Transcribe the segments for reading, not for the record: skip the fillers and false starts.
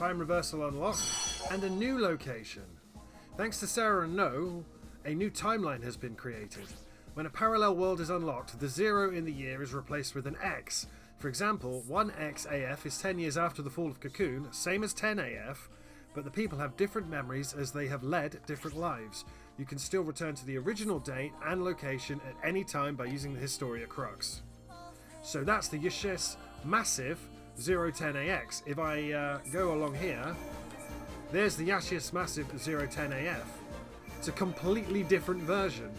time reversal unlocked, and a new location. Thanks to Sarah and No, a new timeline has been created. When a parallel world is unlocked, the 0 in the year is replaced with an X. For example, 1X AF is 10 years after the fall of Cocoon, same as 10 AF, but the people have different memories as they have led different lives. You can still return to the original date and location at any time by using the Historia Crux. So that's the Yashis Massive 010AX. If I go along here, there's the Yashis Massive 010AF. It's a completely different version.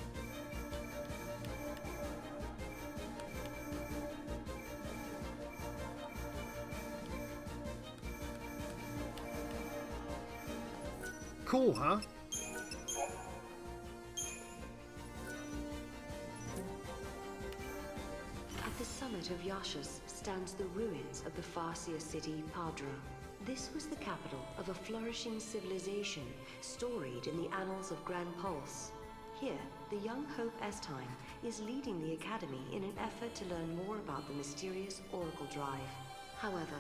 Cool, huh? At the summit of Yashas stands the ruins of the Farseer city Padra. This was the capital of a flourishing civilization storied in the annals of Grand Pulse. Here, the young Hope Estine is leading the Academy in an effort to learn more about the mysterious Oracle Drive. However,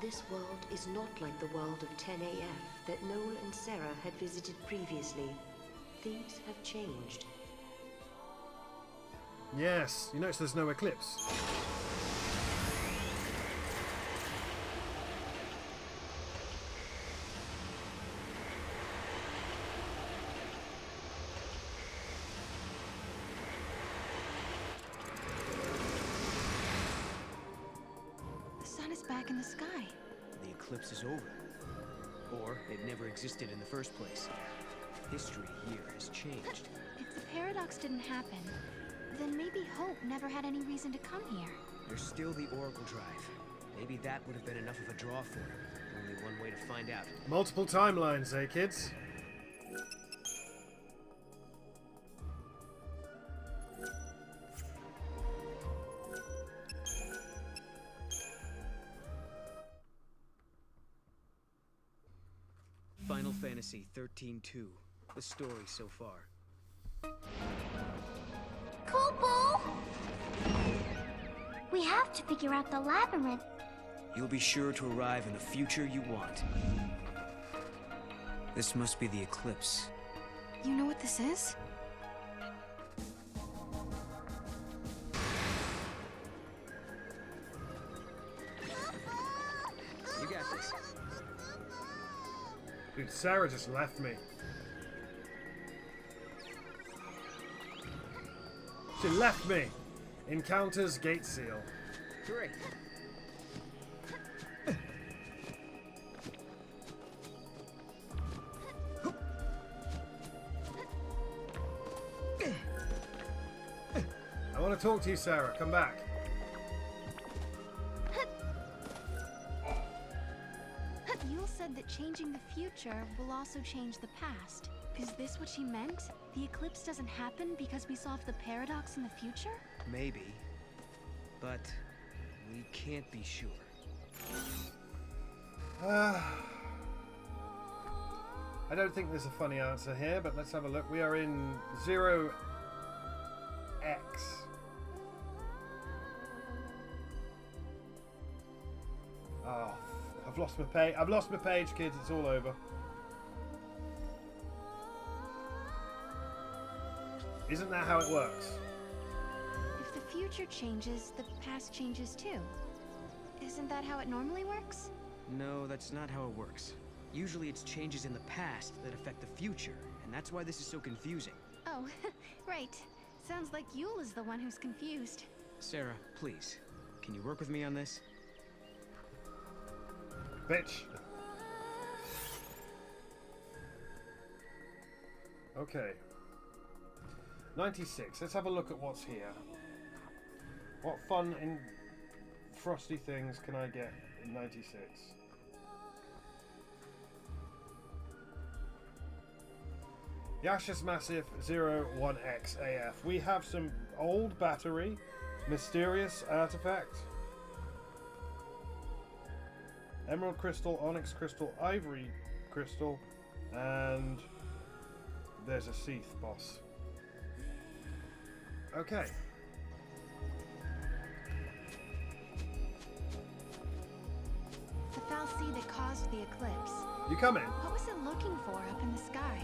this world is not like the world of 10AF that Noel and Sarah had visited previously. Things have changed. Yes, you notice there's no eclipse. The sun is back in the sky. The eclipse is over. Or it never existed in the first place. History here has changed. If the paradox didn't happen, then maybe Hope never had any reason to come here. There's still the Oracle Drive. Maybe that would have been enough of a draw for him. Only one way to find out. Multiple timelines, eh, kids? Final Fantasy XIII-2. The story so far. Koopal! We have to figure out the labyrinth. You'll be sure to arrive in the future you want. This must be the eclipse. You know what this is? You got this. Dude, Sarah just left me. She left me! Encounters Gate Seal. Great. I want to talk to you, Sarah. Come back. Yule said that changing the future will also change the past. Is this what she meant? The eclipse doesn't happen because we solved the paradox in the future? Maybe. But we can't be sure. I don't think there's a funny answer here, but let's have a look. We are in 0X. Oh, I've lost my page. I've lost my page, kids. It's all over. Isn't that how it works? If the future changes, the past changes too. Isn't that how it normally works? No, that's not how it works. Usually it's changes in the past that affect the future, and that's why this is so confusing. Oh, right. Sounds like Yule is the one who's confused. Sarah, please, can you work with me on this? Bitch. Okay. 96. Let's have a look at what's here. What fun and frosty things can I get in 96? Yasha's Massive 01X AF. We have some old battery, mysterious artifact, emerald crystal, onyx crystal, ivory crystal, and there's a Seath boss. Okay. The fal'Cie that caused the eclipse. You coming? What was it looking for up in the sky?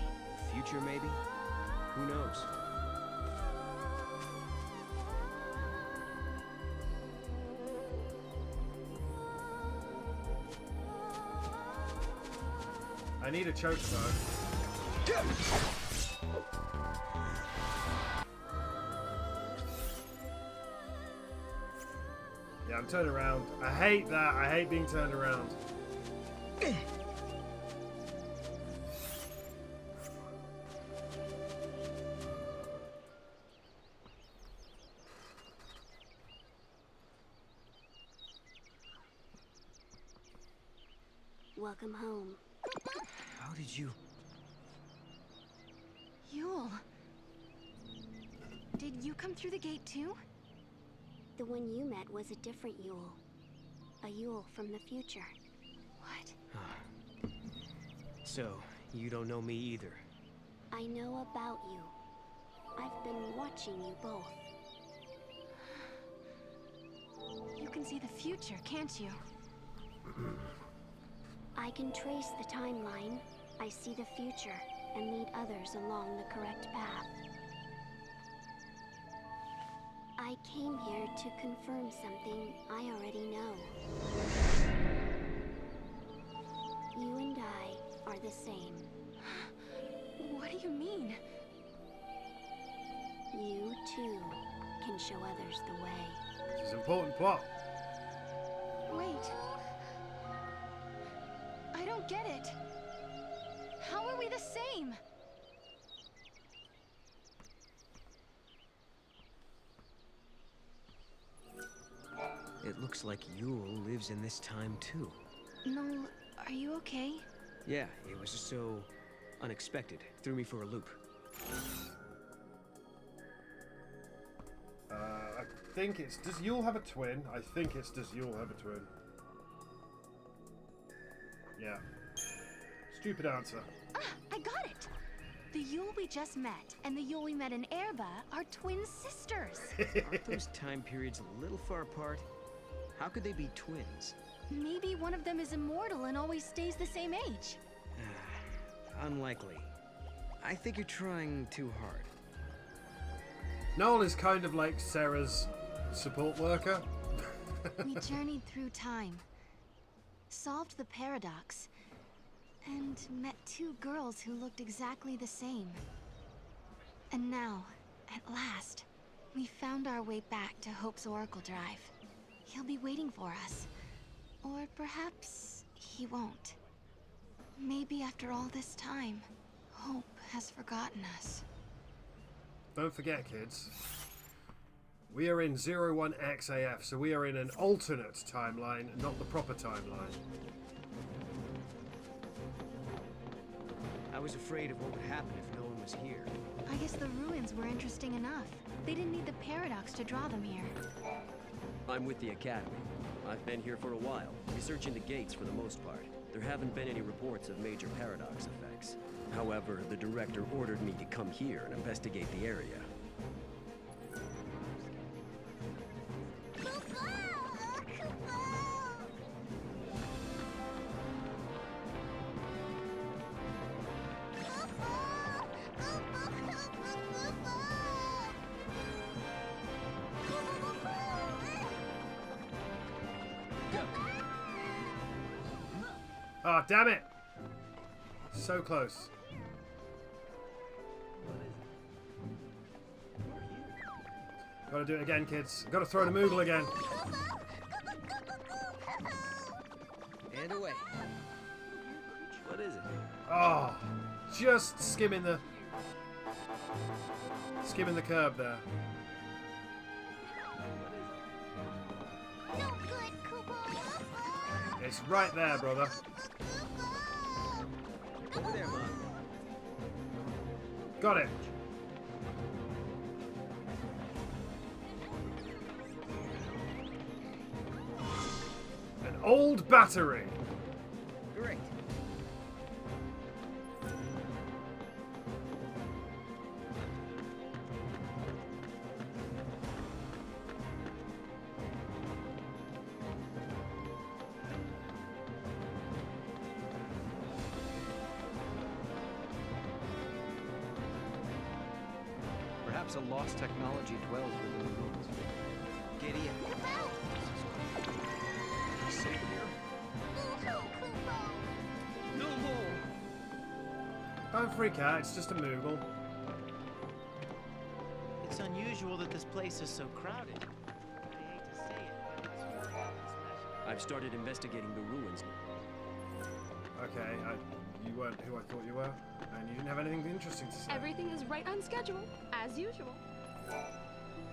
Future, maybe? Who knows? I need a chocobo. Yeah, I'm turned around. I hate that. I hate being turned around. Welcome home. How did you... Yule. Did you come through the gate too? The one you met was a different Yule. A Yule from the future. What? So, you don't know me either. I know about you. I've been watching you both. You can see the future, can't you? I can trace the timeline. I see the future and lead others along the correct path. I came here to confirm something I already know. You and I are the same. What do you mean? You, too, can show others the way. This is important plot. Wait. I don't get it. How are we the same? It looks like Yule lives in this time too. No, are you okay? Yeah, it was just so unexpected. Threw me for a loop. I think it's... Does Yule have a twin? I think it's... Does Yule have a twin? Yeah. Stupid answer. Ah, I got it! The Yule we just met and the Yule we met in Erba are twin sisters. Aren't those time periods a little far apart? How could they be twins? Maybe one of them is immortal and always stays the same age. Unlikely. I think you're trying too hard. Noel is kind of like Sarah's support worker. We journeyed through time, solved the paradox, and met two girls who looked exactly the same. And now, at last, we found our way back to Hope's Oracle Drive. He'll be waiting for us. Or perhaps he won't. Maybe after all this time, Hope has forgotten us. Don't forget, kids. We are in 01XAF, so we are in an alternate timeline, not the proper timeline. I was afraid of what would happen if no one was here. I guess the ruins were interesting enough. They didn't need the paradox to draw them here. I'm with the Academy. I've been here for a while, researching the gates for the most part. There haven't been any reports of major paradox effects. However, the director ordered me to come here and investigate the area. Ah, oh, damn it! So close. Gotta do it again, kids. Gotta throw the Moogle again. And away. What is it? Oh, just skimming the curb there. No good, Kupo. It's right there, brother. Over there, Mom. Got it. An old battery. Great. a lost technology dwells within the ruins. Giddy up. Safe here. No more. Don't freak out, it's just a Moogle. It's unusual that this place is so crowded. I hate to say it, but it's really special. I've started investigating the ruins. Okay, you weren't who I thought you were, and you didn't have anything interesting to say. Everything is right on schedule, as usual.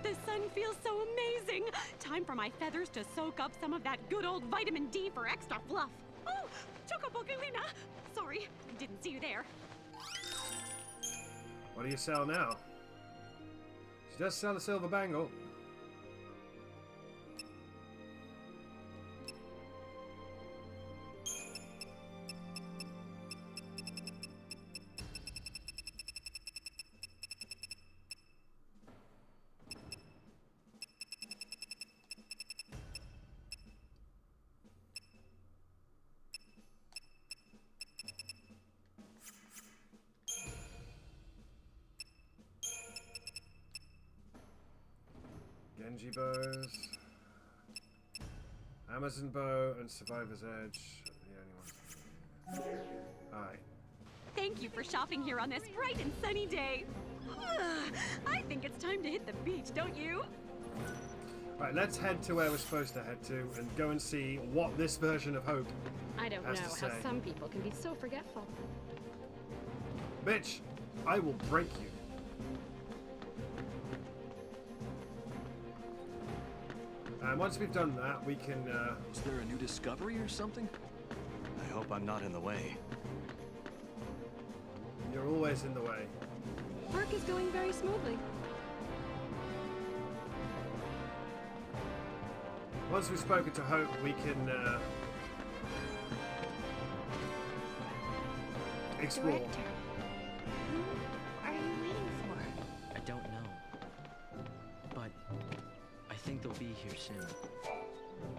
The sun feels so amazing. Time for my feathers to soak up some of that good old vitamin D for extra fluff. Oh, Chocobogalina. Sorry, didn't see you there. What do you sell now? She does sell a silver bangle. Genji bows, Amazon bow, and Survivor's Edge are the only ones. Alright. Thank you for shopping here on this bright and sunny day. I think it's time to hit the beach, don't you? Right, let's head to where we're supposed to head to and go and see what this version of Hope I don't know has how to say. some people can be so forgetful. Bitch, I will break you. And once we've done that, we can, Is there a new discovery or something? I hope I'm not in the way. You're always in the way. Work is going very smoothly. Once we've spoken to Hope, we can, explore. Director, who are you waiting for? I don't know. But I think they'll be here soon.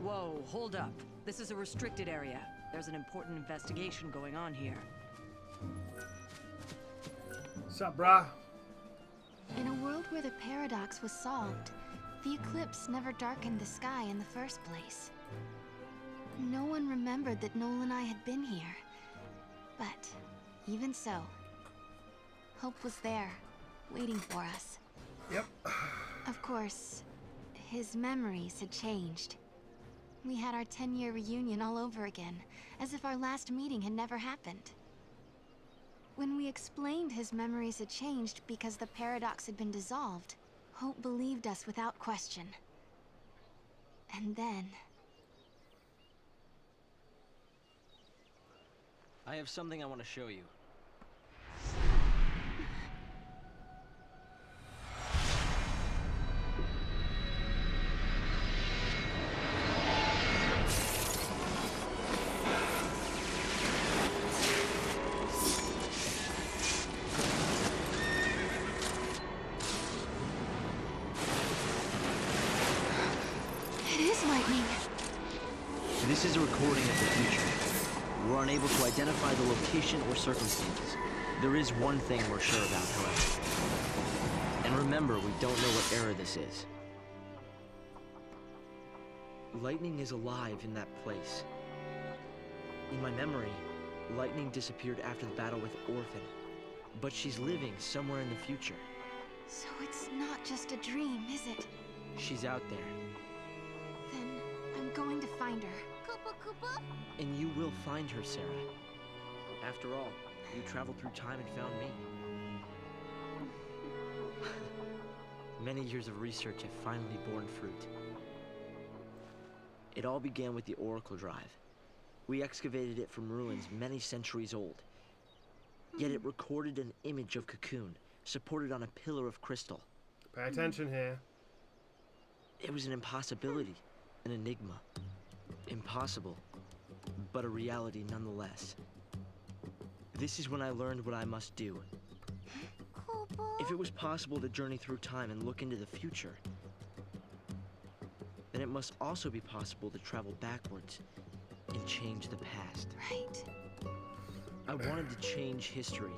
Whoa, hold up. This is a restricted area. There's an important investigation going on here. Sup, brah? In a world where the paradox was solved, the eclipse never darkened the sky in the first place. No one remembered that Noel and I had been here. But even so, Hope was there, waiting for us. Yep. Of course, his memories had changed. We had our 10-year reunion all over again, as if our last meeting had never happened. When we explained his memories had changed because the paradox had been dissolved, Hope believed us without question. And then... I have something I want to show you. It is lightning! This is a recording of the future. We're unable to identify the location or circumstances. There is one thing we're sure about, however. And remember, we don't know what era this is. Lightning is alive in that place. In my memory, Lightning disappeared after the battle with Orphan. But she's living somewhere in the future. So it's not just a dream, is it? She's out there. Then I'm going to find her. And you will find her, Sarah. After all, you traveled through time and found me. Many years of research have finally borne fruit. It all began with the Oracle Drive. We excavated it from ruins many centuries old. Yet it recorded an image of Cocoon, supported on a pillar of crystal. Pay attention here. It was an impossibility, an enigma. Impossible, but a reality nonetheless. This is when I learned what I must do. If it was possible to journey through time and look into the future, then it must also be possible to travel backwards and change the past. Right. I wanted to change history,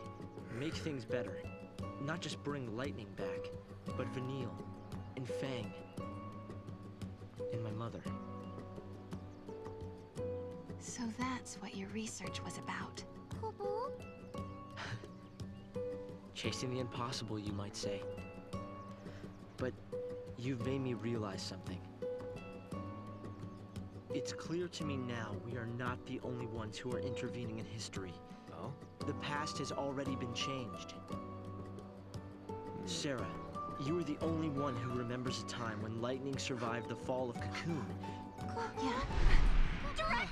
make things better, not just bring lightning back. but Vanille, and Fang, and my mother. So that's what your research was about. Chasing the impossible, you might say. But you've made me realize something. It's clear to me now we are not the only ones who are intervening in history. Oh? The past has already been changed. Sarah, you are the only one who remembers a time when lightning survived the fall of Cocoon. Yeah. Director!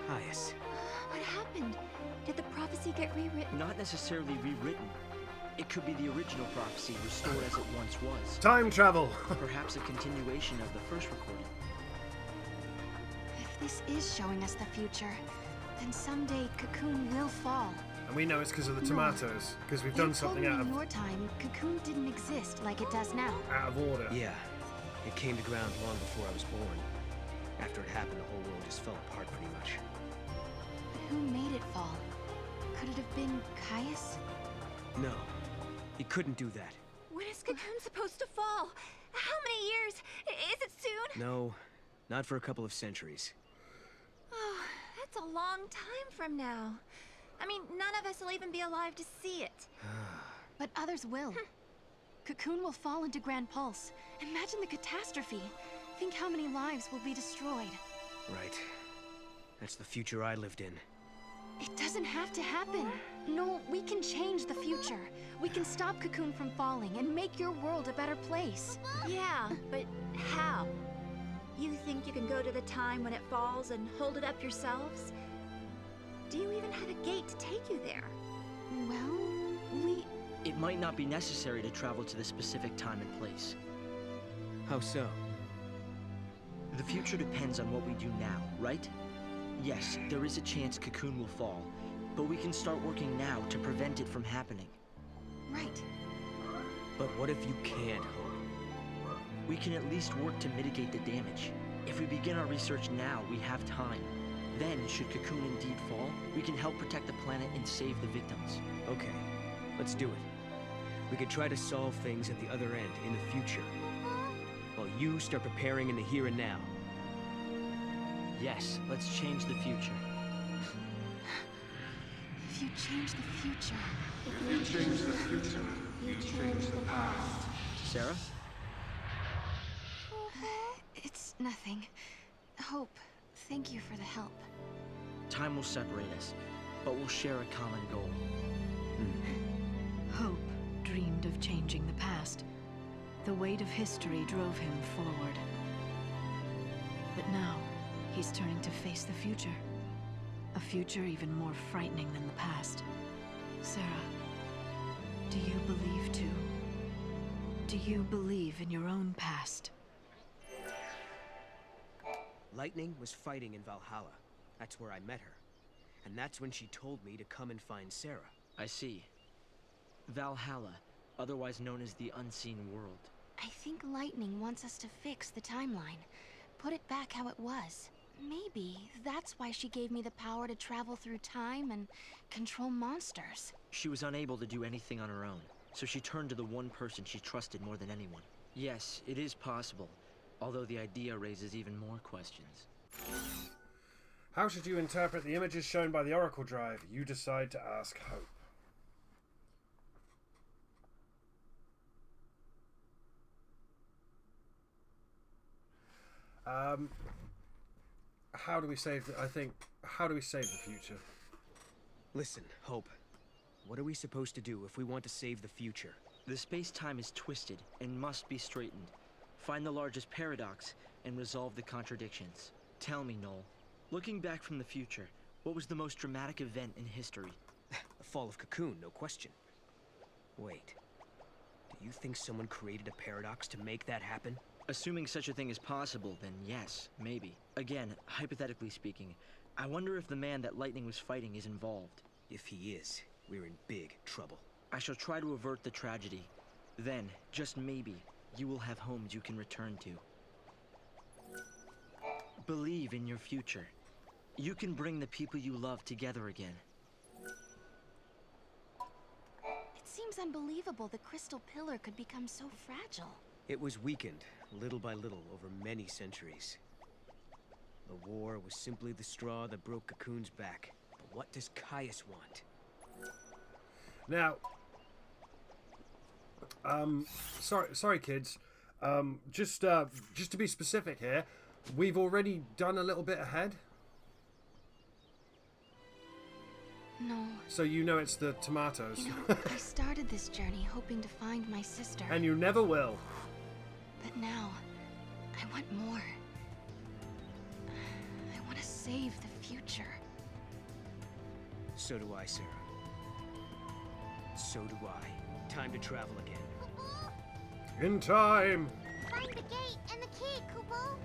Caius. What happened? Did the prophecy get rewritten? Not necessarily rewritten. It could be the original prophecy restored as it once was. Time travel! Perhaps a continuation of the first recording. If this is showing us the future, then someday Cocoon will fall. And we know it's because of the No. tomatoes, because we've You done told something me out in of, your time, Cocoon didn't exist like it does now. out of order. Yeah. It came to ground long before I was born. After it happened, the whole world just fell apart pretty much. But who made it fall? Could it have been Caius? No. He couldn't do that. When is Cocoon supposed to fall? How many years? Is it soon? No. Not for a couple of centuries. Oh, that's a long time from now. I mean, none of us will even be alive to see it. But others will. Cocoon will fall into Grand Pulse. Imagine the catastrophe. Think how many lives will be destroyed. Right. That's the future I lived in. It doesn't have to happen. No, we can change the future. We can stop Cocoon from falling and make your world a better place. Yeah, but how? You think you can go to the time when it falls and hold it up yourselves? Do you even have a gate to take you there? Well, It might not be necessary to travel to the specific time and place. How so? The future depends on what we do now, right? Yes, there is a chance Cocoon will fall, but we can start working now to prevent it from happening. Right. But what if you can't, Hope? We can at least work to mitigate the damage. If we begin our research now, we have time. Then, should Cocoon indeed fall, we can help protect the planet and save the victims. Okay, let's do it. We could try to solve things at the other end, in the future. While you start preparing in the here and now. Yes, let's change the future. If you change the future... If you change the future, you change the past. Sarah? It's nothing. Hope, thank you for the help. Time will separate us, but we'll share a common goal. Hope dreamed of changing the past. The weight of history drove him forward. But now, he's turning to face the future. A future even more frightening than the past. Sarah, do you believe too? Do you believe in your own past? Lightning was fighting in Valhalla. That's where I met her. And that's when she told me to come and find Sarah. I see. Valhalla, otherwise known as the Unseen World. I think Lightning wants us to fix the timeline. Put it back how it was. Maybe that's why she gave me the power to travel through time and control monsters. She was unable to do anything on her own, so she turned to the one person she trusted more than anyone. Yes, it is possible, although the idea raises even more questions. How should you interpret the images shown by the Oracle Drive? You decide to ask Hope. How do we save how do we save the future? Listen, Hope. What are we supposed to do if we want to save the future? The space-time is twisted and must be straightened. Find the largest paradox and resolve the contradictions. Tell me, Noel. Looking back from the future, what was the most dramatic event in history? The fall of Cocoon, no question. Wait. Do you think someone created a paradox to make that happen? Assuming such a thing is possible, then yes, maybe. Again, hypothetically speaking, I wonder if the man that Lightning was fighting is involved. If he is, we're in big trouble. I shall try to avert the tragedy. Then, just maybe, you will have homes you can return to. Believe in your future. You can bring the people you love together again. It seems unbelievable the crystal pillar could become so fragile. It was weakened, little by little, over many centuries. The war was simply the straw that broke Cocoon's back. But what does Caius want? Now, sorry, kids. Just to be specific here, we've already done a little bit ahead. No. So you know it's the tomatoes. You know, I started this journey hoping to find my sister. And you never will. But now, I want more. I want to save the future. So do I, Sarah. So do I. Time to travel again. In time. Find the gate and the key, Kubo.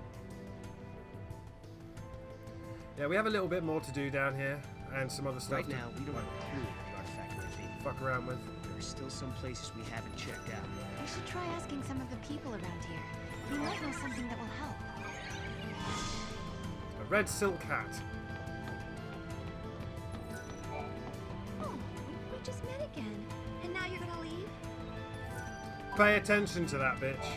Yeah, we have a little bit more to do down here, and some other stuff. Right now, we don't have a clue what the artifact might be. Fuck around with. There are still some places we haven't checked out. We should try asking some of the people around here. They might know something that will help. A red silk hat. Oh, we just met again. And now you're gonna leave? Pay attention to that bitch.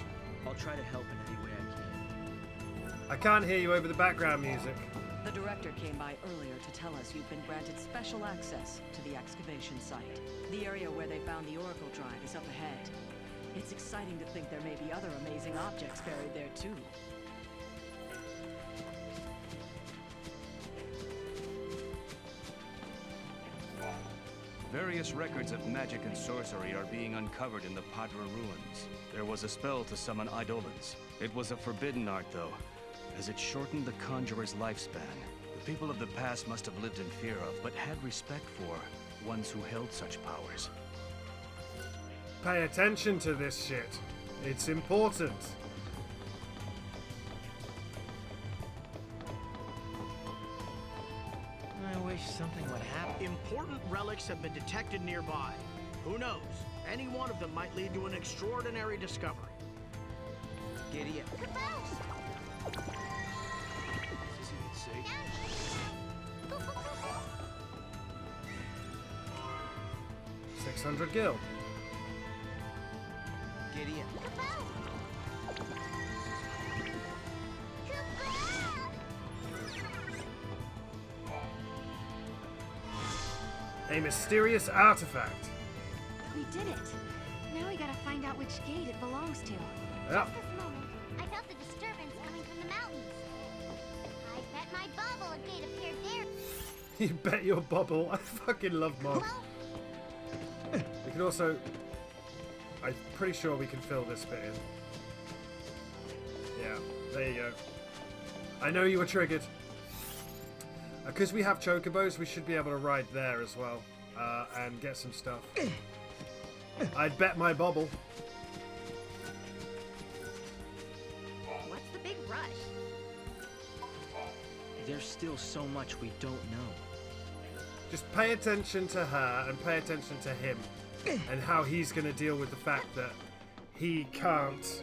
I'll try to help in any way I can. I can't hear you over the background music. The director came by earlier to tell us you've been granted special access to the excavation site. The area where they found the Oracle Drive is up ahead. It's exciting to think there may be other amazing objects buried there too. Various records of magic and sorcery are being uncovered in the Padra ruins. There was a spell to summon eidolons. It was a forbidden art, though, as it shortened the conjurer's lifespan. The people of the past must have lived in fear of, but had respect for, ones who held such powers. Pay attention to this shit. It's important. I wish something would happen. Important relics have been detected nearby. Who knows? Any one of them might lead to an extraordinary discovery. Giddy up. $600 gil. Giddy up. A mysterious artifact. We did it. Now we gotta find out which gate it belongs to. Yep. Just this moment, I felt the disturbance coming from the mountains. I bet my bubble a gate appeared there. You bet your bubble. I fucking love Mog. We can also... I'm pretty sure we can fill this bit in. Yeah, there you go. I know you were triggered. Because we have chocobos, we should be able to ride there as well. And get some stuff. I'd bet my bubble. What's the big rush? There's still so much we don't know. Just pay attention to her and pay attention to him. And how he's going to deal with the fact that he can't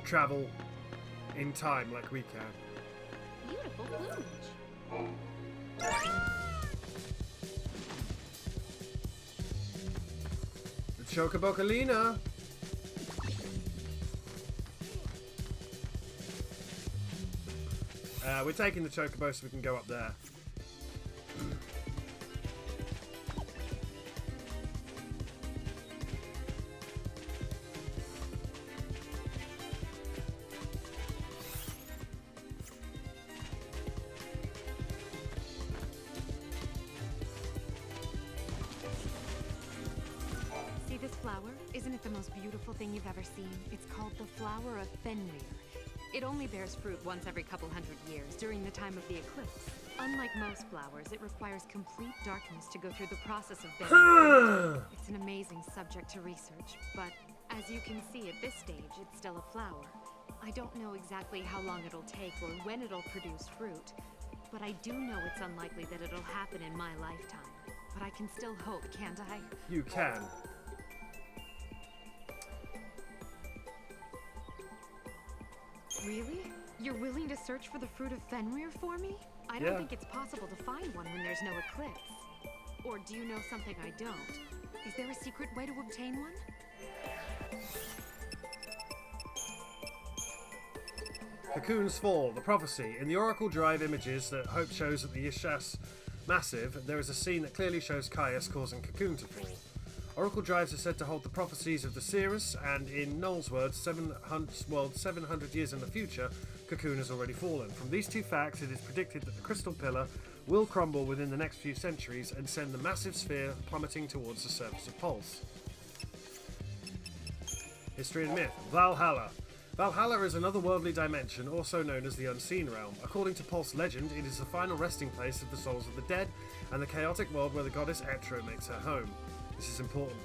travel in time like we can. Beautiful plumage. The Chocobocolina. We're taking the chocobo so we can go up there. See this flower? Isn't it the most beautiful thing you've ever seen? It's called the flower of Fenrir. It only bears fruit once every couple hundred years during the time of the eclipse. Unlike most flowers, it requires complete darkness to go through the process of bearing fruit. It's an amazing subject to research, but as you can see at this stage, it's still a flower. I don't know exactly how long it'll take or when it'll produce fruit, but I do know it's unlikely that it'll happen in my lifetime. But I can still hope, can't I? You can. Really? You're willing to search for the fruit of Fenrir for me? I don't think it's possible to find one when there's no eclipse. Or do you know something I don't? Is there a secret way to obtain one? Cocoon's Fall, the prophecy. In the Oracle Drive images that Hope shows at the Yashas Massive, there is a scene that clearly shows Caius causing Cocoon to fall. Oracle Drives are said to hold the prophecies of the Cirrus, and in Null's words, 700 years in the future, Cocoon has already fallen. From these two facts, it is predicted that the Crystal Pillar will crumble within the next few centuries and send the massive sphere plummeting towards the surface of Pulse. History and myth. Valhalla. Valhalla is another worldly dimension, also known as the Unseen Realm. According to Pulse legend, it is the final resting place of the souls of the dead and the chaotic world where the goddess Etra makes her home. This is important.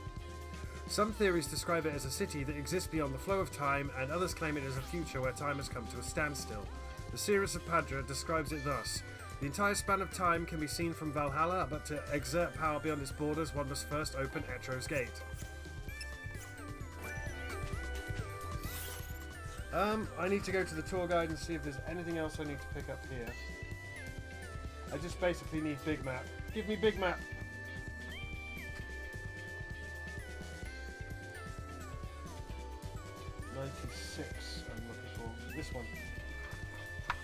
Some theories describe it as a city that exists beyond the flow of time, and others claim it as a future where time has come to a standstill. The Series of Padra describes it thus: the entire span of time can be seen from Valhalla, but to exert power beyond its borders, one must first open Etro's gate. I need to go to the tour guide and see if there's anything else I need to pick up here. I just basically need Big Map. Give me Big Map! '96 I'm looking for. This one.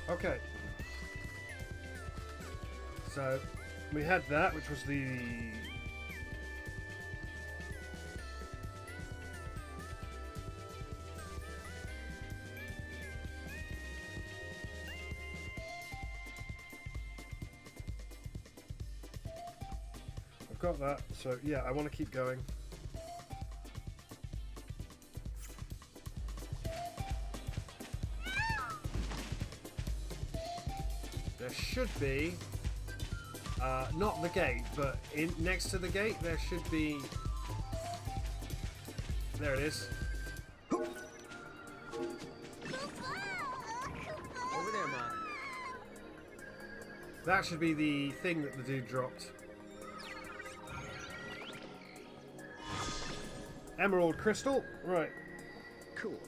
Okay. So, we had that, which was the... Got that, so yeah, I want to keep going. There should be, not the gate, but next to the gate there should be, there it is. Over there, Mom. That should be the thing that the dude dropped. Emerald crystal, right. Cool.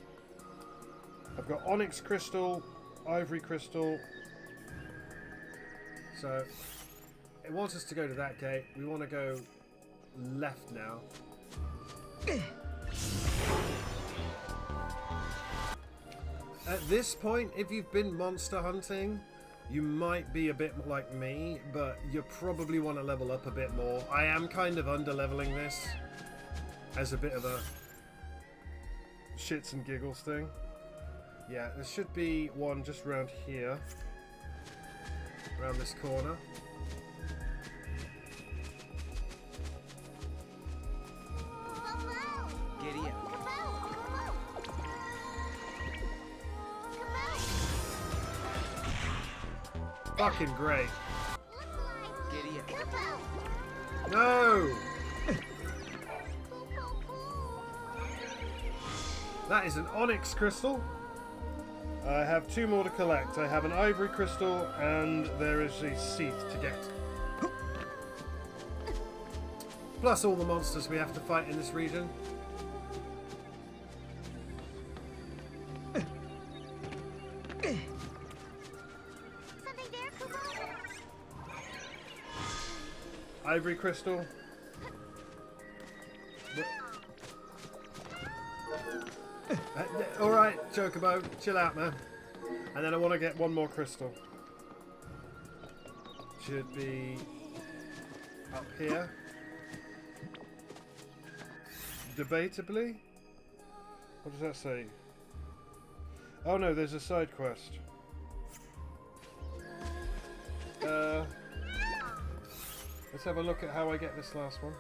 I've got onyx crystal, ivory crystal. So it wants us to go to that gate. We want to go left now. At this point, if you've been monster hunting, you might be a bit like me, but you probably want to level up a bit more. I am kind of under-leveling this as a bit of a shits and giggles thing. Yeah, there should be one just around here. Around this corner. Giddy up. Fucking great. Giddy up. No! That is an onyx crystal. I have two more to collect. I have an ivory crystal and there is a seed to get. Plus all the monsters we have to fight in this region. Ivory crystal. Alright, Chocobo, chill out, man. And then I want to get one more crystal. Should be up here. Debatably? What does that say? Oh no, there's a side quest. Let's have a look at how I get this last one.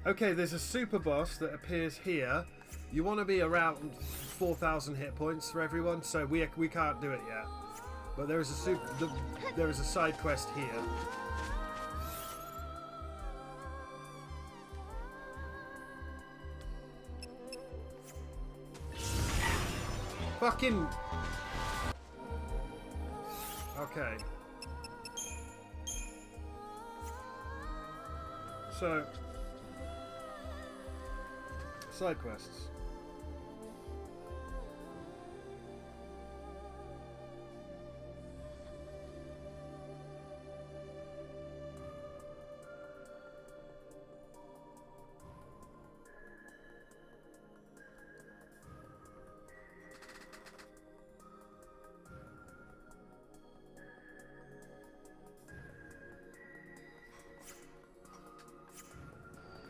Okay, there's a super boss that appears here. You want to be around 4,000 hit points for everyone, so we can't do it yet. But there is there is a side quest here. Fucking. Okay. So, side quests.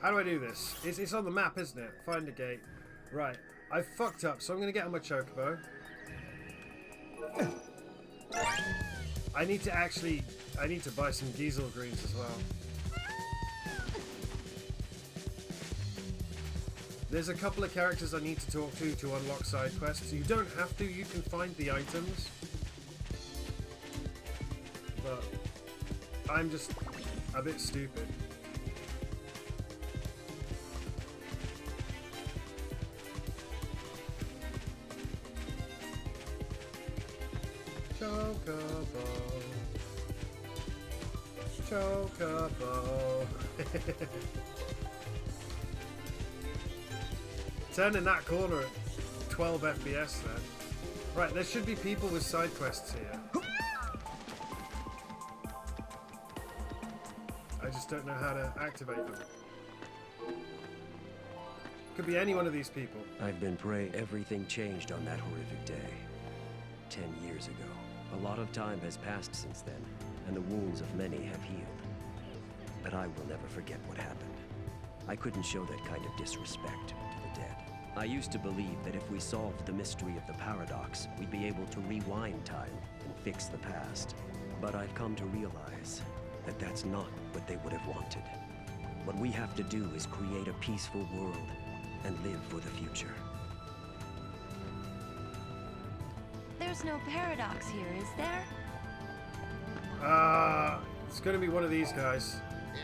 How do I do this? It's on the map, isn't it? Find a gate. Right. I fucked up, so I'm going to get on my chocobo. I need to buy some diesel greens as well. There's a couple of characters I need to talk to unlock side quests. You don't have to, you can find the items. But I'm just a bit stupid. Chocobo. Turning that corner at 12 FPS then. Right, there should be people with side quests here. I just don't know how to activate them. Could be any one of these people. I've been praying. Everything changed on that horrific day. 10 years ago. A lot of time has passed since then, and the wounds of many have healed. But I will never forget what happened. I couldn't show that kind of disrespect to the dead. I used to believe that if we solved the mystery of the paradox, we'd be able to rewind time and fix the past. But I've come to realize that that's not what they would have wanted. What we have to do is create a peaceful world and live for the future. There's no paradox here, is there? It's gonna be one of these guys.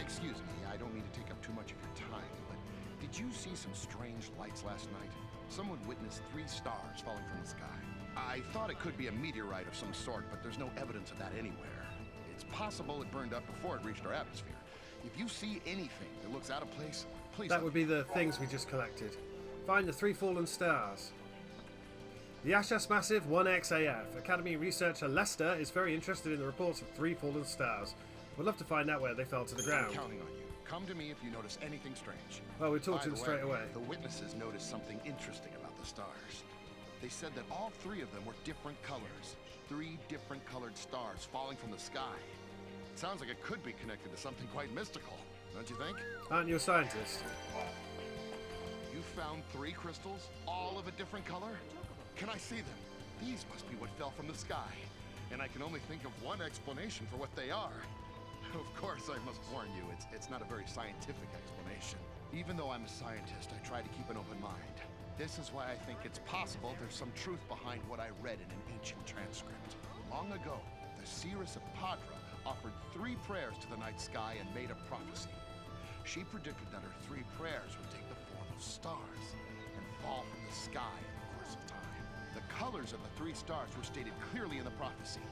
Excuse me, I don't mean to take up too much of your time, but did you see some strange lights last night? Someone witnessed 3 stars falling from the sky. I thought it could be a meteorite of some sort, but there's no evidence of that anywhere. It's possible it burned up before it reached our atmosphere. If you see anything that looks out of place, please... That would be the things we just collected. Find the 3 fallen stars. The Ashas Massive 1XAF. Academy researcher Lester is very interested in the reports of 3 fallen stars. Would love to find out where they fell to the ground. I'm counting on you. Come to me if you notice anything strange. Well, we talked to them straight away. The witnesses noticed something interesting about the stars. They said that all 3 of them were different colors. 3 different colored stars falling from the sky. It sounds like it could be connected to something quite mystical, don't you think? Aren't you a scientist? You found 3 crystals, all of a different color? Can I see them? These must be what fell from the sky. And I can only think of one explanation for what they are. Of course, I must warn you, it's not a very scientific explanation. Even though I'm a scientist, I try to keep an open mind. This is why I think it's possible there's some truth behind what I read in an ancient transcript. Long ago, the seeress of Padra offered 3 prayers to the night sky and made a prophecy. She predicted that her 3 prayers would take the form of stars and fall from the sky in the course of time. The colors of the 3 stars were stated clearly in the prophecy.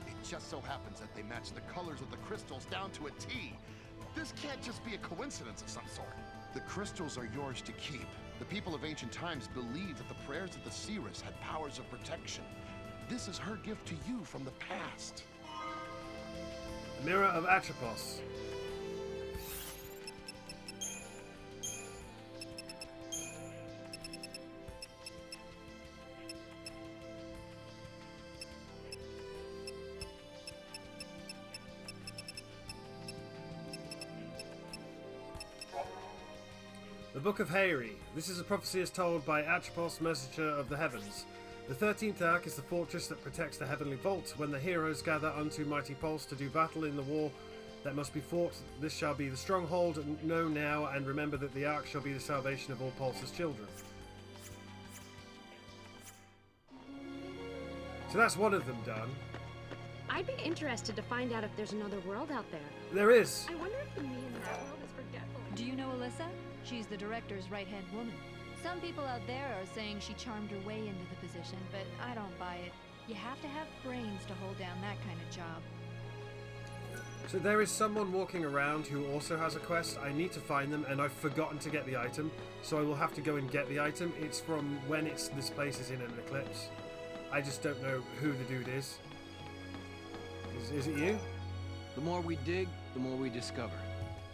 It just so happens that they match the colors of the crystals down to a T. This can't just be a coincidence of some sort. The crystals are yours to keep. The people of ancient times believed that the prayers of the seeress had powers of protection. This is her gift to you from the past. Mirror of Atropos. The Book of Haeri. This is a prophecy as told by Atropos, messenger of the heavens. The 13th arc is the fortress that protects the heavenly vault. When the heroes gather unto mighty pulse to do battle in the war that must be fought. This shall be the stronghold. Know now and remember that the Ark shall be the salvation of all Pulse's children. So that's one of them done. I'd be interested to find out if there's another world out there. There is. I wonder if the me in that world is forgetful. Do you know Alyssa? She's the director's right-hand woman. Some people out there are saying she charmed her way into the position, but I don't buy it. You have to have brains to hold down that kind of job. So there is someone walking around who also has a quest. I need to find them, and I've forgotten to get the item, so I will have to go and get the item. It's from when this place is in an eclipse. I just don't know who the dude is. Is it you? The more we dig, the more we discover.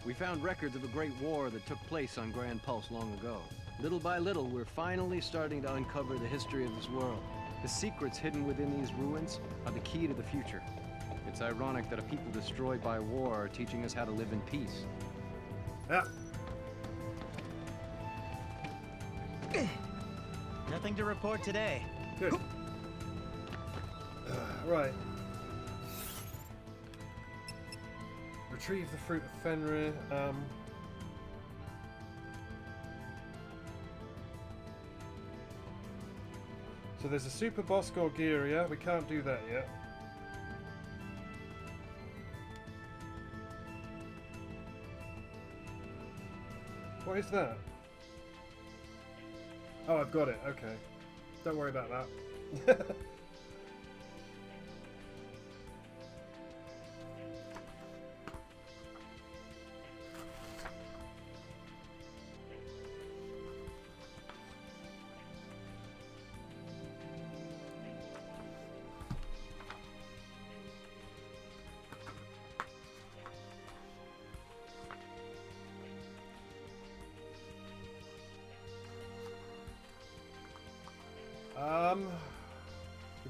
We found records of a great war that took place on Grand Pulse long ago. Little by little, we're finally starting to uncover the history of this world. The secrets hidden within these ruins are the key to the future. It's ironic that a people destroyed by war are teaching us how to live in peace. Yeah. Nothing to report today. Good. Right. Retrieve the fruit of Fenrir. So there's a super boss Gorgiria. We can't do that yet. What is that? Oh, I've got it. Okay. Don't worry about that.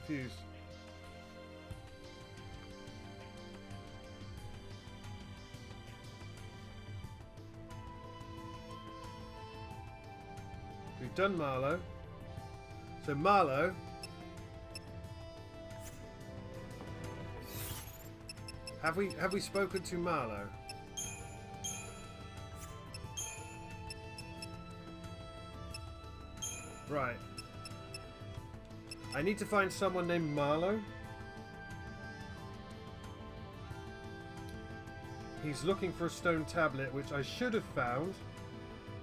Confused. We've done Marlowe. So Marlowe. Have we spoken to Marlowe? Right. I need to find someone named Marlowe. He's looking for a stone tablet, which I should have found,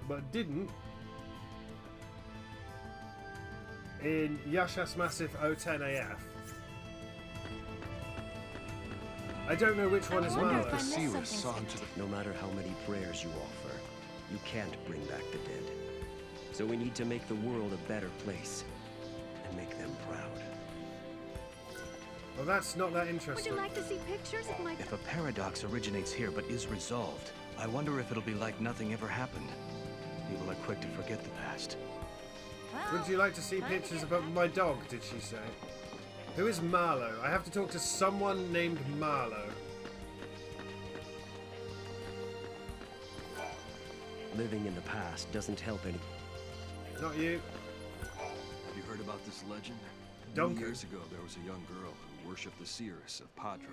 but didn't. In Yashas Massif 010AF. I don't know which one is Marlowe. No matter how many prayers you offer, you can't bring back the dead. So we need to make the world a better place. Make them proud. Well, that's not that interesting. Would you like to see pictures of my... If a paradox originates here but is resolved, I wonder if it'll be like nothing ever happened. People are quick to forget the past. Would you like to see pictures of my dog, did she say? Who is Marlowe? I have to talk to someone named Marlowe. Living in the past doesn't help any. Not you. Have you heard about this legend? Duncan. Many years ago, there was a young girl who worshipped the seeress of Padra.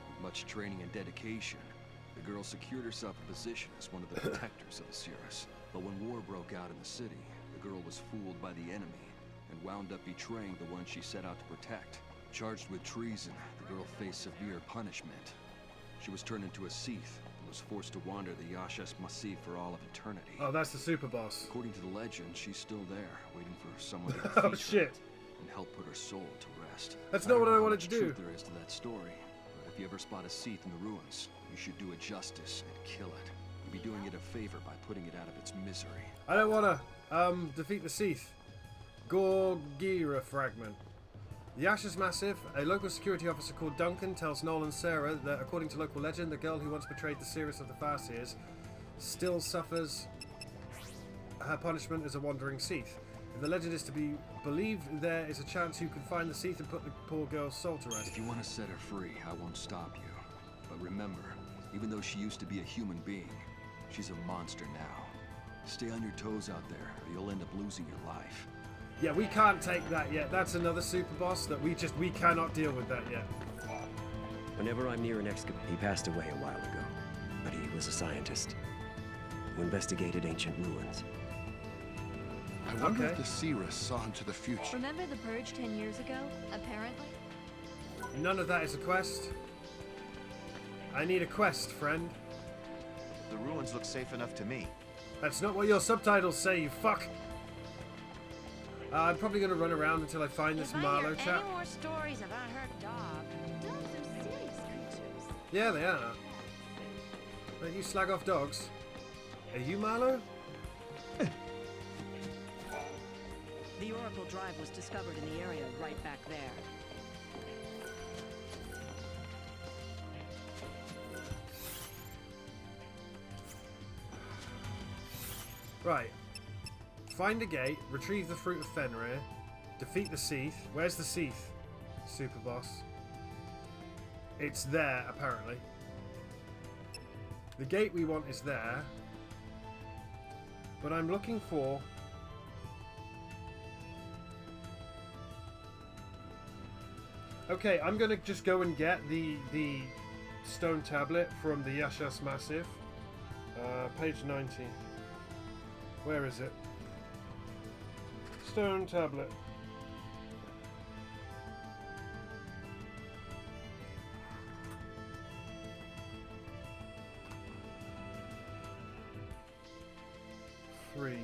With much training and dedication, the girl secured herself a position as one of the protectors of the seeress. But when war broke out in the city, the girl was fooled by the enemy and wound up betraying the one she set out to protect. Charged with treason, the girl faced severe punishment. She was turned into a Seath and was forced to wander the Yashas Massif for all of eternity. Oh, that's the super boss. According to the legend, she's still there, waiting for someone to Oh defeat shit. her and help put her soul to rest. That's not what I wanted to do. Truth there is to that story, but if you ever spot a Seath in the ruins, you should do it justice and kill it. You'd be doing it a favor by putting it out of its misery. I don't want to defeat the Seath. Gorgira fragment. The Yashas Massif, a local security officer called Duncan tells Noel and Sarah that according to local legend, the girl who once betrayed the seeress of the Farseers still suffers her punishment as a wandering Seath. If the legend is to be believed, there is a chance you can find the Seath and put the poor girl's soul to rest. If you want to set her free, I won't stop you. But remember, even though she used to be a human being, she's a monster now. Stay on your toes out there, or you'll end up losing your life. Yeah, we can't take that yet. That's another super boss that we cannot deal with that yet. Whenever I'm near an excavation, he passed away a while ago, but he was a scientist who investigated ancient ruins. I wonder if the Cirrus saw into the future. Remember the purge 10 years ago? Apparently. None of that is a quest. I need a quest, friend. The ruins look safe enough to me. That's not what your subtitles say, you fuck. I'm probably going to run around until I find this Marlowe chap. Any more stories about her dog? Dogs are serious creatures. Yeah, they are. Don't you slag off dogs. Are you Marlowe? The Oracle Drive was discovered in the area right back there. Right. Find a gate, retrieve the Fruit of Fenrir, defeat the Seath. Where's the Seath? Super boss. It's there, apparently. The gate we want is there. But I'm looking for... Okay, I'm going to just go and get the stone tablet from the Yashas Massive. Page 90. Where is it? Stone tablet. Three.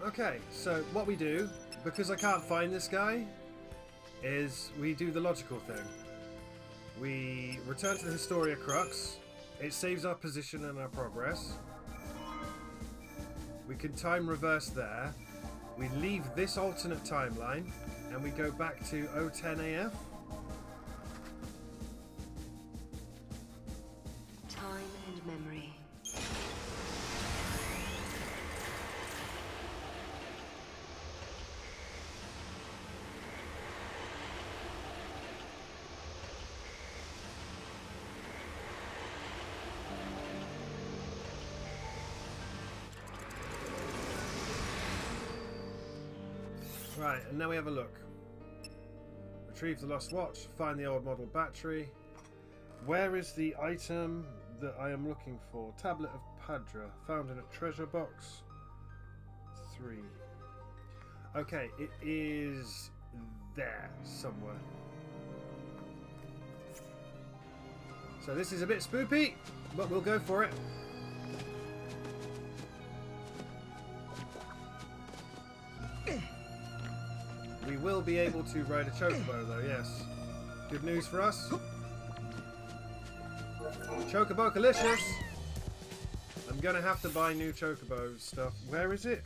Okay, so what we do, because I can't find this guy, is we do the logical thing. We return to the Historia Crux. It saves our position and our progress. We can time reverse there. We leave this alternate timeline and we go back to 010 AF. Time and memory. Right, and now we have a look. Retrieve the lost watch, find the old model battery. Where is the item that I am looking for? Tablet of Padra, found in a treasure box. 3. Okay, it is there somewhere. So this is a bit spoopy, but we'll go for it. We will be able to ride a chocobo though, yes. Good news for us. Chocobo-calicious! I'm gonna have to buy new chocobo stuff. Where is it?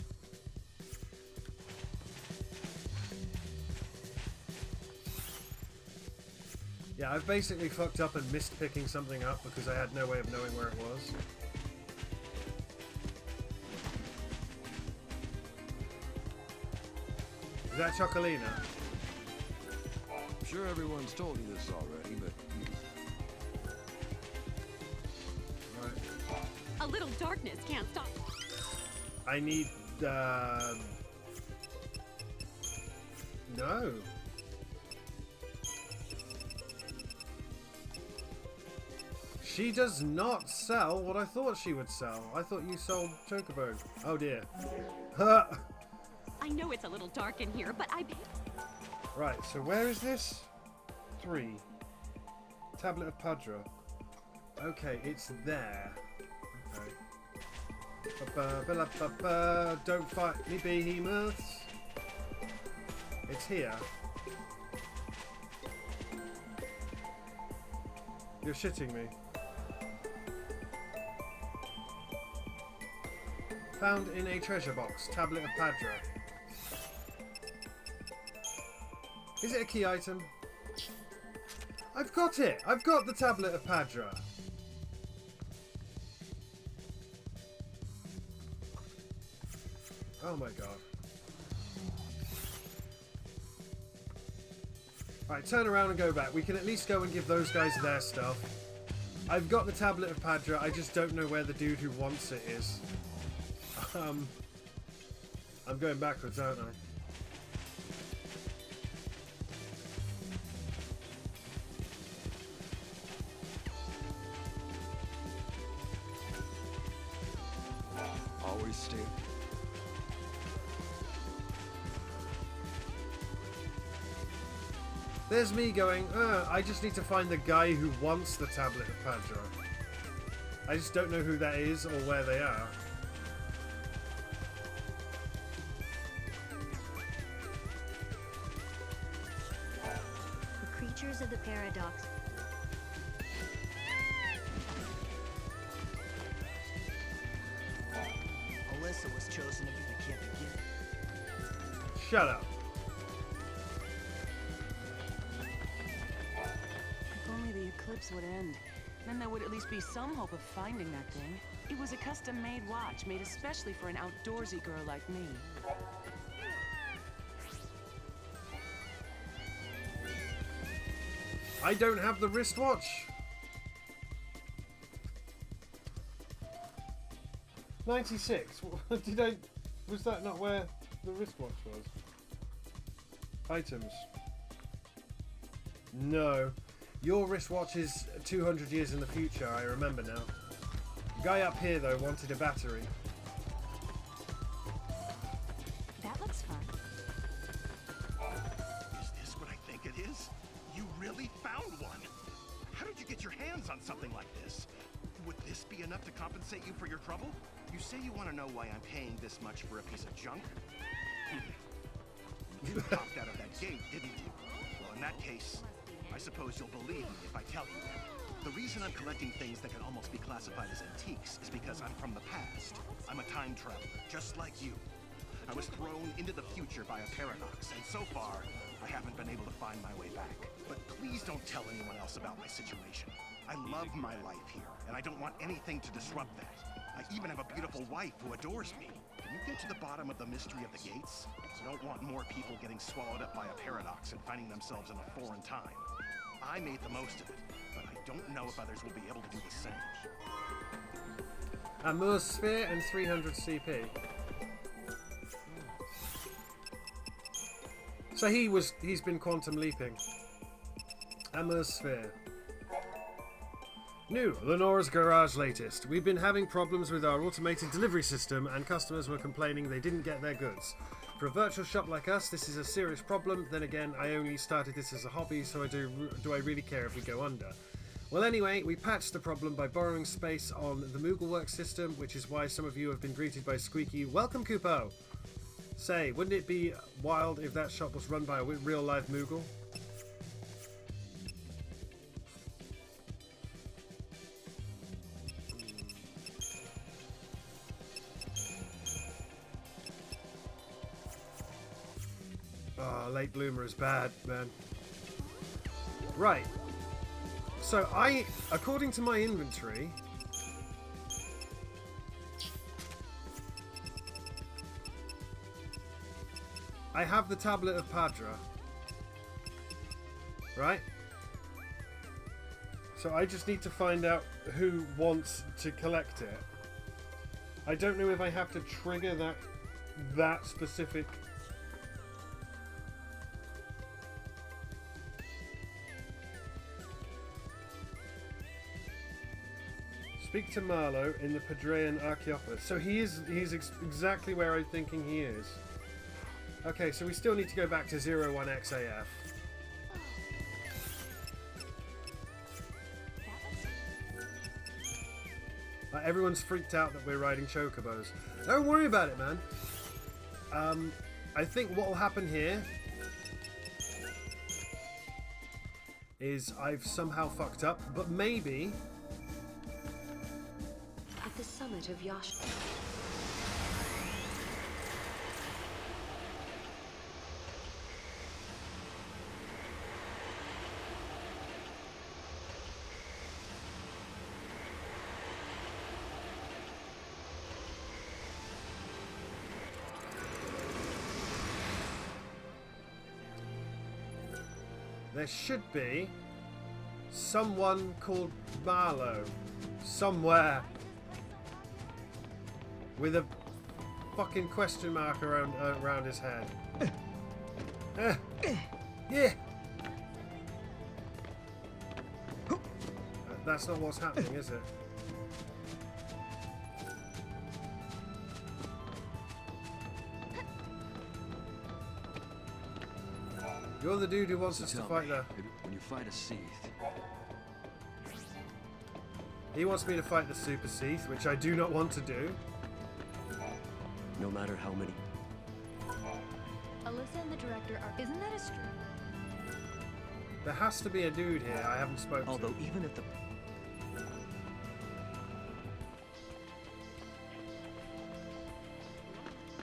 Yeah, I've basically fucked up and missed picking something up because I had no way of knowing where it was. Is that Chocolina? I'm sure everyone's told you this already, but... Right. A little darkness can't stop. I need, no. She does not sell what I thought she would sell. I thought you sold chocobo. Oh dear. I know it's a little dark in here, but I... Right, so where is this? 3. Tablet of Padra. Okay, it's there. Okay. Don't fight me, behemoths. It's here. You're shitting me. Found in a treasure box. Tablet of Padra. Is it a key item? I've got it! I've got the Tablet of Padra! Oh my god. Right, turn around and go back. We can at least go and give those guys their stuff. I've got the Tablet of Padra, I just don't know where the dude who wants it is. I'm going backwards, aren't I? There's me going, I just need to find the guy who wants the tablet of Padra. I just don't know who that is or where they are. The creatures of the paradox. Alyssa was chosen to be the kid again. Shut up. If only the eclipse would end. Then there would at least be some hope of finding that thing. It was a custom-made watch, made especially for an outdoorsy girl like me. I don't have the wristwatch. 96. Did I? Was that not where the wristwatch was? Items. No. Your wristwatch is 200 years in the future, I remember now. Guy up here, though, wanted a battery. That looks fun. Is this what I think it is? You really found one! How did you get your hands on something like this? Would this be enough to compensate you for your trouble? You say you want to know why I'm paying this much for a piece of junk? You popped out of that gate, didn't you? Well, in that case, I suppose you'll believe me if I tell you. The reason I'm collecting things that can almost be classified as antiques is because I'm from the past. I'm a time traveler, just like you. I was thrown into the future by a paradox, and so far, I haven't been able to find my way back. But please don't tell anyone else about my situation. I love my life here, and I don't want anything to disrupt that. I even have a beautiful wife who adores me. Can you get to the bottom of the mystery of the gates? I don't want more people getting swallowed up by a paradox and finding themselves in a foreign time. I made the most of it, but I don't know if others will be able to do the same. Amur's sphere and 300 CP. So he's been quantum leaping. Amur's sphere. New, Lenora's Garage latest. We've been having problems with our automated delivery system and customers were complaining they didn't get their goods. For a virtual shop like us, this is a serious problem. Then again, I only started this as a hobby, so do I really care if we go under? Well anyway, we patched the problem by borrowing space on the Moogleworks system, which is why some of you have been greeted by squeaky, "Welcome, Kupo!" Say, wouldn't it be wild if that shop was run by a real live Moogle? Oh, late bloomer is bad, man. Right. So according to my inventory, I have the tablet of Padra. Right? So I just need to find out who wants to collect it. I don't know if I have to trigger that specific. Speak to Marlowe in the Padraean Archaeopolis. So he's exactly where I'm thinking he is. Okay, so we still need to go back to 01XAF. Everyone's freaked out that we're riding chocobos. Don't worry about it, man. I think what will happen here is I've somehow fucked up, but maybe at the summit of Yash. there should be someone called Marlowe somewhere with a fucking question mark around his head. Yeah. That's not what's happening, is it? You're the dude who wants So us to tell fight me, the... when you fight a Seath, He wants me to fight the Super Seath, which I do not want to do. No matter how many... Alyssa and the director are... Isn't that a str... There has to be a dude here I haven't spoken to. Although even if the...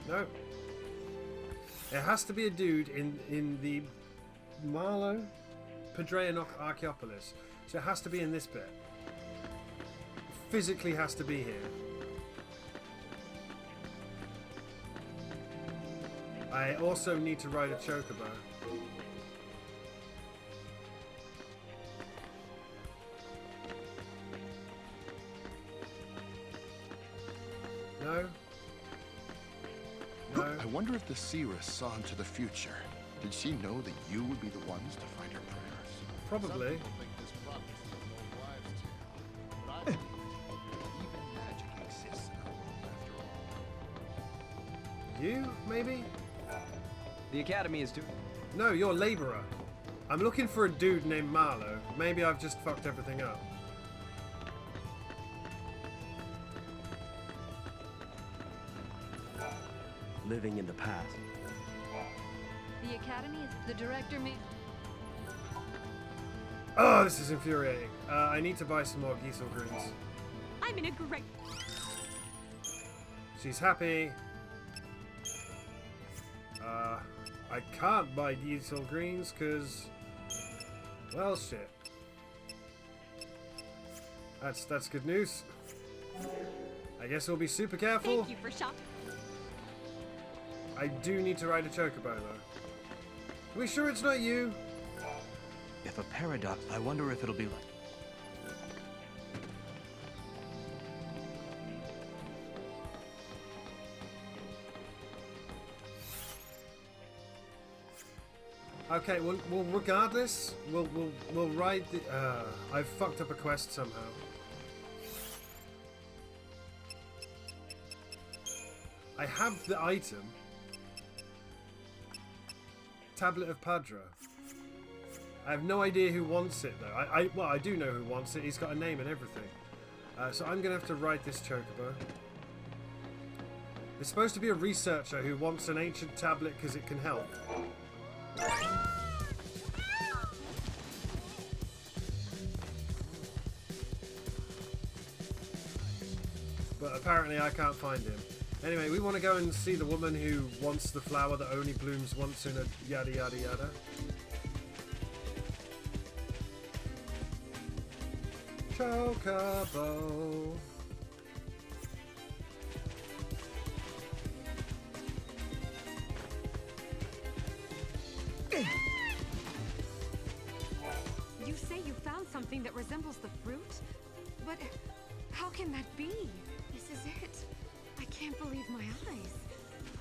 No. It has to be a dude in the Marlow Pedrean Archaeopolis. So it has to be in this bit. Physically has to be here. I also need to ride a chocobo. No. No. I wonder if the seeress saw into the future. Did she know that you would be the ones to find her prayers? Probably. Some people think this prophecy is an old wives' tale, but I believe even magic exists in our world after all. You, maybe? The Academy is doing... No, you're Laborer. I'm looking for a dude named Marlow. Maybe I've just fucked everything up. living in the past. The Academy is... The director made... Oh, this is infuriating. I need to buy some more Giesel greens. I'm in a great... She's happy. I can't buy Giesel greens because... Well, shit. That's good news. I guess we'll be super careful. Thank you for shopping. I do need to ride a chocobo, though. Are we sure it's not you? If a paradox, I wonder if it'll be like... Okay, well regardless, we'll ride the... I've fucked up a quest somehow. I have the item. Tablet of Padra. I have no idea who wants it though. Well, I do know who wants it. He's got a name and everything. So I'm gonna have to ride this chocobo. There's supposed to be a researcher who wants an ancient tablet because it can help. But apparently I can't find him. Anyway, we want to go and see the woman who wants the flower that only blooms once in a yada yada yada. Chocobo. You say you found something that resembles the fruit? But how can that be? This is it. I can't believe my eyes.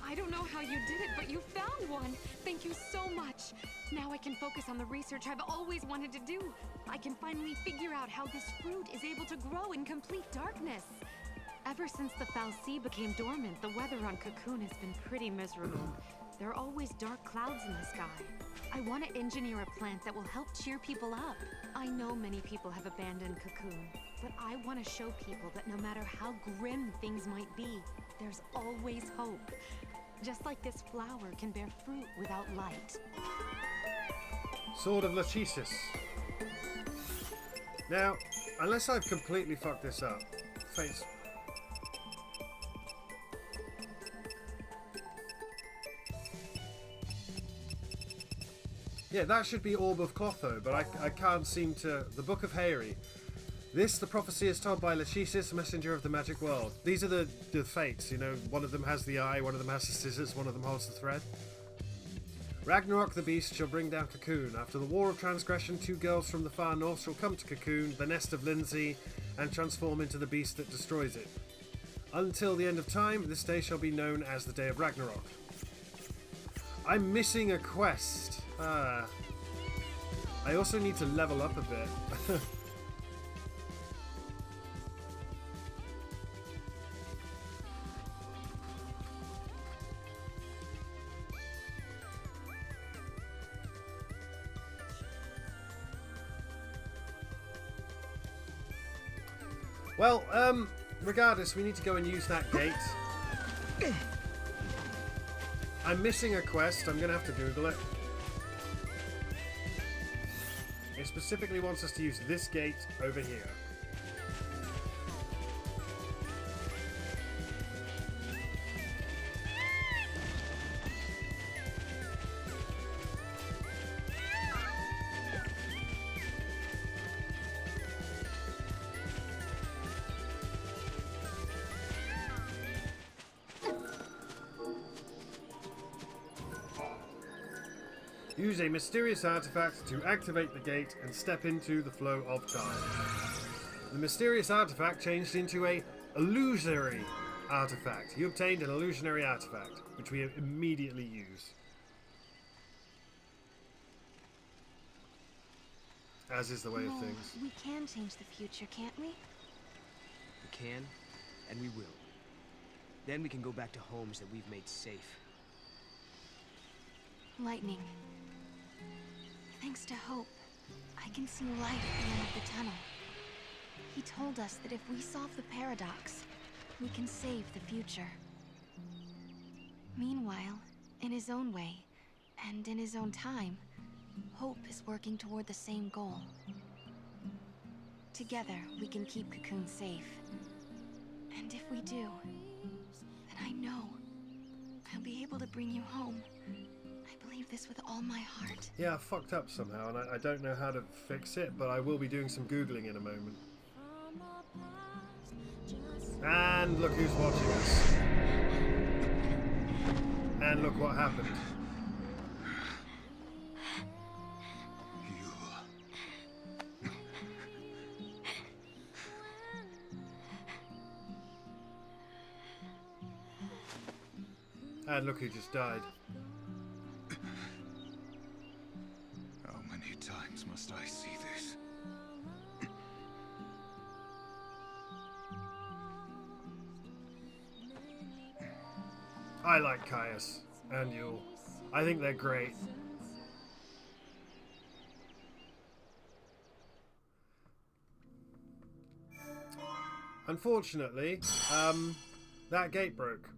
I don't know how you did it, but you found one. Thank you so much. Now I can focus on the research I've always wanted to do. I can finally figure out how this fruit is able to grow in complete darkness. Ever since the Fal'Cie became dormant, the weather on Cocoon has been pretty miserable. There are always dark clouds in the sky. I want to engineer a plant that will help cheer people up. I know many people have abandoned Cocoon, but I want to show people that no matter how grim things might be, there's always hope. Just like this flower can bear fruit without light. Sword of Lachesis. Now, unless I've completely fucked this up, face. Yeah, that should be Orb of Clotho, but I can't seem to... The Book of Haeri. This, the prophecy is told by Lachesis, messenger of the magic world. These are the fates, you know, one of them has the eye, one of them has the scissors, one of them holds the thread. Ragnarok the beast shall bring down Cocoon. After the war of transgression, 2 girls from the far north shall come to Cocoon, the nest of Lindsay, and transform into the beast that destroys it. Until the end of time, this day shall be known as the Day of Ragnarok. I'm missing a quest. I also need to level up a bit. Well, regardless, we need to go and use that gate. I'm missing a quest. I'm going to have to Google it. It specifically wants us to use this gate over here. Use a mysterious artifact to activate the gate and step into the flow of time. The mysterious artifact changed into a illusory artifact. You obtained an illusionary artifact, which we immediately use. As is the way of things. We can change the future, can't we? We can, and we will. Then we can go back to homes that we've made safe. Lightning. Thanks to Hope, I can see light at the end of the tunnel. He told us that if we solve the paradox, we can save the future. Meanwhile, in his own way, and in his own time, Hope is working toward the same goal. Together, we can keep Cocoon safe. And if we do, then I know I'll be able to bring you home. I believe this with all my heart. Yeah, I fucked up somehow, and I don't know how to fix it, but I will be doing some Googling in a moment. And look who's watching us. And look what happened. And look who just died. How many times must I see this? I like Caius and Yule. I think they're great. Unfortunately, that gate broke.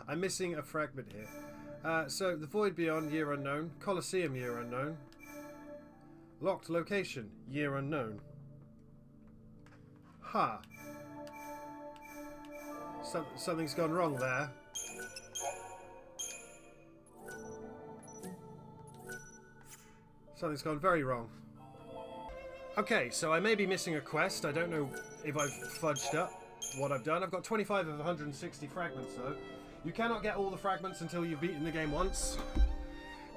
I'm missing a fragment here. So, the Void Beyond, year unknown. Colosseum, year unknown. Locked location, year unknown. Ha. Something's gone wrong there. Something's gone very wrong. Okay, so I may be missing a quest. I don't know if I've fudged up what I've done. I've got 25 of 160 fragments though. You cannot get all the fragments until you've beaten the game once.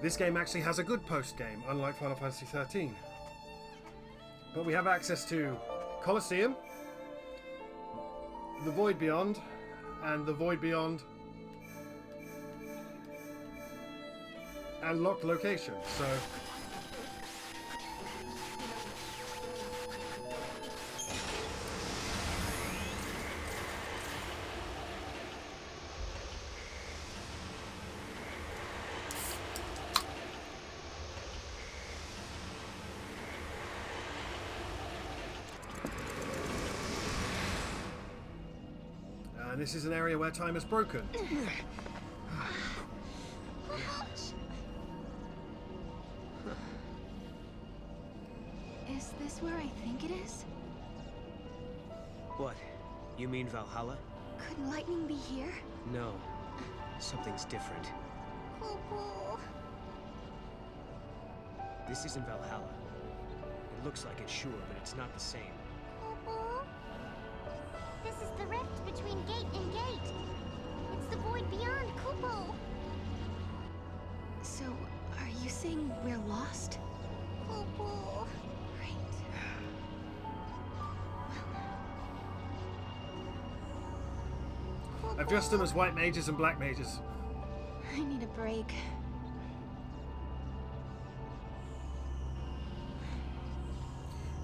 This game actually has a good post-game, unlike Final Fantasy XIII. But we have access to Colosseum, the Void Beyond, and the Void Beyond, and locked location, so... And this is an area where time is broken. Is this where I think it is? What? You mean Valhalla? Could lightning be here? No. Something's different. This isn't Valhalla. It looks like it, sure, but it's not the same. This is the rift between gate and gate. It's the void beyond, Kupo. So, are you saying we're lost? Kupo. I've dressed them as white mages and black mages. I need a break.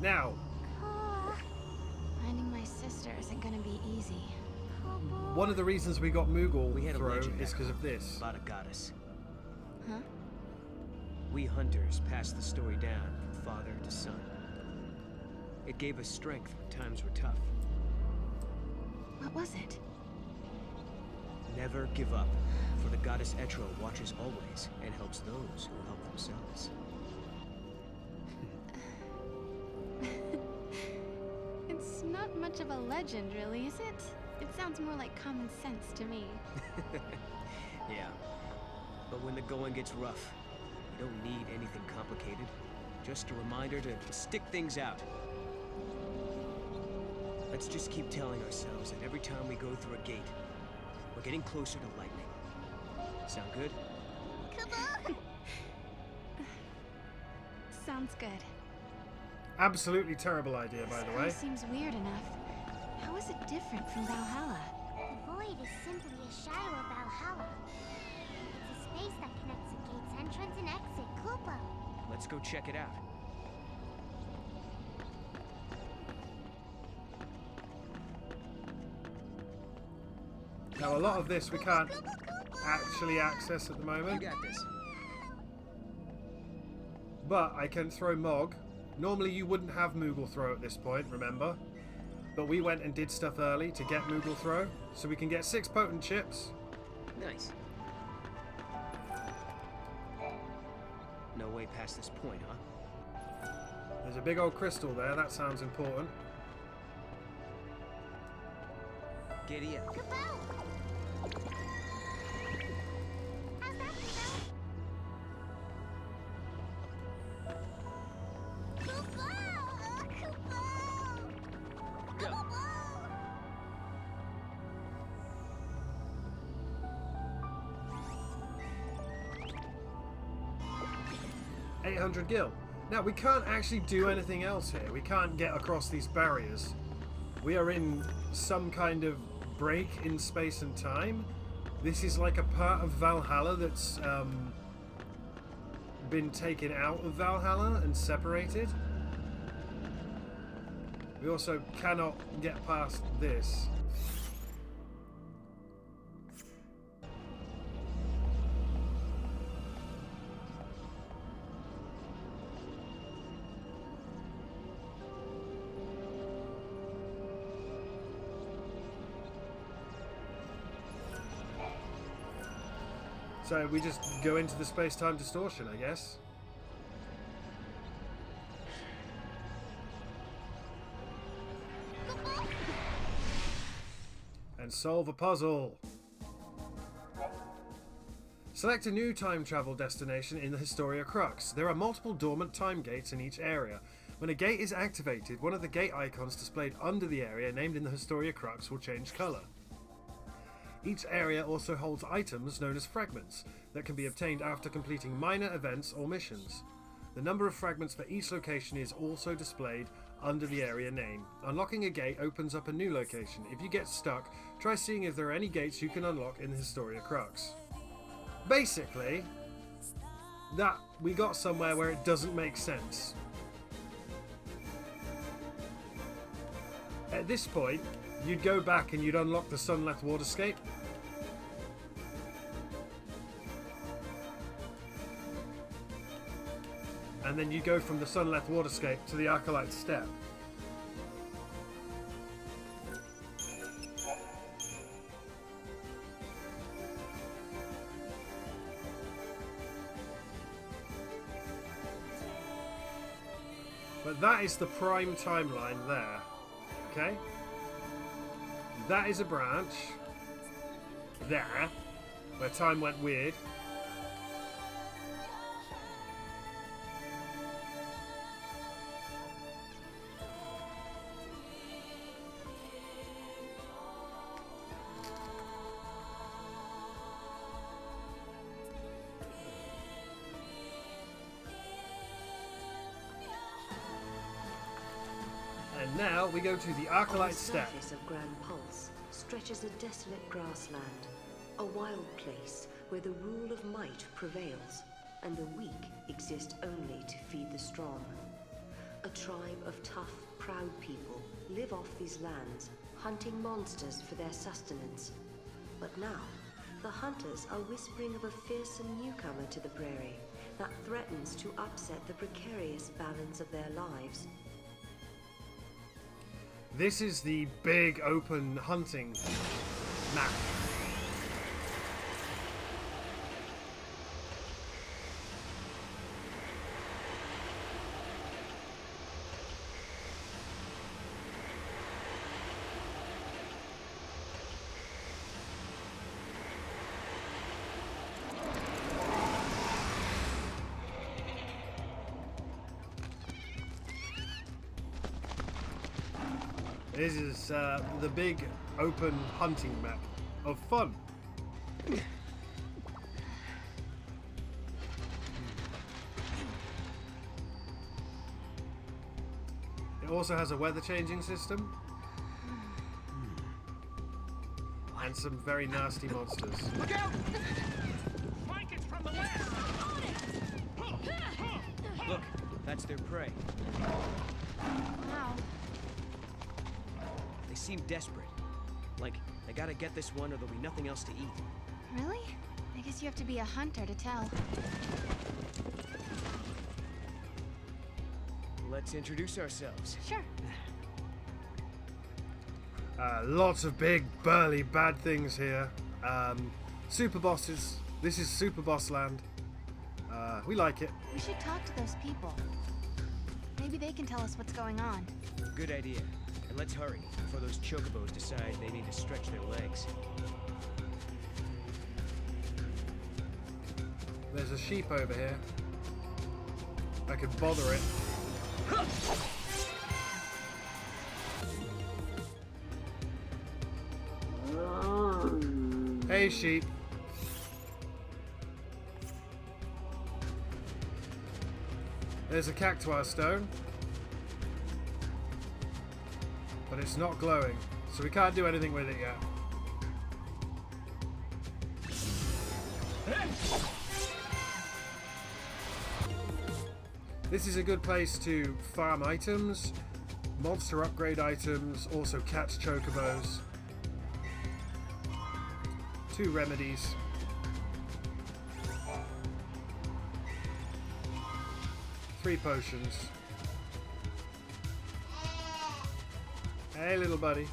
Now, Finding my sister isn't gonna be easy. one of the reasons we got Moogle We had a throw legend is because of this. about a goddess. Huh? We hunters passed the story down from father to son. It gave us strength when times were tough. What was it? Never give up, for the goddess Etro watches always and helps those who help themselves. It's not much of a legend, really, is it? It sounds more like common sense to me. Yeah. But when the going gets rough, we don't need anything complicated. Just a reminder to stick things out. Let's just keep telling ourselves that every time we go through a gate, we're getting closer to lightning. Sound good? Sounds good. Absolutely terrible idea, by the way. This seems weird enough. How is it different from Valhalla? The void is simply a shadow of Valhalla. It's a space that connects the gate's entrance and exit, Koopa. Let's go check it out. Now, a lot of this we can't actually access at the moment. You got this. But I can throw Mog. Normally you wouldn't have Moogle Throw at this point, remember? But we went and did stuff early to get Moogle Throw, so we can get 6 potent chips. Nice. No way past this point, huh? There's a big old crystal there, that sounds important. Giddy up. Go. 800 gil. Now, we can't actually do anything else here. We can't get across these barriers. We are in some kind of break in space and time. This is like a part of Valhalla that's been taken out of Valhalla and separated. We also cannot get past this. So we just go into the space-time distortion, I guess. And solve a puzzle. Select a new time travel destination in the Historia Crux. There are multiple dormant time gates in each area. When a gate is activated, one of the gate icons displayed under the area named in the Historia Crux will change colour. Each area also holds items known as fragments that can be obtained after completing minor events or missions. The number of fragments for each location is also displayed under the area name. Unlocking a gate opens up a new location. If you get stuck, try seeing if there are any gates you can unlock in the Historia Crux. Basically, that we got somewhere where it doesn't make sense. At this point, you'd go back and you'd unlock the Sunleth Waterscape. And then you go from the Sunleth Waterscape to the Arcalite Steppe. But that is the prime timeline there. Okay? That is a branch there where time went weird. And now we go to the Arcalite Steppe. On the surface of Grand Pulse stretches a desolate grassland, a wild place where the rule of might prevails, and the weak exist only to feed the strong. A tribe of tough, proud people live off these lands, hunting monsters for their sustenance. But now, the hunters are whispering of a fearsome newcomer to the prairie that threatens to upset the precarious balance of their lives. This is the big open hunting map. This is the big open hunting map of fun. It also has a weather changing system and some very nasty monsters. Look out! Flank it from the west! Look, that's their prey. Wow. They seem desperate. Like, they gotta get this one or there'll be nothing else to eat. Really? I guess you have to be a hunter to tell. Let's introduce ourselves. Sure. Lots of big, burly, bad things here. Super bosses. This is Super Boss Land. We like it. We should talk to those people. Maybe they can tell us what's going on. Good idea. And let's hurry, before those chocobos decide they need to stretch their legs. There's a sheep over here. I could bother it. Hey, sheep. There's a cactuar stone. But it's not glowing, so we can't do anything with it yet. This is a good place to farm items, monster upgrade items, also catch chocobos. 2 remedies. Three potions. Hey, little buddy.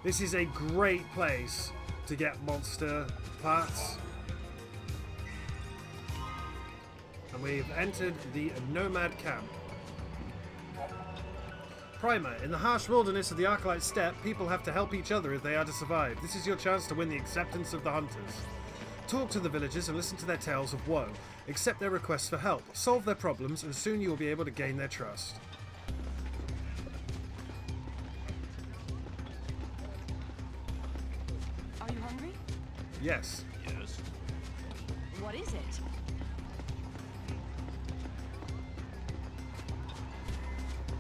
This is a great place to get monster parts. And we've entered the Nomad Camp. Primer, in the harsh wilderness of the Arclight Steppe, people have to help each other if they are to survive. This is your chance to win the acceptance of the hunters. Talk to the villagers and listen to their tales of woe. Accept their requests for help. Solve their problems, and soon you will be able to gain their trust. Are you hungry? Yes. Yes. What is it?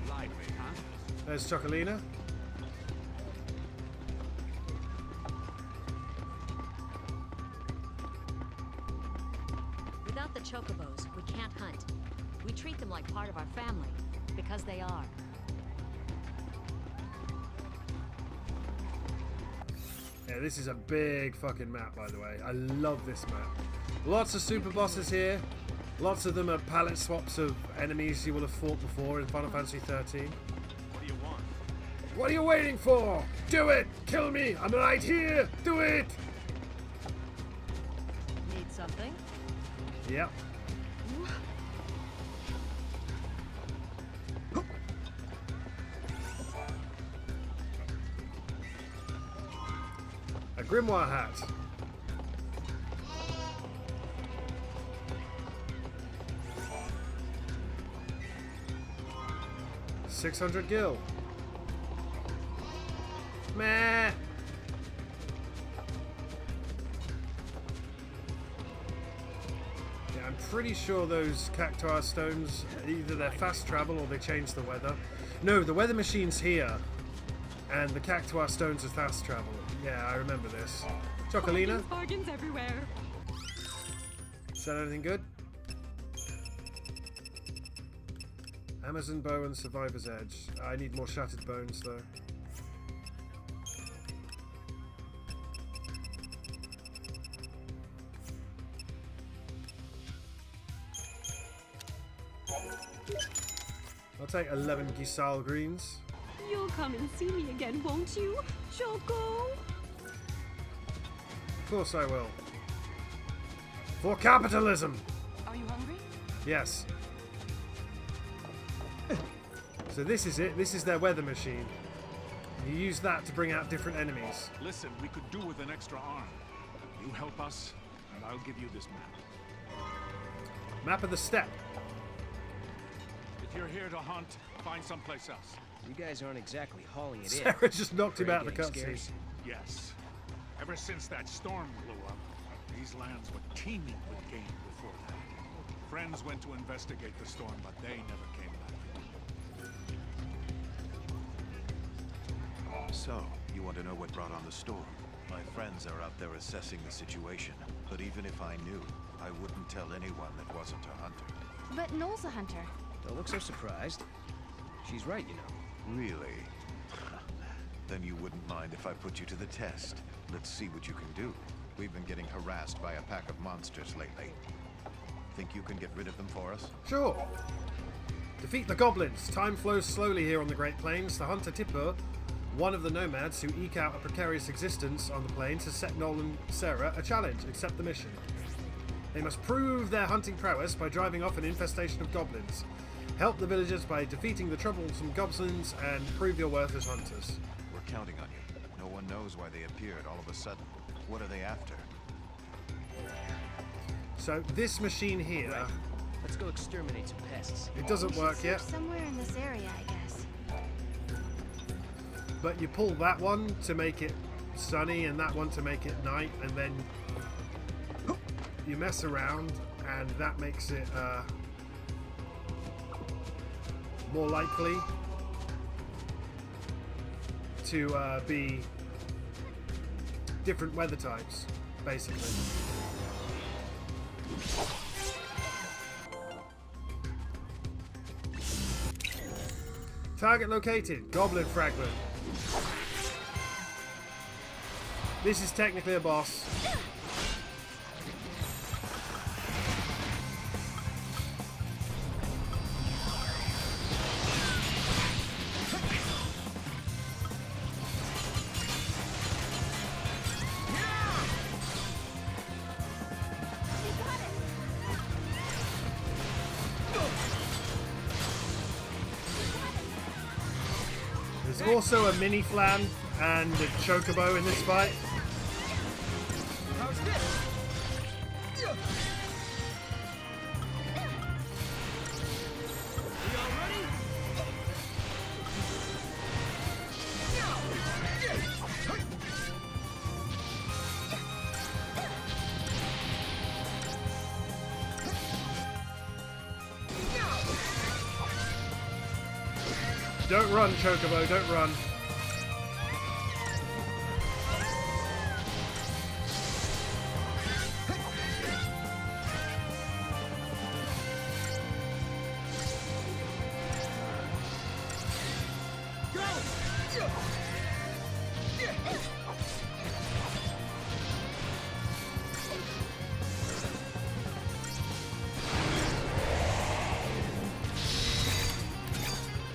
Lively, huh? There's Chocolina. Without the chocobos, we can't hunt. We treat them like part of our family, because they are. Yeah, this is a big fucking map, by the way. I love this map. Lots of super bosses here. Lots of them are palette swaps of enemies you will have fought before in Final Fantasy XIII. What do you want? What are you waiting for? Do it! Kill me! I'm right here! Do it! Need something? Yep. A grimoire hat. $600 gil. Meh. Yeah, I'm pretty sure those cactuar stones, either they're fast travel or they change the weather. No, the weather machine's here. And the cactuar stones are fast travel. Yeah, I remember this. Chocolina? Bargains everywhere. Is that anything good? Amazon bow and survivor's edge. I need more shattered bones though. I'll take 11 Gisal greens. You'll come and see me again, won't you, Choco? Of course I will. For capitalism! Are you hungry? Yes. So this is it. This is their weather machine. You use that to bring out different enemies. Listen, we could do with an extra arm. You help us, and I'll give you this map. Map of the steppe. If you're here to hunt, find someplace else. You guys aren't exactly hauling it in. Sarah just knocked him out of the Afraid getting cutscene. Yes. Ever since that storm blew up, these lands were teeming with game before that. Friends went to investigate the storm, but they never came back. So, you want to know what brought on the storm? My friends are out there assessing the situation, but even if I knew, I wouldn't tell anyone that wasn't a hunter. But Noel's a hunter. Don't look so surprised. She's right, you know. Really? Then you wouldn't mind if I put you to the test. Let's see what you can do. We've been getting harassed by a pack of monsters lately. Think you can get rid of them for us? Sure. Defeat the goblins. Time flows slowly here on the Great Plains. The hunter Tipper, one of the nomads who eke out a precarious existence on the plains, has set Noel and Sarah a challenge. Accept the mission. They must prove their hunting prowess by driving off an infestation of goblins. Help the villagers by defeating the troublesome goblins and prove your worth as hunters. We're counting on you. No one knows why they appeared all of a sudden. What are they after? So this machine here... Right. Let's go exterminate some pests. It doesn't work yet. Somewhere in this area, I guess. But you pull that one to make it sunny and that one to make it night, and then you mess around and that makes it more likely to be different weather types, basically. Target located. Goblin fragment. This is technically a boss. There's also a mini flan and a chocobo in this fight. How's this? Don't run, Chocobo, don't run.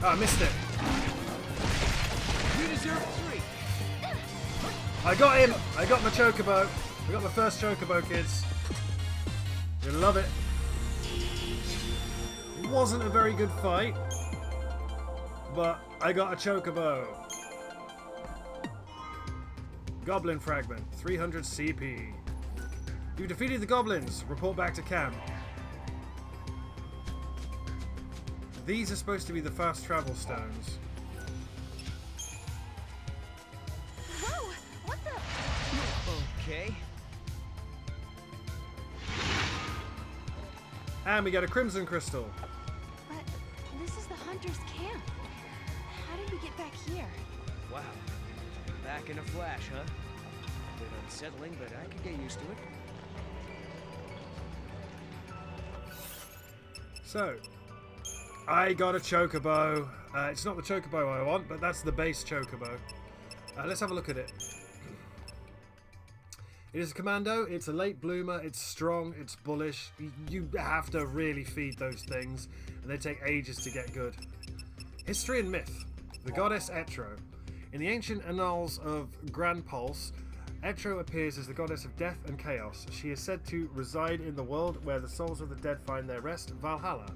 Oh, I missed it. You deserve 3. I got him. I got my chocobo. I got my first chocobo, kids. You'll love it. It wasn't a very good fight, but I got a chocobo. Goblin fragment, 300 CP. You defeated the goblins. Report back to camp. These are supposed to be the fast travel stones. Whoa! What the? Okay. And we get a crimson crystal. But this is the hunter's camp. How did we get back here? Wow. Back in a flash, huh? A bit unsettling, but I could get used to it. So, I got a chocobo. It's not the chocobo I want, but that's the base chocobo. Let's have a look at it. It is a commando, it's a late bloomer, it's strong, it's bullish. You have to really feed those things, and they take ages to get good. History and myth. The goddess Etro. In the ancient annals of Grand Pulse, Etro appears as the goddess of death and chaos. She is said to reside in the world where the souls of the dead find their rest, Valhalla.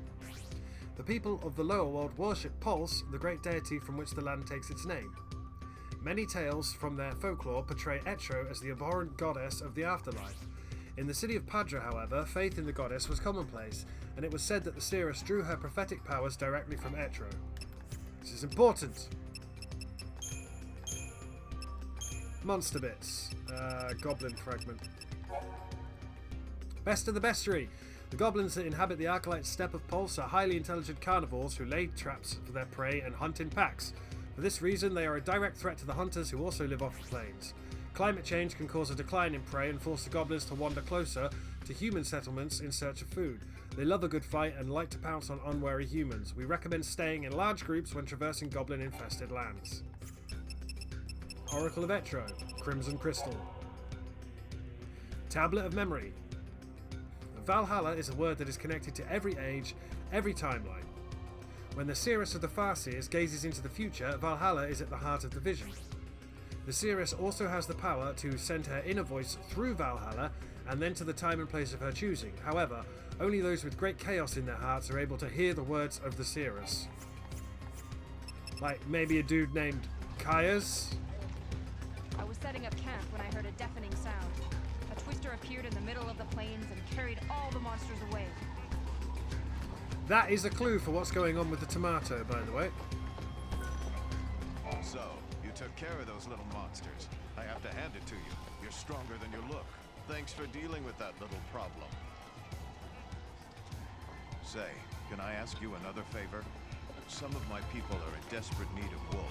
The people of the lower world worship Pulse, the great deity from which the land takes its name. Many tales from their folklore portray Etro as the abhorrent goddess of the afterlife. In the city of Padra, however, faith in the goddess was commonplace, and it was said that the seeress drew her prophetic powers directly from Etro. This is important. Monster bits. Goblin fragment. Best of the bestiary. The goblins that inhabit the Archelite steppe of Pulse are highly intelligent carnivores who lay traps for their prey and hunt in packs. For this reason, they are a direct threat to the hunters who also live off the plains. Climate change can cause a decline in prey and force the goblins to wander closer to human settlements in search of food. They love a good fight and like to pounce on unwary humans. We recommend staying in large groups when traversing goblin-infested lands. Oracle of Etro, Crimson Crystal. Tablet of Memory. Valhalla is a word that is connected to every age, every timeline. When the seeress of the Farseers gazes into the future, Valhalla is at the heart of the vision. The seeress also has the power to send her inner voice through Valhalla and then to the time and place of her choosing. However, only those with great chaos in their hearts are able to hear the words of the seeress. Like maybe a dude named Caius? I was setting up camp when I heard a deafening sound. A twister appeared in the middle of the plains and carried all the monsters away. That is a clue for what's going on with the tomato, by the way. So, you took care of those little monsters. I have to hand it to you. You're stronger than you look. Thanks for dealing with that little problem. Say, can I ask you another favor? Some of my people are in desperate need of wool.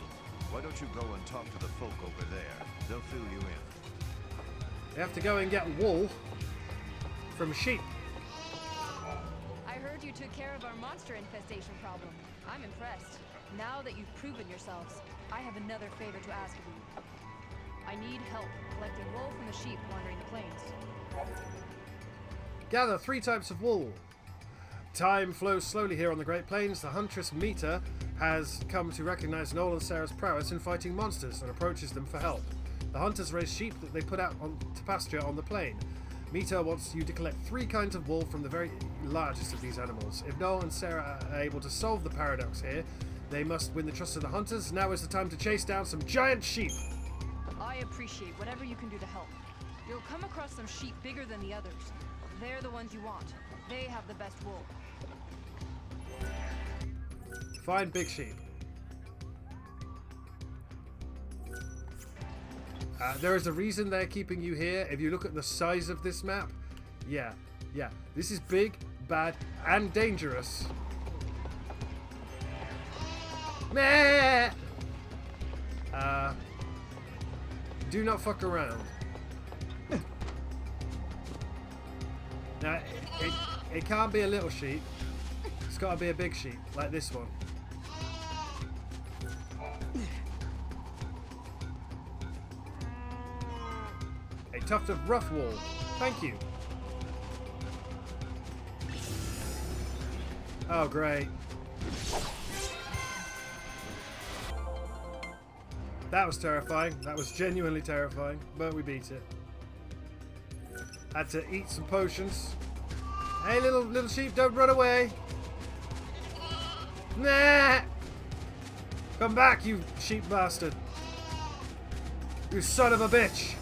Why don't you go and talk to the folk over there? They'll fill you in. You have to go and get wool from sheep. I heard you took care of our monster infestation problem. I'm impressed. Now that you've proven yourselves, I have another favor to ask of you. I need help collecting wool from the sheep wandering the plains. Gather 3 types of wool. Time flows slowly here on the Great Plains. The huntress Mita has come to recognize Noel and Sarah's prowess in fighting monsters and approaches them for help. The hunters raise sheep that they put out to pasture on the plain. Mita wants you to collect 3 kinds of wool from the very largest of these animals. If Noel and Sarah are able to solve the paradox here, they must win the trust of the hunters. Now is the time to chase down some giant sheep. I appreciate whatever you can do to help. You'll come across some sheep bigger than the others. They're the ones you want. They have the best wool. Find big sheep. There is a reason they're keeping you here. If you look at the size of this map, yeah, this is big, bad, and dangerous. Meh! Do not fuck around. Now, it can't be a little sheep. It's got to be a big sheep, like this one. A tuft of rough wool. Thank you. Oh, great. That was terrifying. That was genuinely terrifying, but we beat it. Had to eat some potions. Hey, little sheep, don't run away. Nah! Come back, you sheep bastard. You son of a bitch.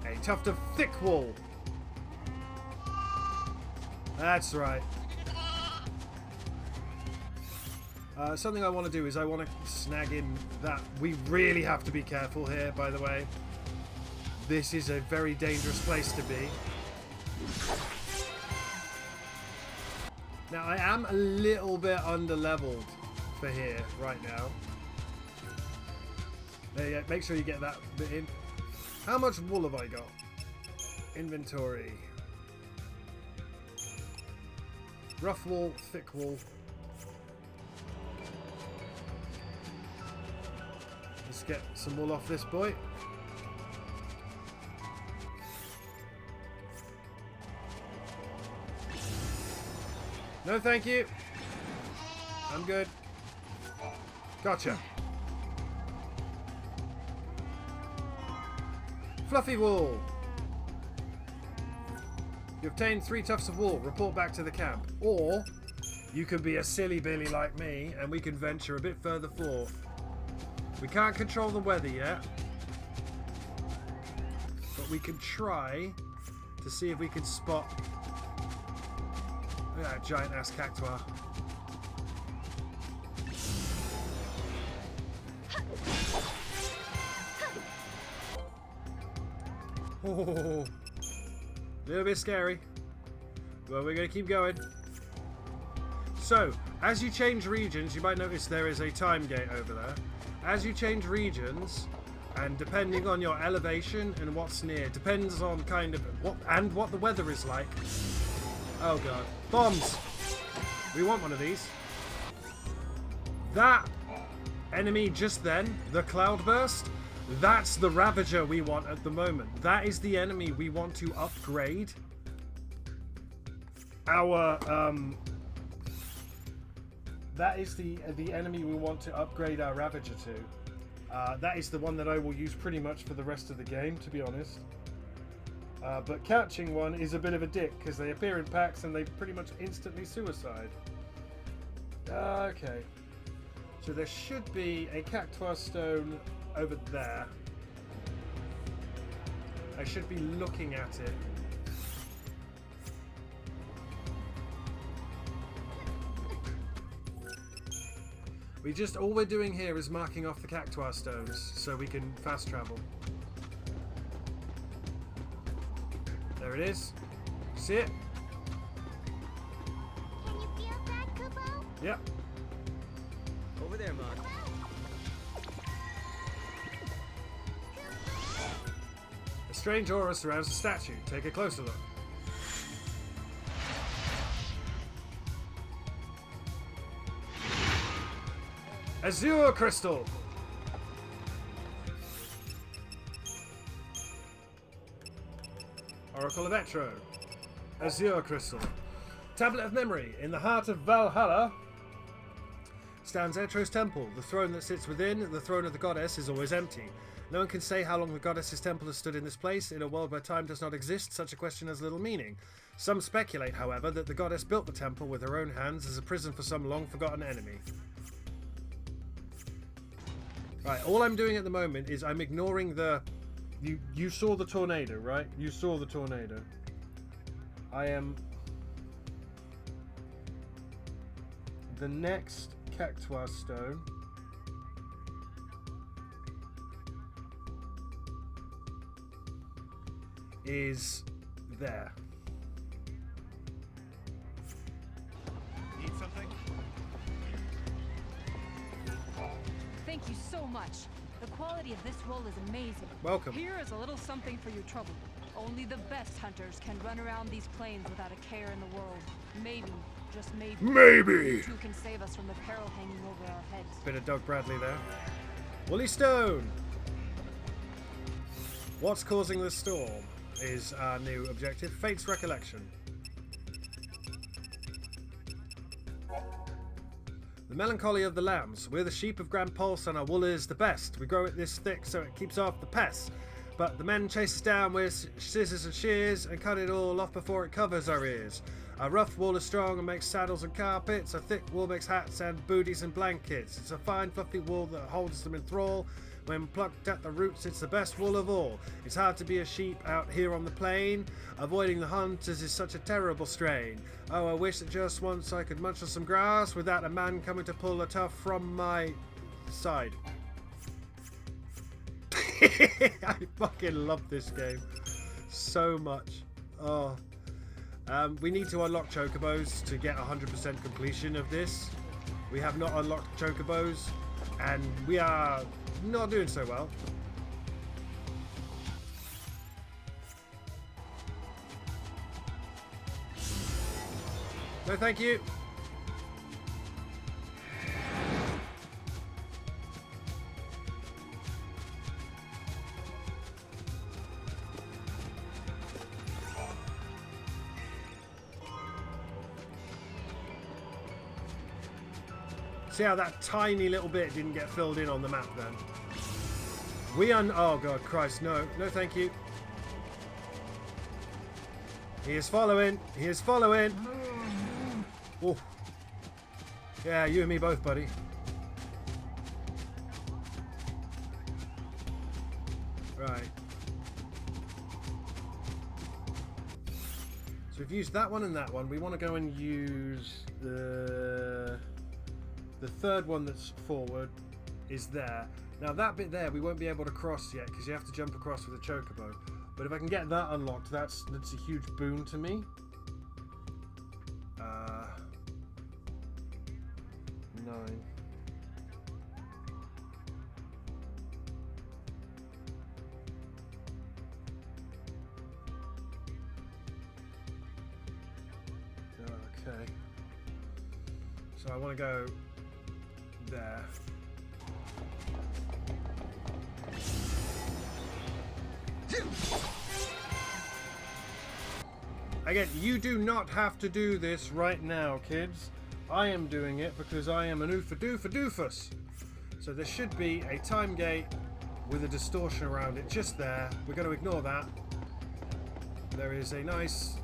A tuft of thick wool. That's right. Something I want to do is I want to snag in that. We really have to be careful here, by the way. This is a very dangerous place to be. Now, I am a little bit under-leveled for here right now. There you go. Make sure you get that bit in. How much wool have I got? Inventory. Rough wool, thick wool. Let's get some wool off this boy. No, thank you. I'm good. Gotcha. Fluffy wool. You obtained 3 tufts of wool. Report back to the camp. Or you can be a silly Billy like me and we can venture a bit further forth. We can't control the weather yet. But we can try to see if we can spot... Look at that giant ass cactuar. Oh, a little bit scary. But we're going to keep going. So, as you change regions, you might notice there is a time gate over there. As you change regions, and depending on your elevation and what's near, depends on kind of what the weather is like. Oh god. Bombs! We want one of these. That enemy just then, the cloudburst, that's the Ravager we want at the moment. That is the enemy we want to upgrade our that is the enemy we want to upgrade our Ravager to. That is the one that I will use pretty much for the rest of the game, to be honest. But catching one is a bit of a dick because they appear in packs and they pretty much instantly suicide. Okay. So there should be a cactuar stone over there. I should be looking at it. All we're doing here is marking off the cactuar stones so we can fast travel. There it is. See it? Can you feel that, Kubo? Yep. Over there, Mog. A strange aura surrounds the statue. Take a closer look. Azure crystal. Oracle of Etro. Azure crystal. Tablet of memory. In the heart of Valhalla stands Etro's temple. The throne that sits within, the throne of the goddess, is always empty. No one can say how long the goddess's temple has stood in this place. In a world where time does not exist, such a question has little meaning. Some speculate, however, that the goddess built the temple with her own hands as a prison for some long-forgotten enemy. Right, all I'm doing at the moment is I'm ignoring the... You saw the tornado, right? You saw the tornado. I am... The next cactuar stone is there. Need something? Thank you so much. The quality of this wool is amazing. Welcome. Here is a little something for your trouble. Only the best hunters can run around these plains without a care in the world. Maybe, just maybe, Maybe! you two can save us from the peril hanging over our heads. Bit of Doug Bradley there. Woolly Stone! What's causing the storm is our new objective. Fate's Recollection. The melancholy of the lambs. We're the sheep of Grand Pulse and our wool is the best. We grow it this thick so it keeps off the pests. But the men chase us down with scissors and shears and cut it all off before it covers our ears. Our rough wool is strong and makes saddles and carpets. Our thick wool makes hats and booties and blankets. It's a fine fluffy wool that holds them in thrall. When plucked at the roots, it's the best wool of all. It's hard to be a sheep out here on the plain. Avoiding the hunters is such a terrible strain. Oh, I wish that just once I could munch on some grass without a man coming to pull a tuft from my side. I fucking love this game so much. Oh, we need to unlock chocobos to get 100% completion of this. We have not unlocked chocobos, and we are not doing so well. No, thank you. See how that tiny little bit didn't get filled in on the map then? Oh god, Christ, no. No, thank you. He is following. He is following. Oh. Yeah, you and me both, buddy. Right. So we've used that one and that one. We want to go and use the third one that's forward is there. Now that bit there we won't be able to cross yet because you have to jump across with a chocobo. But if I can get that unlocked, that's a huge boon to me. 9. Okay. So I want to go there. Again, you do not have to do this right now, kids. I am doing it because I am an oofa-doofa-doofus. So there should be a time gate with a distortion around it just there. We're going to ignore that. There is a nice...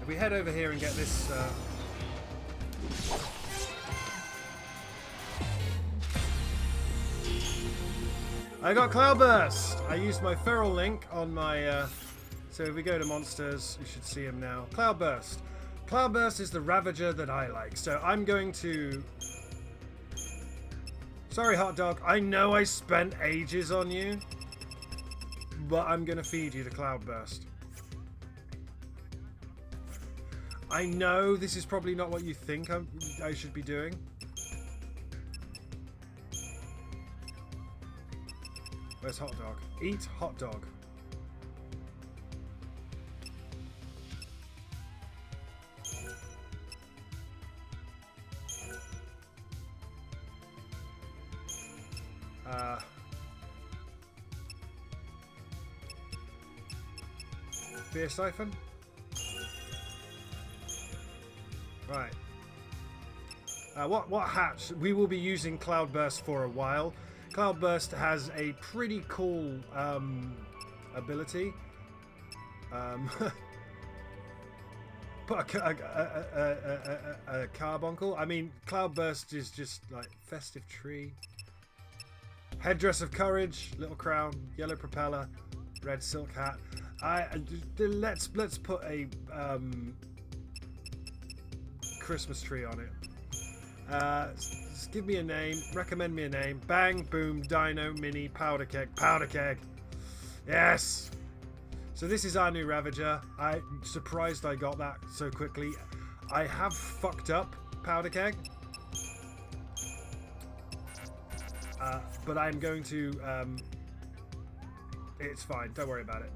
If we head over here and get this... I got Cloudburst! I used my Feral Link on my... So if we go to monsters, you should see him now. Cloudburst. Cloudburst is the Ravager that I like. So I'm going to... Sorry, Hot Dog. I know I spent ages on you. But I'm going to feed you the Cloudburst. I know this is probably not what you think I should be doing. Where's Hot Dog? Eat Hot Dog. Beer siphon? Right. What hatch? We will be using Cloudburst for a while. Cloudburst has a pretty cool ability. Put a carbuncle. I mean, Cloudburst is just like festive tree. Headdress of courage, little crown, yellow propeller, red silk hat. Let's put a Christmas tree on it. Just give me a name. Recommend me a name. Bang, boom, dino, mini, powder keg. Powder keg. Yes. So this is our new Ravager. I'm surprised I got that so quickly. I have fucked up powder keg. But I'm going to... it's fine. Don't worry about it.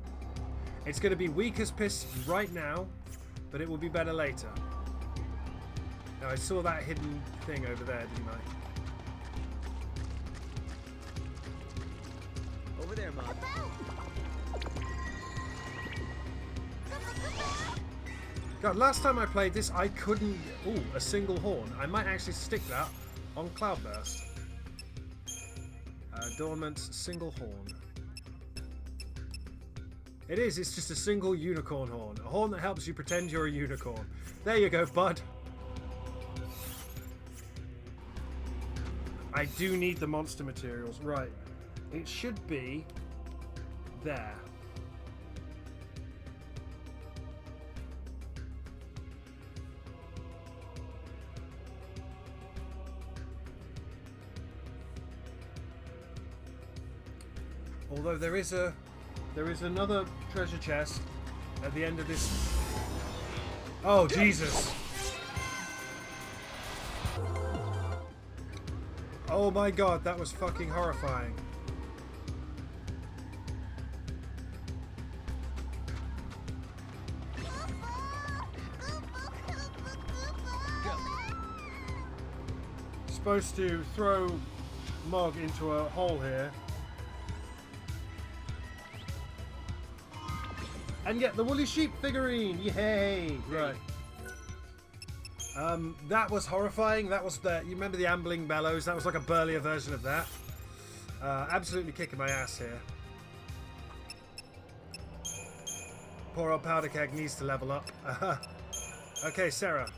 It's going to be weak as piss right now, but it will be better later. Now, I saw that hidden thing over there, didn't I? Over there, Mom. God, last time I played this, I couldn't... Ooh, a single horn. I might actually stick that on Cloudburst. Adornments, single horn. It is, it's just a single unicorn horn. A horn that helps you pretend you're a unicorn. There you go, bud. I do need the monster materials. Right. It should be there. Although there is another treasure chest at the end of this. Oh, Jesus. Oh my god, that was fucking horrifying. Supposed to throw Mog into a hole here. And get the woolly sheep figurine. Yay! Right. That was horrifying. That was the. You remember the ambling bellows? That was like a burlier version of that. Absolutely kicking my ass here. Poor old Powder Keg needs to level up. Okay, Sarah.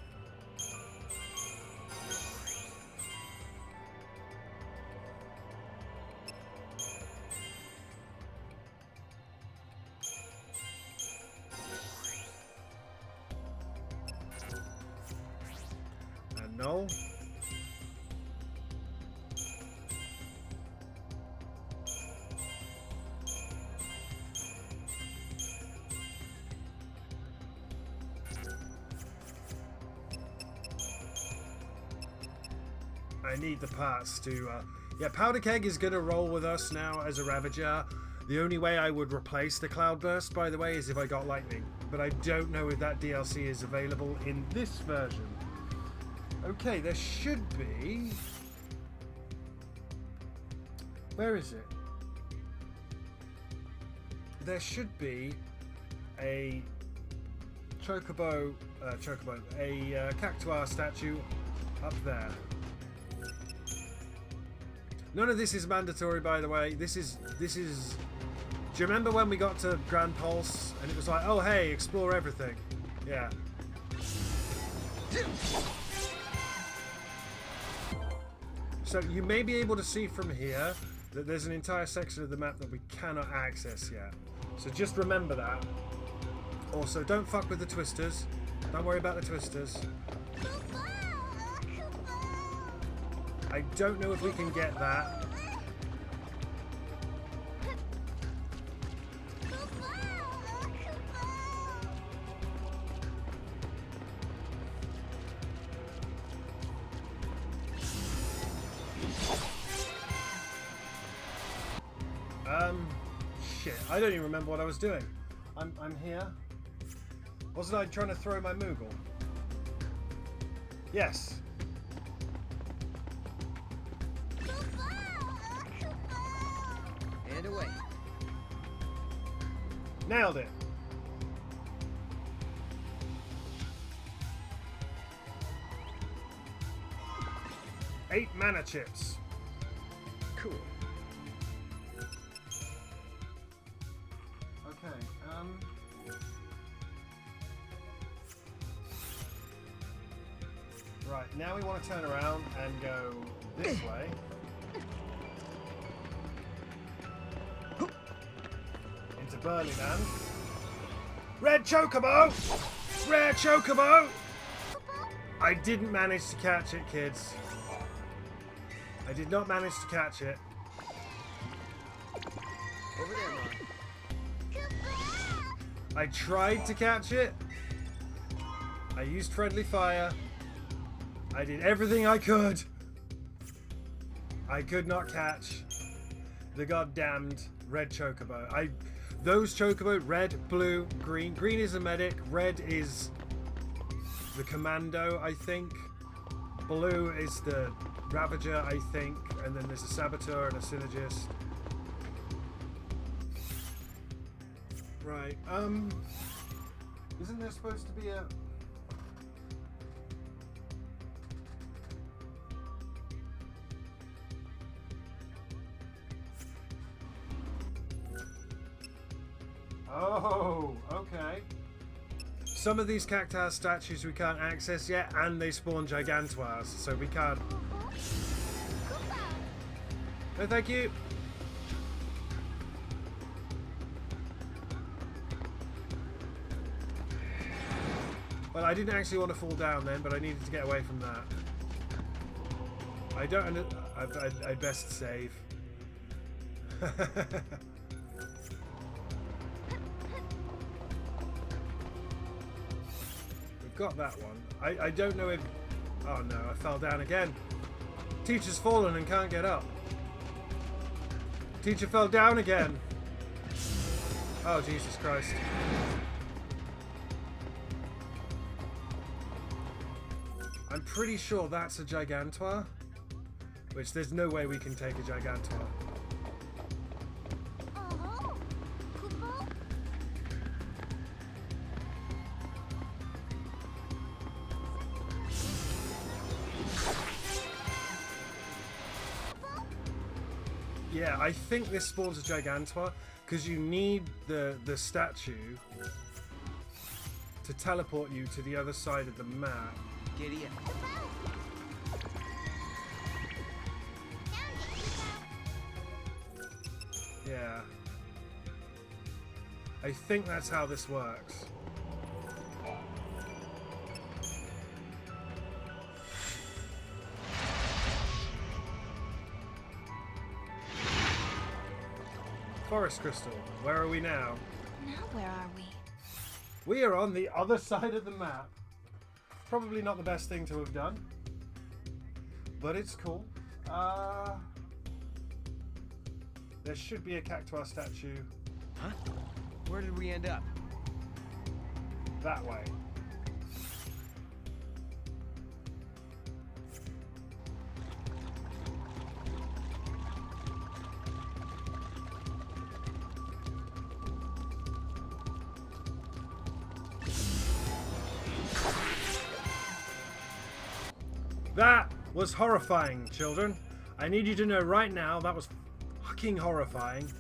And Noel. I need the parts to... Yeah, Powder Keg is going to roll with us now as a Ravager. The only way I would replace the Cloudburst, by the way, is if I got Lightning. But I don't know if that DLC is available in this version. Okay, there should be... Where is it? There should be a Chocobo... a Cactuar statue up there. None of this is mandatory, by the way. This is... Do you remember when we got to Grand Pulse and it was like, oh hey, explore everything? Yeah. So you may be able to see from here that there's an entire section of the map that we cannot access yet. So just remember that. Also, don't fuck with the twisters. Don't worry about the twisters. I don't know if we can get that. Shit. I don't even remember what I was doing. I'm here. Wasn't I trying to throw my Moogle? Yes. And away. Nailed it. Eight mana chips. Cool. Okay, right, now we want to turn around and go this way. Into Burlyland. Red Chocobo! Rare Chocobo! I didn't manage to catch it, kids. I did not manage to catch it. Over there, Mom. I tried to catch it. I used friendly fire. I did everything I could. I could not catch the goddamned red chocobo. Those chocobo, red, blue, green. Green is a medic. Red is the commando, I think. Blue is the Ravager, I think. And then there's a saboteur and a synergist. Right, isn't there supposed to be a... Oh, okay. Some of these cacti statues we can't access yet, and they spawn Gigantoirs, so we can't... No, thank you! Well, I didn't actually want to fall down then, but I needed to get away from that. I don't... I'd best save. We've got that one. I don't know if... Oh no, I fell down again. Teacher's fallen and can't get up. Teacher fell down again. Oh, Jesus Christ. I'm pretty sure that's a Gigantoir, which there's no way we can take a Gigantoir. Yeah, I think this spawns a Gigantor because you need the statue to teleport you to the other side of the map. Giddy up. Yeah. I think that's how this works. Forest Crystal, where are we now? Now where are we? We are on the other side of the map. Probably not the best thing to have done, but it's cool. There should be a Cactuar statue. Huh? Where did we end up? That way. That was horrifying, children. I need you to know right now that was fucking horrifying.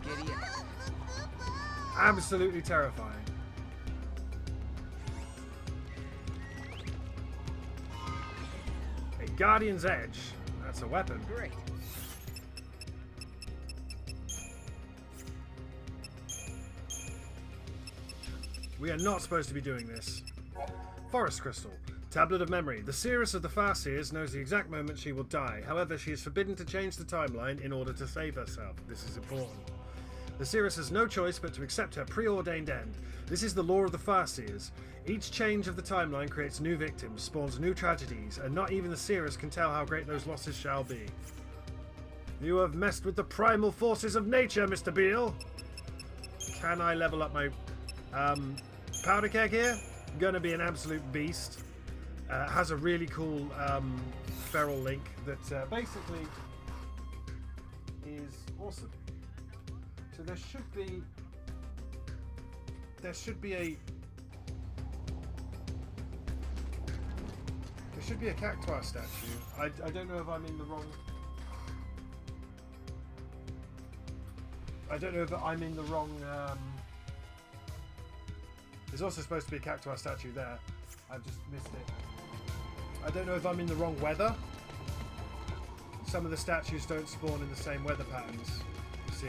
Giddy up. Absolutely terrifying. A Guardian's Edge. That's a weapon. Great. We are not supposed to be doing this. Forest Crystal. Tablet of Memory. The Seeress of the Farseers knows the exact moment she will die. However, she is forbidden to change the timeline in order to save herself. This is important. The Seeress has no choice but to accept her preordained end. This is the law of the Farseers. Each change of the timeline creates new victims, spawns new tragedies, and not even the Seeress can tell how great those losses shall be. You have messed with the primal forces of nature, Mr. Beale. Can I level up my powder keg here? Gonna be an absolute beast. Has a really cool feral link that basically is awesome. So there should be a Cactuar statue. I don't know if I'm in the wrong. I don't know if I'm in the wrong. There's also supposed to be a Cactuar statue there. I've just missed it. I don't know if I'm in the wrong weather. Some of the statues don't spawn in the same weather patterns. You see.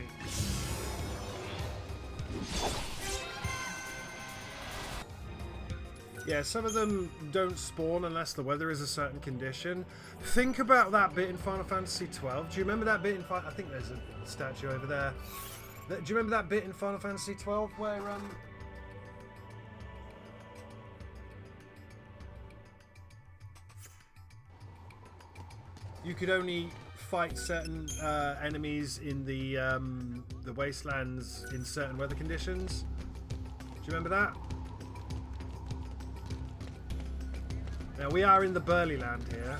Yeah, some of them don't spawn unless the weather is a certain condition. Think about that bit in Final Fantasy XII. Do you remember that bit in I think there's a statue over there. Do you remember that bit in Final Fantasy XII where you could only fight certain enemies in the wastelands in certain weather conditions? Do you remember that? Now we are in the Burly Land here.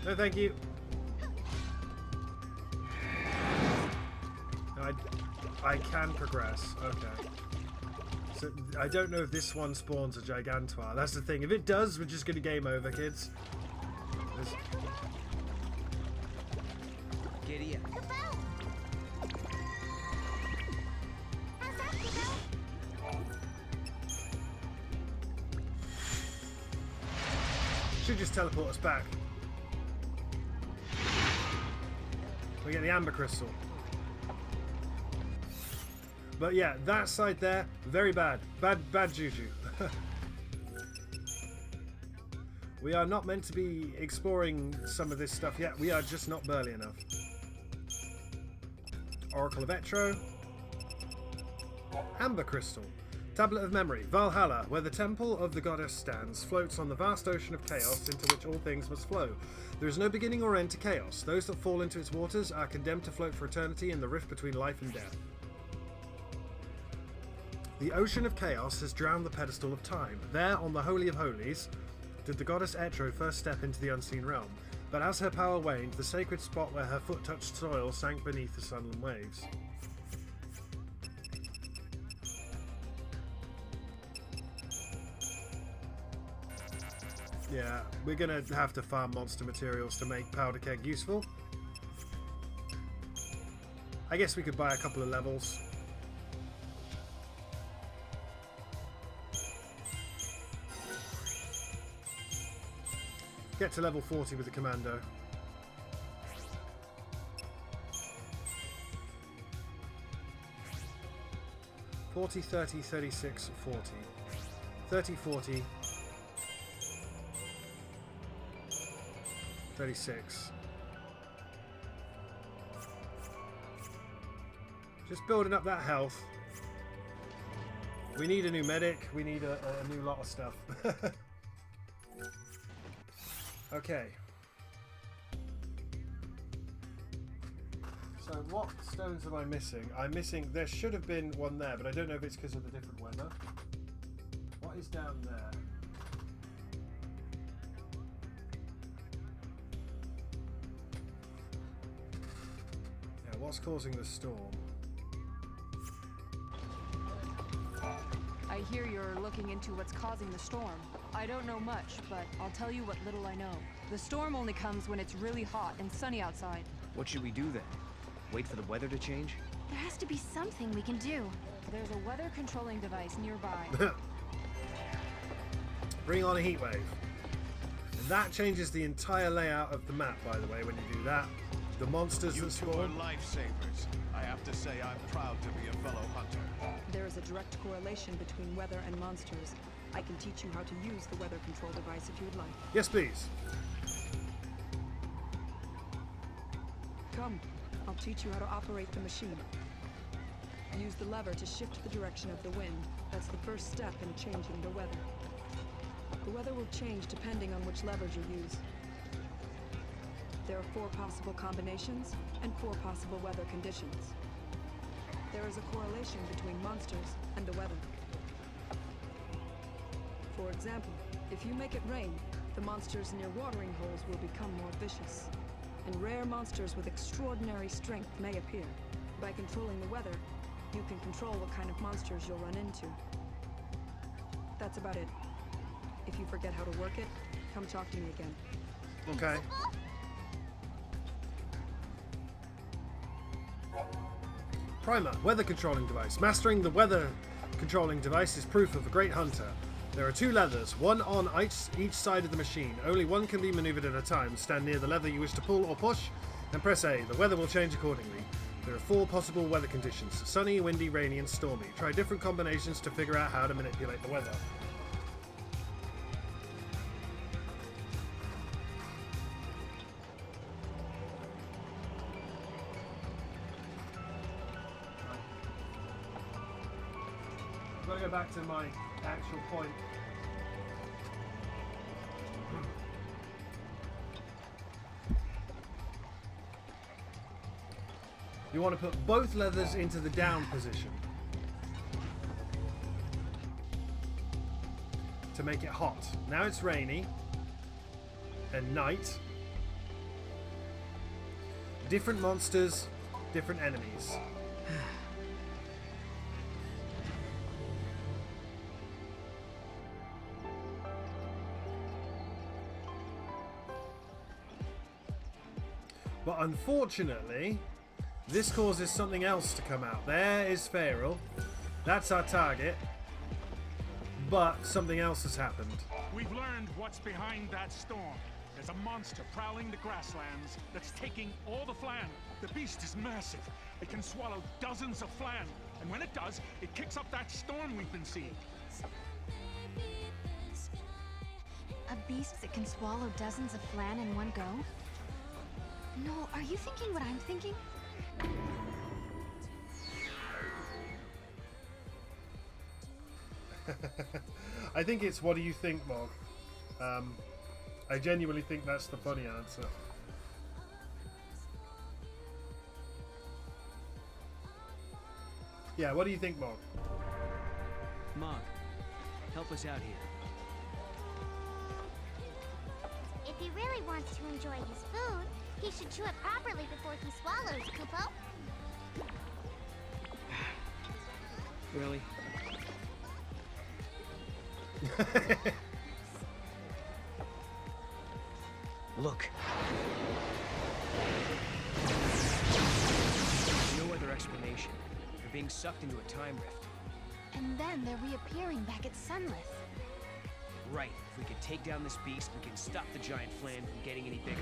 No, thank you. No, I can progress. Okay. So I don't know if this one spawns a Gigantor. That's the thing. If it does, we're just going to game over, kids. Giddy up. Should just teleport us back. We get the Amber Crystal. But yeah, that side there, very bad. Bad juju. We are not meant to be exploring some of this stuff yet. We are just not burly enough. Oracle of Etro. Amber Crystal. Tablet of Memory. Valhalla, where the temple of the goddess stands, floats on the vast ocean of chaos into which all things must flow. There is no beginning or end to chaos. Those that fall into its waters are condemned to float for eternity in the rift between life and death. The ocean of chaos has drowned the pedestal of time. There, on the Holy of Holies, did the goddess Etro first step into the unseen realm. But as her power waned, the sacred spot where her foot touched soil sank beneath the sunland waves. Yeah, we're gonna have to farm monster materials to make powder keg useful. I guess we could buy a couple of levels. Get to level 40 with the commando. 40, 30, 36, 40. 30, 40. 36. Just building up that health. We need a new medic. We need a new lot of stuff. Okay. So what stones am I missing? I'm missing... There should have been one there, but I don't know if it's because of the different weather. What is down there? Yeah, what's causing the storm? I hear you're looking into what's causing the storm. I don't know much, but I'll tell you what little I know. The storm only comes when it's really hot and sunny outside. What should we do then? Wait for the weather to change? There has to be something we can do. There's a weather controlling device nearby. Bring on a heat wave. And that changes the entire layout of the map, by the way, when you do that. The monsters that spawn. You two are lifesavers. I have to say I'm proud to be a fellow hunter. There is a direct correlation between weather and monsters. I can teach you how to use the weather control device if you would like. Yes, please. Come, I'll teach you how to operate the machine. Use the lever to shift the direction of the wind. That's the first step in changing the weather. The weather will change depending on which levers you use. There are 4 possible combinations and 4 possible weather conditions. There is a correlation between monsters and the weather. For example, if you make it rain, the monsters near watering holes will become more vicious, and rare monsters with extraordinary strength may appear. By controlling the weather, you can control what kind of monsters you'll run into. That's about it. If you forget how to work it, come talk to me again. Okay. Primer, weather controlling device. Mastering the weather controlling device is proof of a great hunter. There are 2 levers, one on each side of the machine. Only one can be maneuvered at a time. Stand near the lever you wish to pull or push, and press A. The weather will change accordingly. There are 4 possible weather conditions: sunny, windy, rainy, and stormy. Try different combinations to figure out how to manipulate the weather. I'm going to go back to my actual point. You want to put both levers into the down position to make it hot. Now it's rainy and night. Different monsters, different enemies. But unfortunately, this causes something else to come out. There is Feral. That's our target. But something else has happened. We've learned what's behind that storm. There's a monster prowling the grasslands that's taking all the flan. The beast is massive. It can swallow dozens of flan. And when it does, it kicks up that storm we've been seeing. A beast that can swallow dozens of flan in one go? No, are you thinking what I'm thinking? I think it's what do you think, Mog? I genuinely think that's the funny answer. Yeah, what do you think, Mog? Mog, help us out here. If he really wants to enjoy his food, he should chew it properly before he swallows, Kupo. Really? Look. No other explanation. They're being sucked into a time rift. And then they're reappearing back at Sunless. Right. If we can take down this beast, we can stop the giant flan from getting any bigger.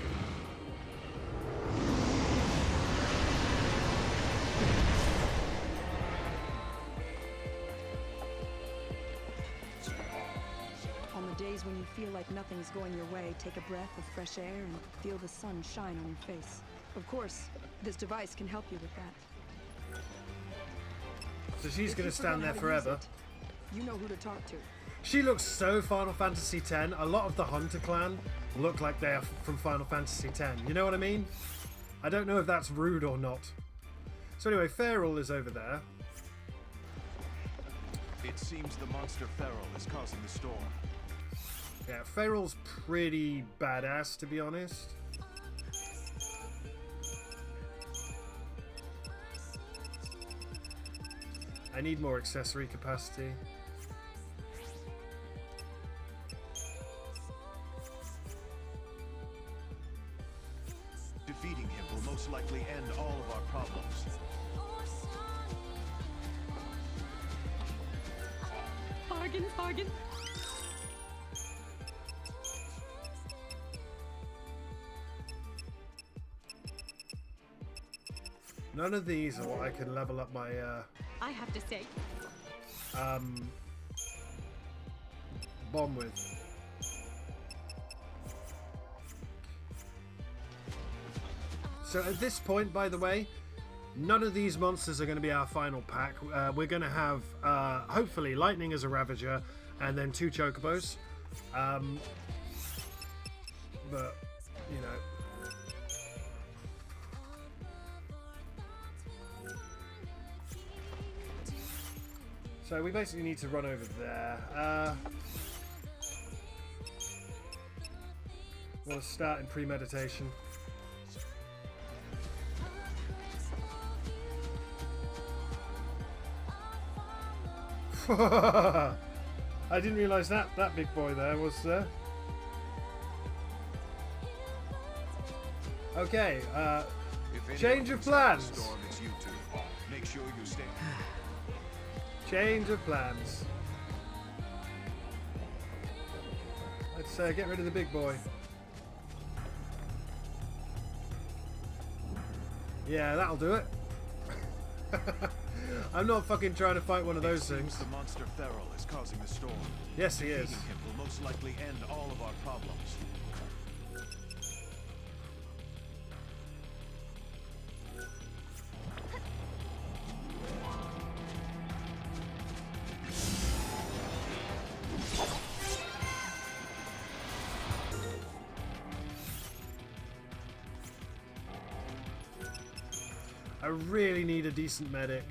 On the days when you feel like nothing's going your way, take a breath of fresh air and feel the sun shine on your face. Of course, this device can help you with that. So she's going to stand there forever. You know who to talk to. She looks so Final Fantasy X. A lot of the Hunter clan look like they are from Final Fantasy X. You know what I mean? I don't know if that's rude or not. So anyway, Feral is over there. It seems the monster Feral is causing the storm. Yeah, Feral's pretty badass, to be honest. I need more accessory capacity. Defeating him will most likely end all of our problems. Bargain, bargain. None of these are what I can level up my I have to say, bomb with. So at this point, by the way, none of these monsters are going to be our final pack. We're going to have, hopefully, Lightning as a Ravager, and then 2 Chocobos. But, you know... So we basically need to run over there. We'll start in premeditation. I didn't realise that big boy there was there. Okay, change of plans. Make sure you stay. Change of plans. Let's get rid of the big boy. Yeah, that'll do it. I'm not fucking trying to fight one of those things. The monster Feral is causing the storm. Yes, he is. Defeating him will most likely end all of our problems. I really need a decent medic.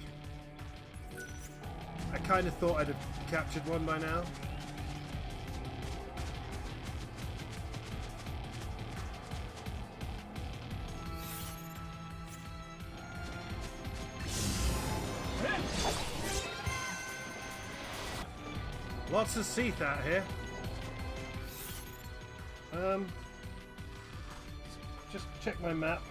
I kind of thought I'd have captured one by now. Lots of Seath out here. Just check my map.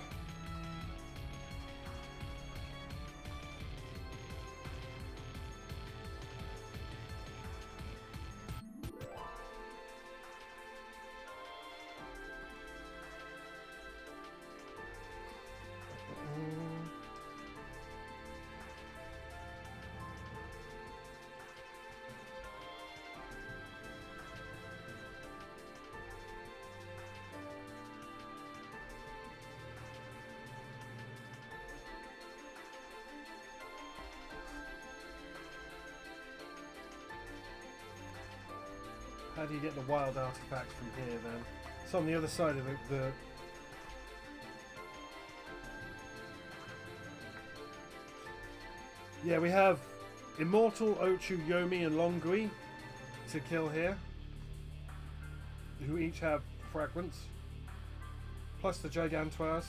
How do you get the wild artifact from here then? It's on the other side of the... Yeah, we have Immortal, Ochu, Yomi and Longui to kill here, who each have fragments, plus the Gigantoirs.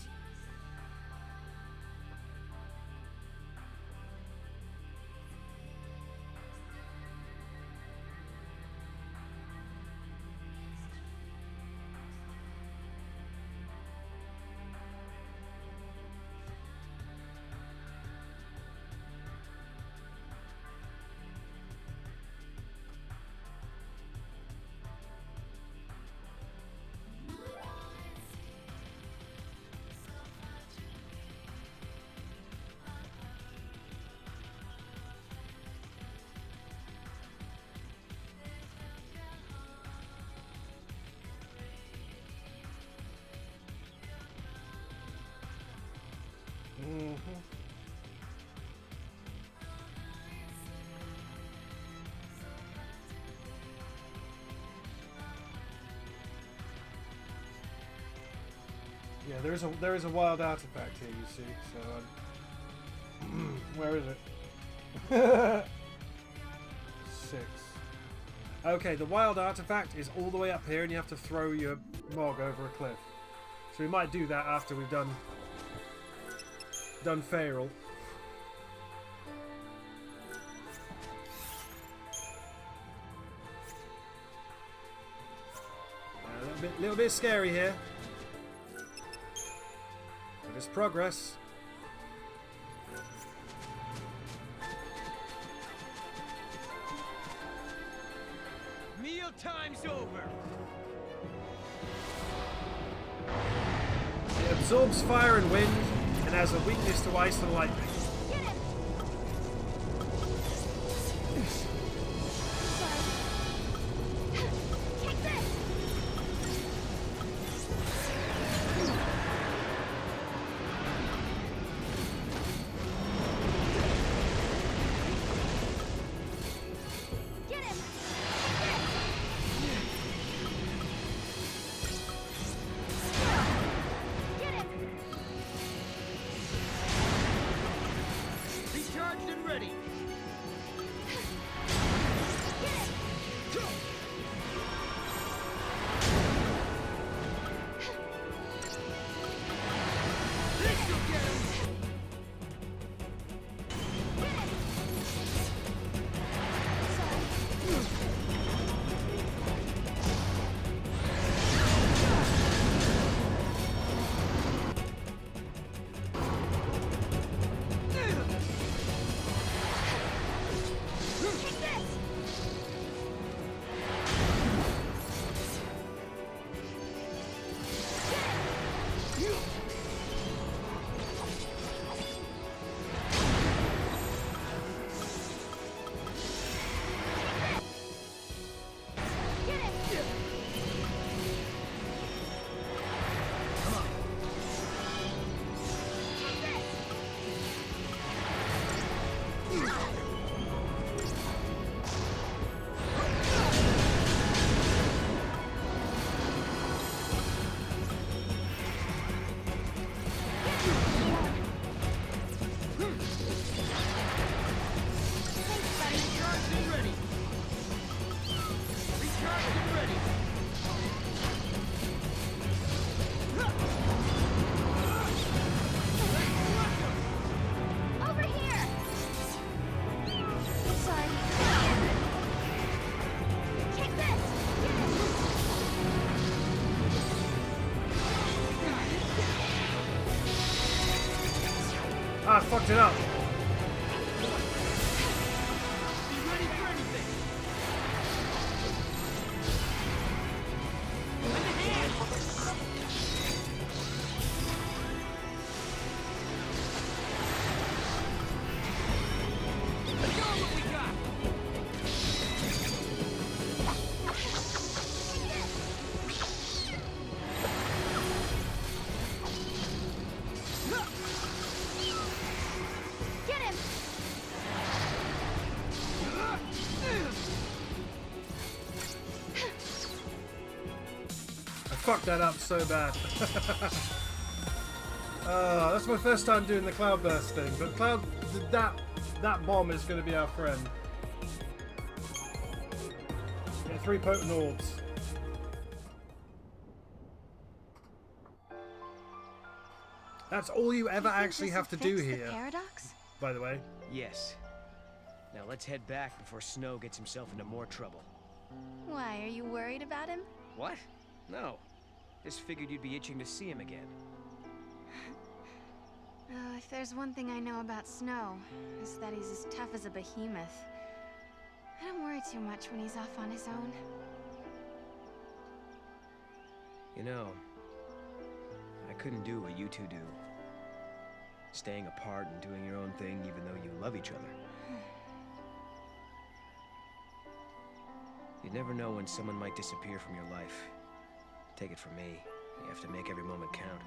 Yeah, there is a wild artifact here, you see. So, where is it? 6. Okay, the wild artifact is all the way up here, and you have to throw your Mog over a cliff. So we might do that after we've done Feral. A little bit scary here. But it's progress. Meal time's over. It absorbs fire and wind and has a weakness to ice and lightning. I fucked it up. Be ready for anything. Show 'em what we got. Fucked that up so bad. That's my first time doing the cloudburst thing, but that bomb is going to be our friend. Get 3 potent orbs. That's all you ever actually have to do here. Paradox? By the way. Yes. Now let's head back before Snow gets himself into more trouble. Why, are you worried about him? What? No. Just figured you'd be itching to see him again. If there's one thing I know about Snow, it's that he's as tough as a behemoth. I don't worry too much when he's off on his own. You know, I couldn't do what you two do. Staying apart and doing your own thing even though you love each other. You'd never know when someone might disappear from your life. Take it from me, you have to make every moment count.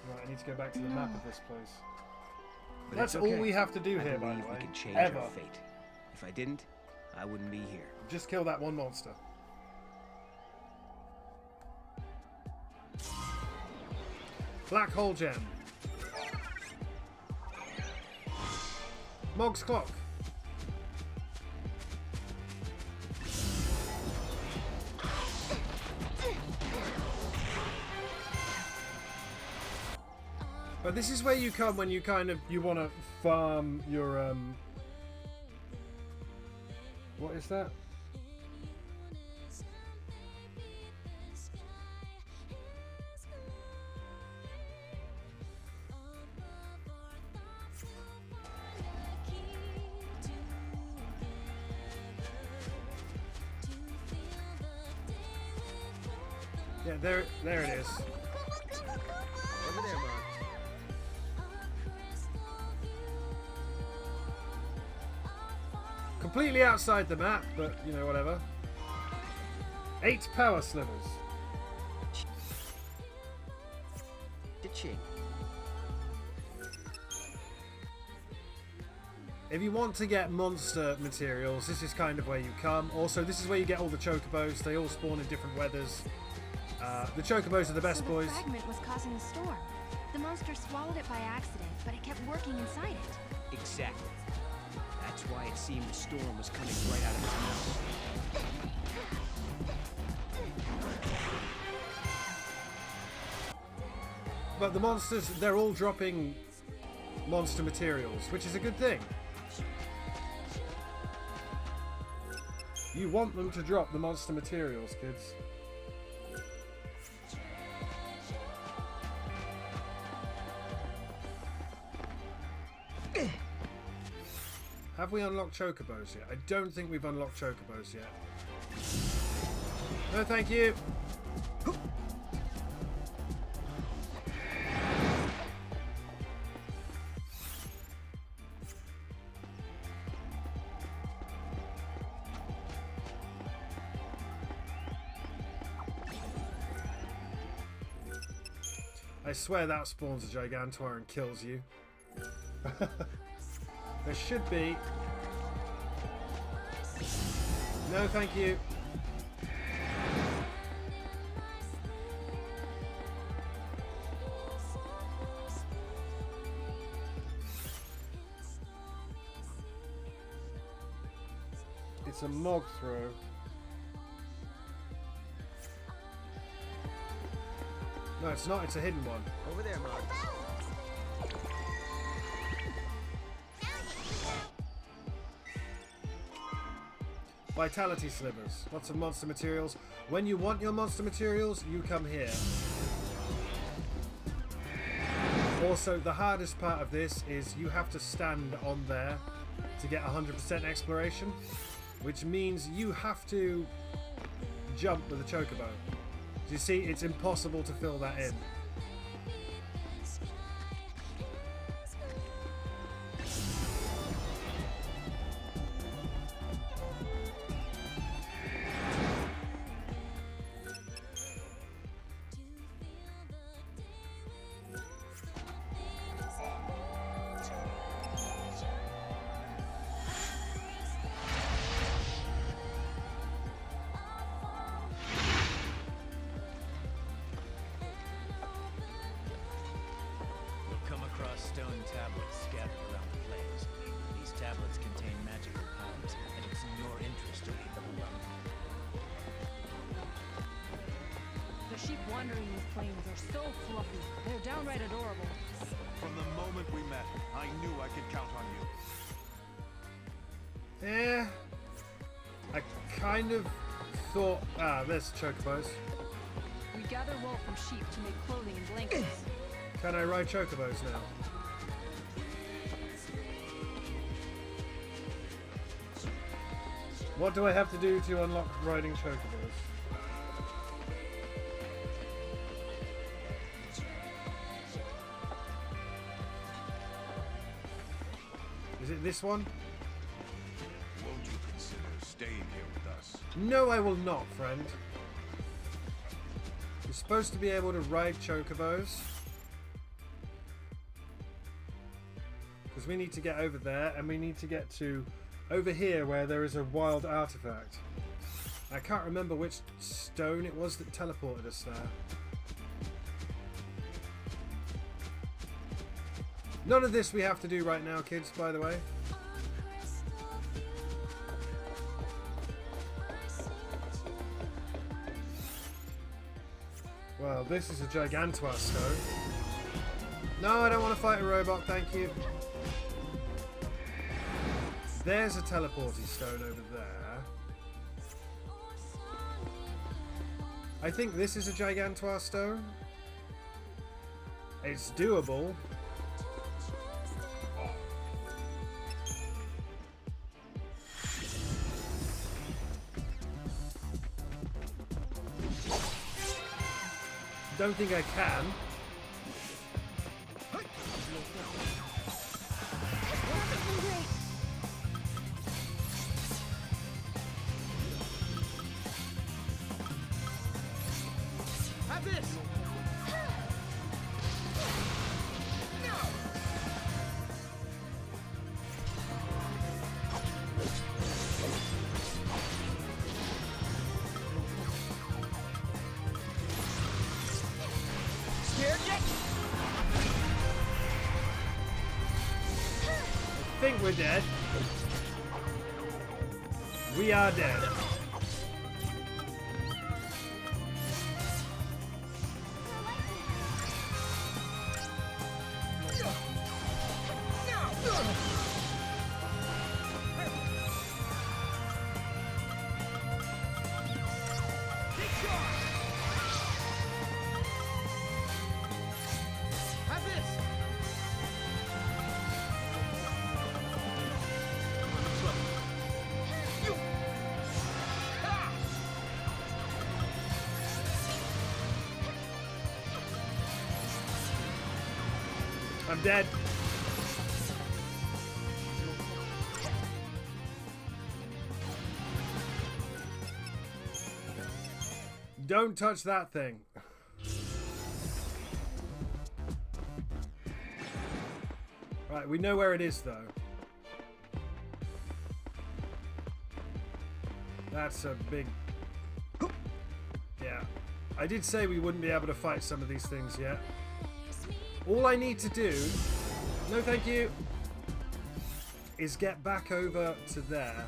Right, I need to go back to the map of this place. But That's it's okay. all we have to do I here, by believe the way. we can change Ever. our fate. If I didn't, I wouldn't be here. Just kill that one monster. Black hole gem. Mog's clock. But this is where you come when you you want to farm your what is that? Yeah, there it is. Over there, Mom. Completely outside the map, but you know, whatever. 8 power slivers. Ditching. If you want to get monster materials, this is kind of where you come. Also, this is where you get all the chocobos. They all spawn in different weathers. The chocobos are the best boys. The fragment was causing the storm. The monster swallowed it by accident, but it kept working inside it. Exactly. That's why it seemed the storm was coming right out of its mouth. But the monsters, they're all dropping monster materials, which is a good thing. You want them to drop the monster materials, kids. Have we unlocked chocobos yet? I don't think we've unlocked chocobos yet. No, thank you. I swear that spawns a Gigantor and kills you. There should be. No, thank you. It's a Mog throw. No, it's not. It's a hidden one. Over there, Mog. Vitality slivers. Lots of monster materials. When you want your monster materials, you come here. Also, the hardest part of this is you have to stand on there to get 100% exploration, which means you have to jump with a chocobo. You see, it's impossible to fill that in. Stone tablets scattered around the plains. These tablets contain magical powers, and it's in your interest to leave them alone. The sheep wandering these plains are so fluffy. They're downright adorable. From the moment we met, I knew I could count on you. Yeah. I kind of thought... Ah, there's chocobos. We gather wool from sheep to make clothing and blankets. Can I ride chocobos now? What do I have to do to unlock riding chocobos? Is it this one? Won't you consider staying here with us? No, I will not, friend. You're supposed to be able to ride chocobos Because we need to get over there, and we need to get to over here where there is a wild artifact. I can't remember which stone it was that teleported us there. None of this we have to do right now, kids, by the way. Well, this is a Gigantoir stone. No, I don't want to fight a robot, thank you. There's a teleporting stone over there. I think this is a Gigantoir stone. It's doable. Don't think I can. Have this! Scared yet? I think we're dead. We are dead. Have this! I'm dead. Don't touch that thing. Right, we know where it is though. That's a big... Yeah. I did say we wouldn't be able to fight some of these things yet. All I need to do... No thank you. Is get back over to there.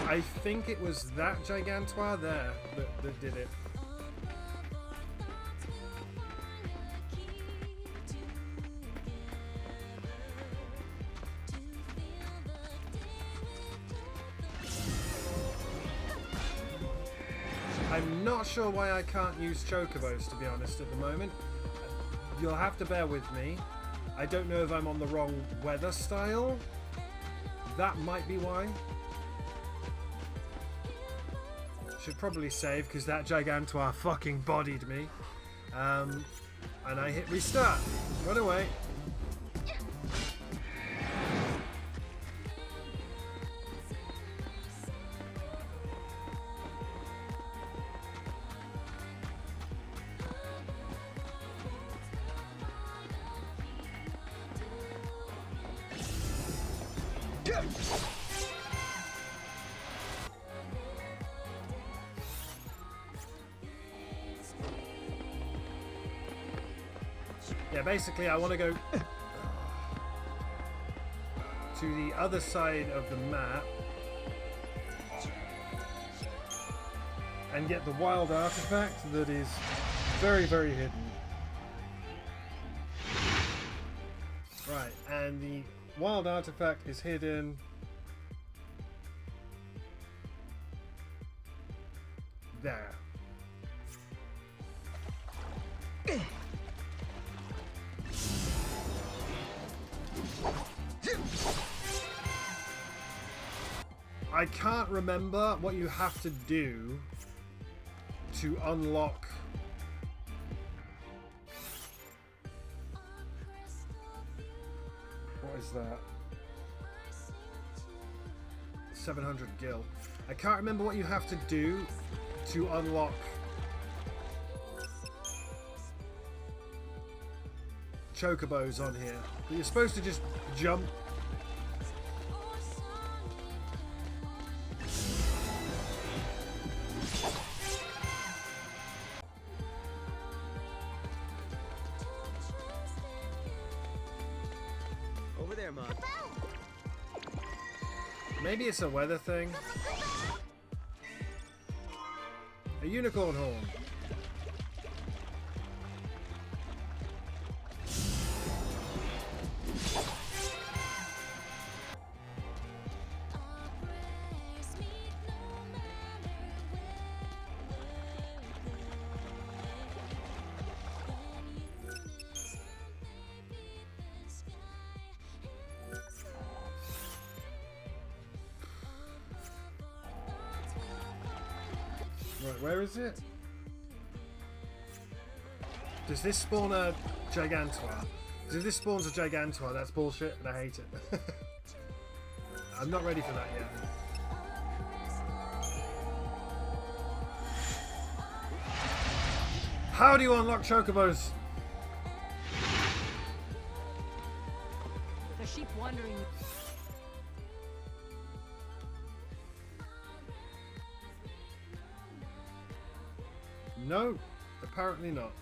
I think it was that Gigantoir there that did it. I'm not sure why I can't use chocobos, to be honest, at the moment. You'll have to bear with me. I don't know if I'm on the wrong weather style. That might be why. Should probably save because that Gigantoir fucking bodied me. And I hit restart. Run away. Yeah, basically I want to go to the other side of the map and get the wild artifact that is very, very hidden. Right, and the wild artifact is hidden there. I can't remember what you have to do to unlock what is that? 700 gil. I can't remember what you have to do to unlock chocobos on here, but you're supposed to just jump. Over there, Mom. Maybe it's a weather thing. A unicorn horn. Right, where is it? Does this spawn a Gigantor? Because if this spawns a Gigantor, that's bullshit and I hate it. I'm not ready for that yet. How do you unlock chocobos? The sheep wandering. No, apparently not.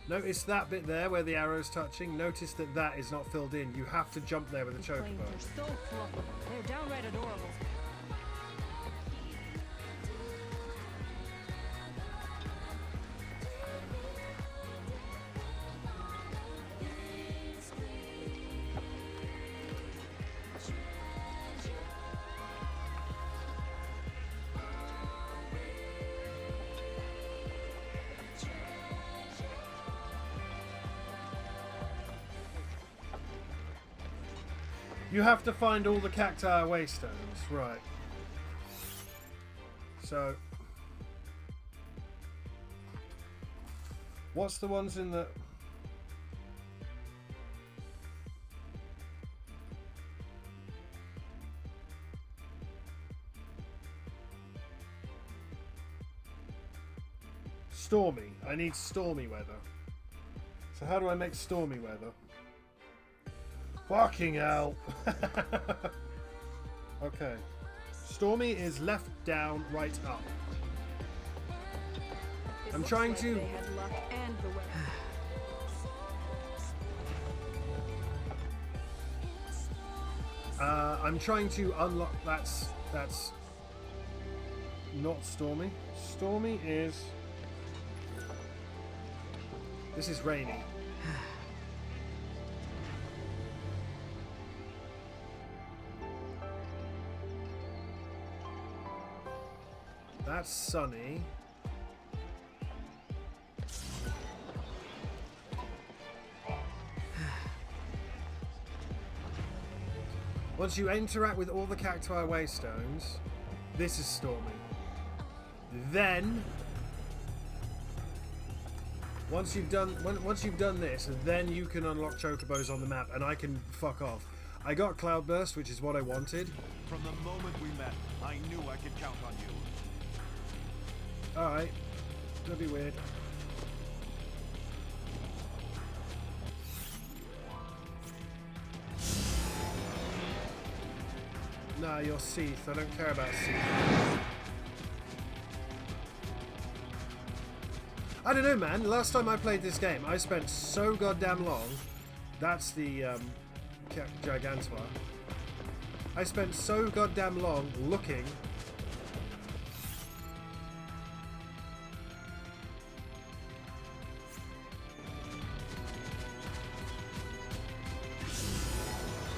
Notice that bit there where the arrow's touching. Notice that that is not filled in. You have to jump there with a chocobo. They're so fluffy. They're downright adorable. You have to find all the cacti waystones, right. So, what's the ones in the... Stormy. I need stormy weather. So how do I make stormy weather? Fucking hell. Okay. Stormy is left, down, right, up. I'm trying to... They had luck and the weather. I'm trying to unlock... That's not stormy. Stormy is... This is rainy. That's sunny. Once you interact with all the cacti waystones, this is stormy. Then, once you've done this, then you can unlock chocobos on the map, and I can fuck off. I got Cloudburst, which is what I wanted. From the moment we met, I knew I could count on you. Alright. That'd be weird. Nah, you're Seath. I don't care about Seath. I don't know, man. Last time I played this game, I spent so goddamn long. That's the Gigantor. I spent so goddamn long looking.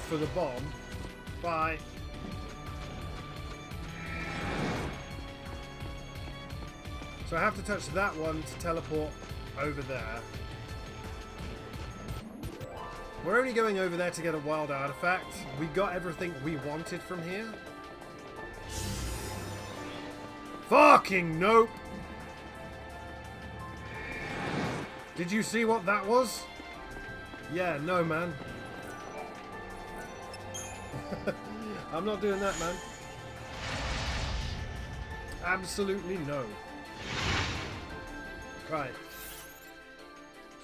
For the bomb. Bye. So I have to touch that one to teleport over there. We're only going over there to get a wild artifact. We got everything we wanted from here. Fucking nope! Did you see what that was? Yeah, no, man. I'm not doing that, man. Absolutely no. Right.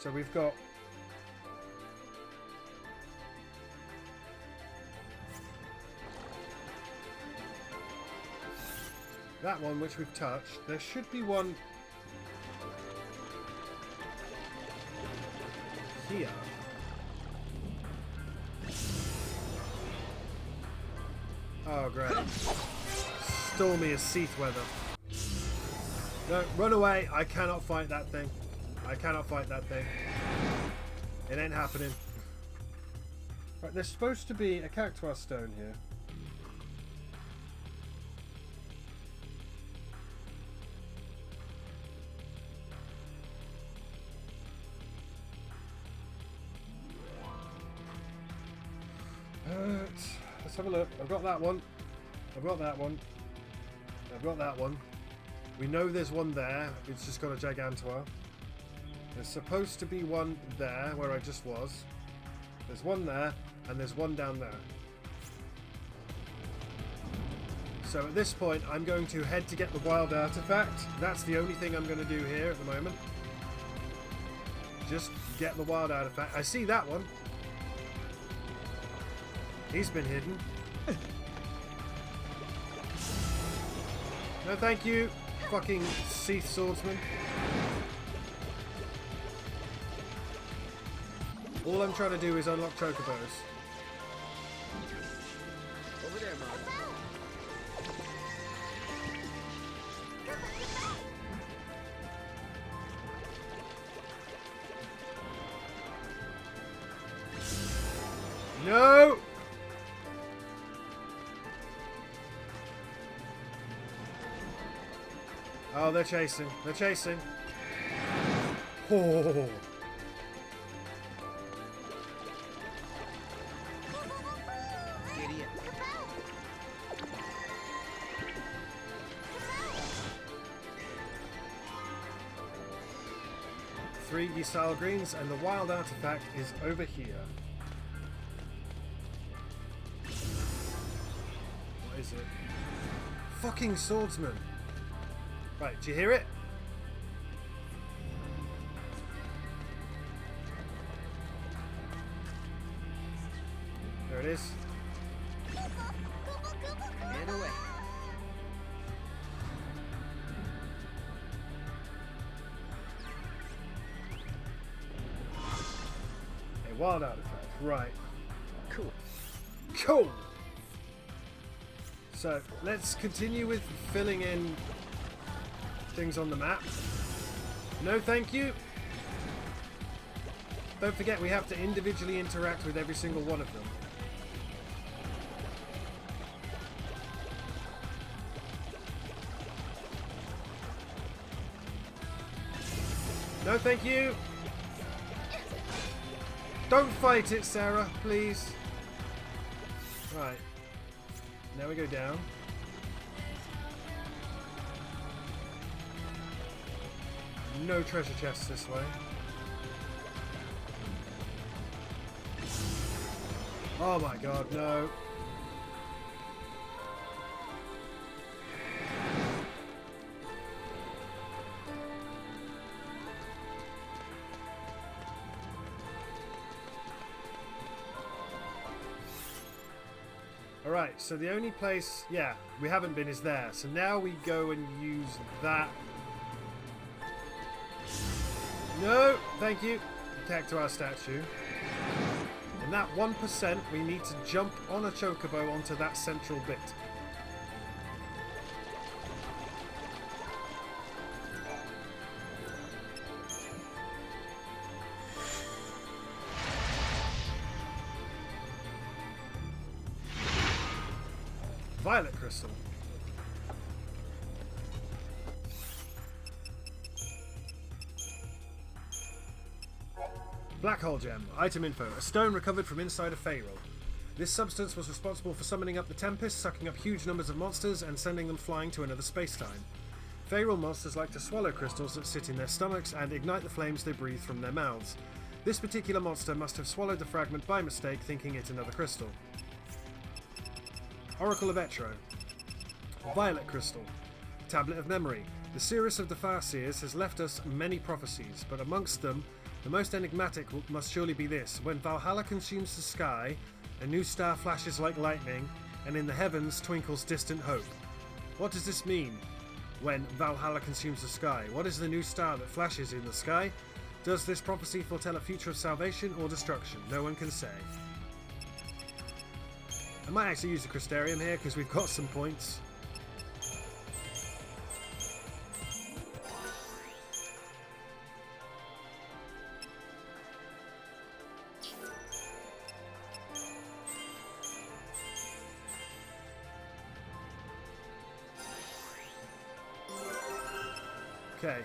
So we've got... that one, which we've touched. There should be one... here. Oh, great. Stormy as Seath weather. No, run away. I cannot fight that thing. I cannot fight that thing. It ain't happening. Right, there's supposed to be a cactuar stone here. Let's have a look. I've got that one. I've got that one. I've got that one. We know there's one there. It's just got a Gigantor. There's supposed to be one there where I just was. There's one there, and there's one down there. So at this point, I'm going to head to get the wild artifact. That's the only thing I'm going to do here at the moment. Just get the wild artifact. I see that one. He's been hidden. No, thank you, fucking Seath swordsman. All I'm trying to do is unlock chocobos. Over there, Mom. No! Oh, they're chasing. They're chasing. Oh. Idiot. 3 Ysal greens, and the wild artifact is over here. What is it? Fucking swordsman. Right, do you hear it? There it is. And away. A wild artifact, right. Cool. Cool! So, let's continue with filling in things on the map. No, thank you. Don't forget, we have to individually interact with every single one of them. No, thank you. Don't fight it, Sarah, please. Right. Now we go down. No treasure chests this way. Oh my god, no. Alright, so the only place, yeah, we haven't been is there. So now we go and use that. No, thank you. Cactuar statue. And that 1%, we need to jump on a chocobo onto that central bit. Violet crystal. Black hole gem. Item info. A stone recovered from inside a Feyral. This substance was responsible for summoning up the Tempest, sucking up huge numbers of monsters and sending them flying to another space-time. Feyral monsters like to swallow crystals that sit in their stomachs and ignite the flames they breathe from their mouths. This particular monster must have swallowed the fragment by mistake, thinking it another crystal. Oracle of Etro. Violet crystal. Tablet of memory. The Cirrus of the Farseers has left us many prophecies, but amongst them The most enigmatic must surely be this. When Valhalla consumes the sky, a new star flashes like lightning, and in the heavens twinkles distant hope. What does this mean? When Valhalla consumes the sky, what is the new star that flashes in the sky? Does this prophecy foretell a future of salvation or destruction? No one can say. I might actually use the Crystarium here because we've got some points. Okay.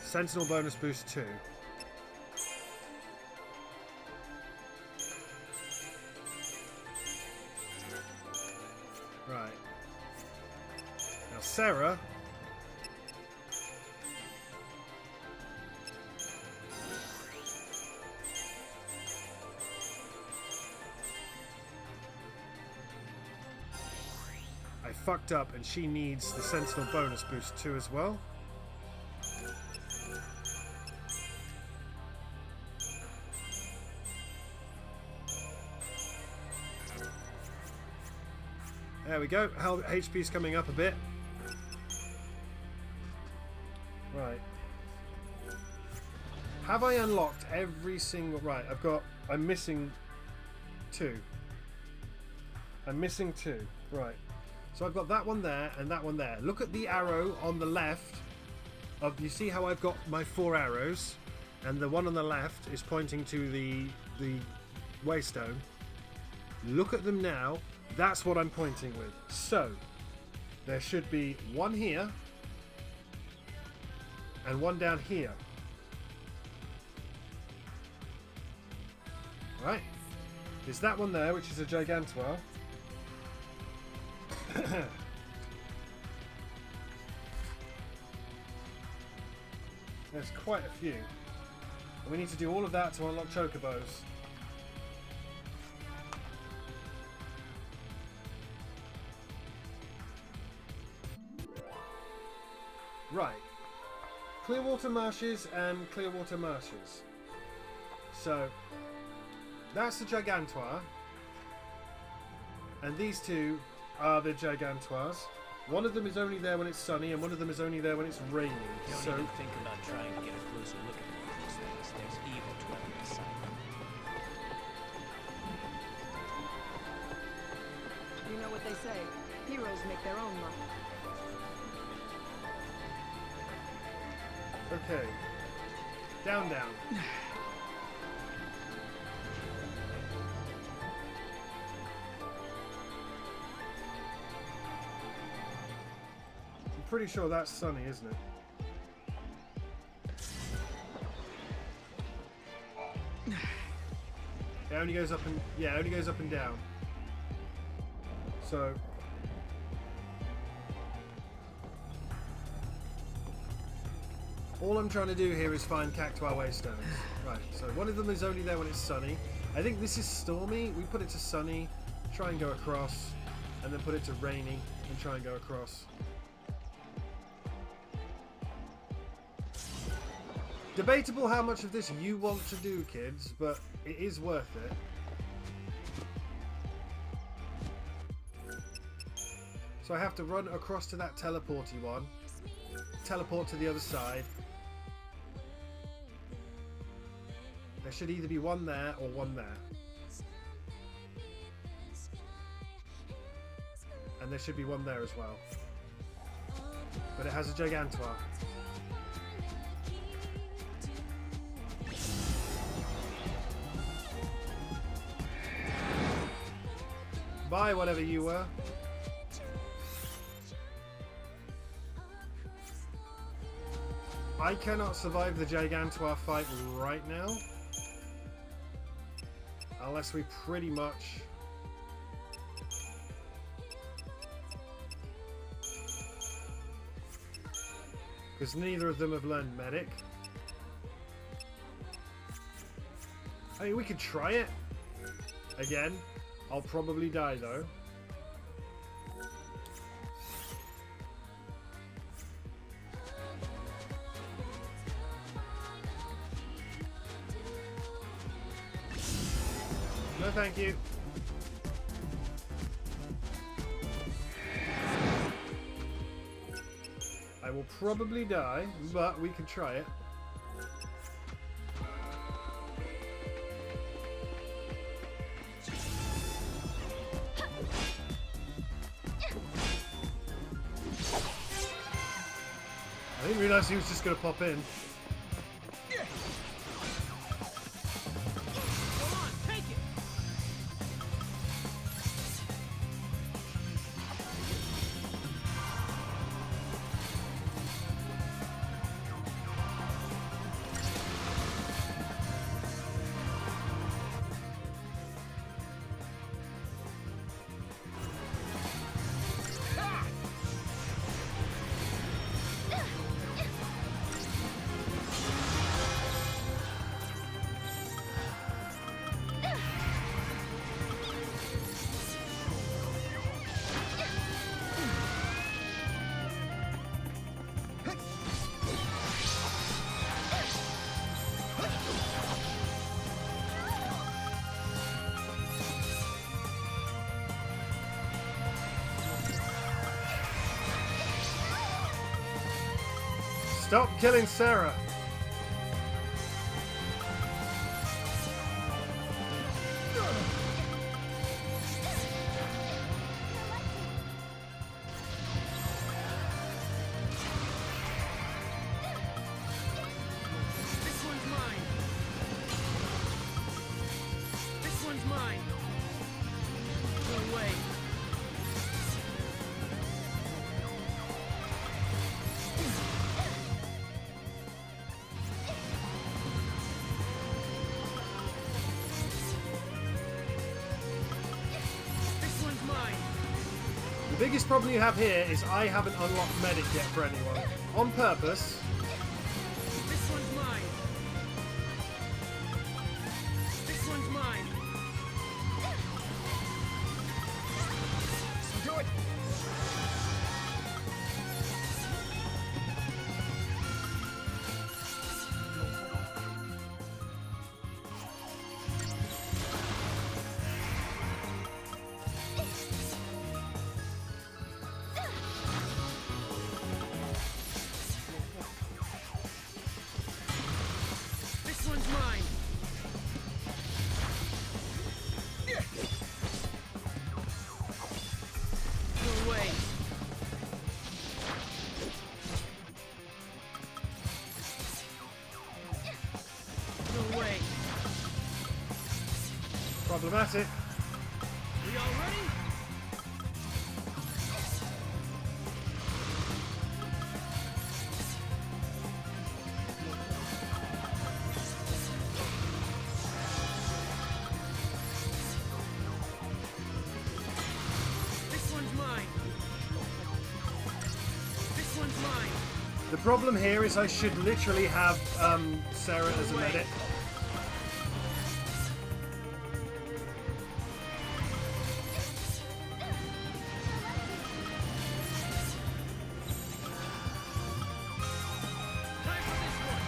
Sentinel bonus boost 2. Right. Now Sarah. I fucked up and she needs the Sentinel bonus boost 2 as well. There we go. HP's coming up a bit. Right. Have I unlocked every single... Right, I'm missing 2. I'm missing 2. Right. So I've got that one there and that one there. Look at the arrow on the left. You see how I've got my 4 arrows? And the one on the left is pointing to the waystone. Look at them now. That's what I'm pointing with. So, there should be one here and one down here. Right? There's that one there, which is a Gigantor. There's quite a few. And we need to do all of that to unlock Chocobos. Right. Clearwater Marshes and Clearwater Marshes. So, that's the Gigantor. And these two are the Gigantors. One of them is only there when it's sunny, and one of them is only there when it's raining. Don't even think about trying to get a closer look at one of these things. There's evil dwelling inside them. You know what they say. Heroes make their own luck. Okay. Down, down. I'm pretty sure that's sunny, isn't it? It only goes up and... Yeah, it only goes up and down. So... all I'm trying to do here is find Cactuar Waystones. Right, so one of them is only there when it's sunny. I think this is stormy. We put it to sunny, try and go across, and then put it to rainy, and try and go across. Debatable how much of this you want to do, kids, but it is worth it. So I have to run across to that teleporty one, teleport to the other side. There should either be one there or one there. And there should be one there as well. But it has a Gigantor. Bye, whatever you were. I cannot survive the Gigantor fight right now. Unless we pretty much... because neither of them have learned Medic. I mean, we could try it. Again. I'll probably die though. No, thank you. I will probably die, but we can try it. I didn't realise he was just going to pop in. Come on, take it! Stop killing Sarah. This one's mine. This one's mine. No way. This one's mine. The biggest problem you have here is I haven't unlocked medic yet for anyone. On purpose. This one's mine. This one's mine. Do it! This one's mine. No way. No way. Problematic. We all ready? This one's mine. This one's mine. The problem here is I should literally have Sarah as a medic. Time for this one.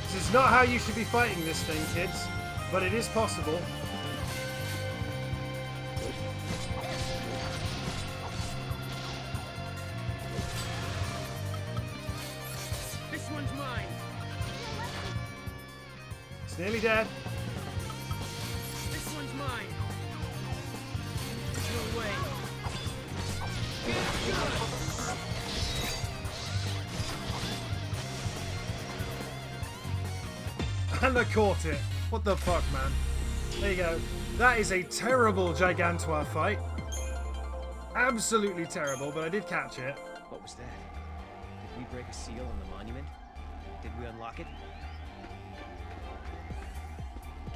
This is not how you should be fighting this thing, kids, but it is possible. This one's mine. It's nearly dead. This one's mine. No way. And I caught it. What the fuck, man? There you go. That is a terrible Gigantua fight. Absolutely terrible, but I did catch it. What was that? Did we break a seal on the monument? Did we unlock it?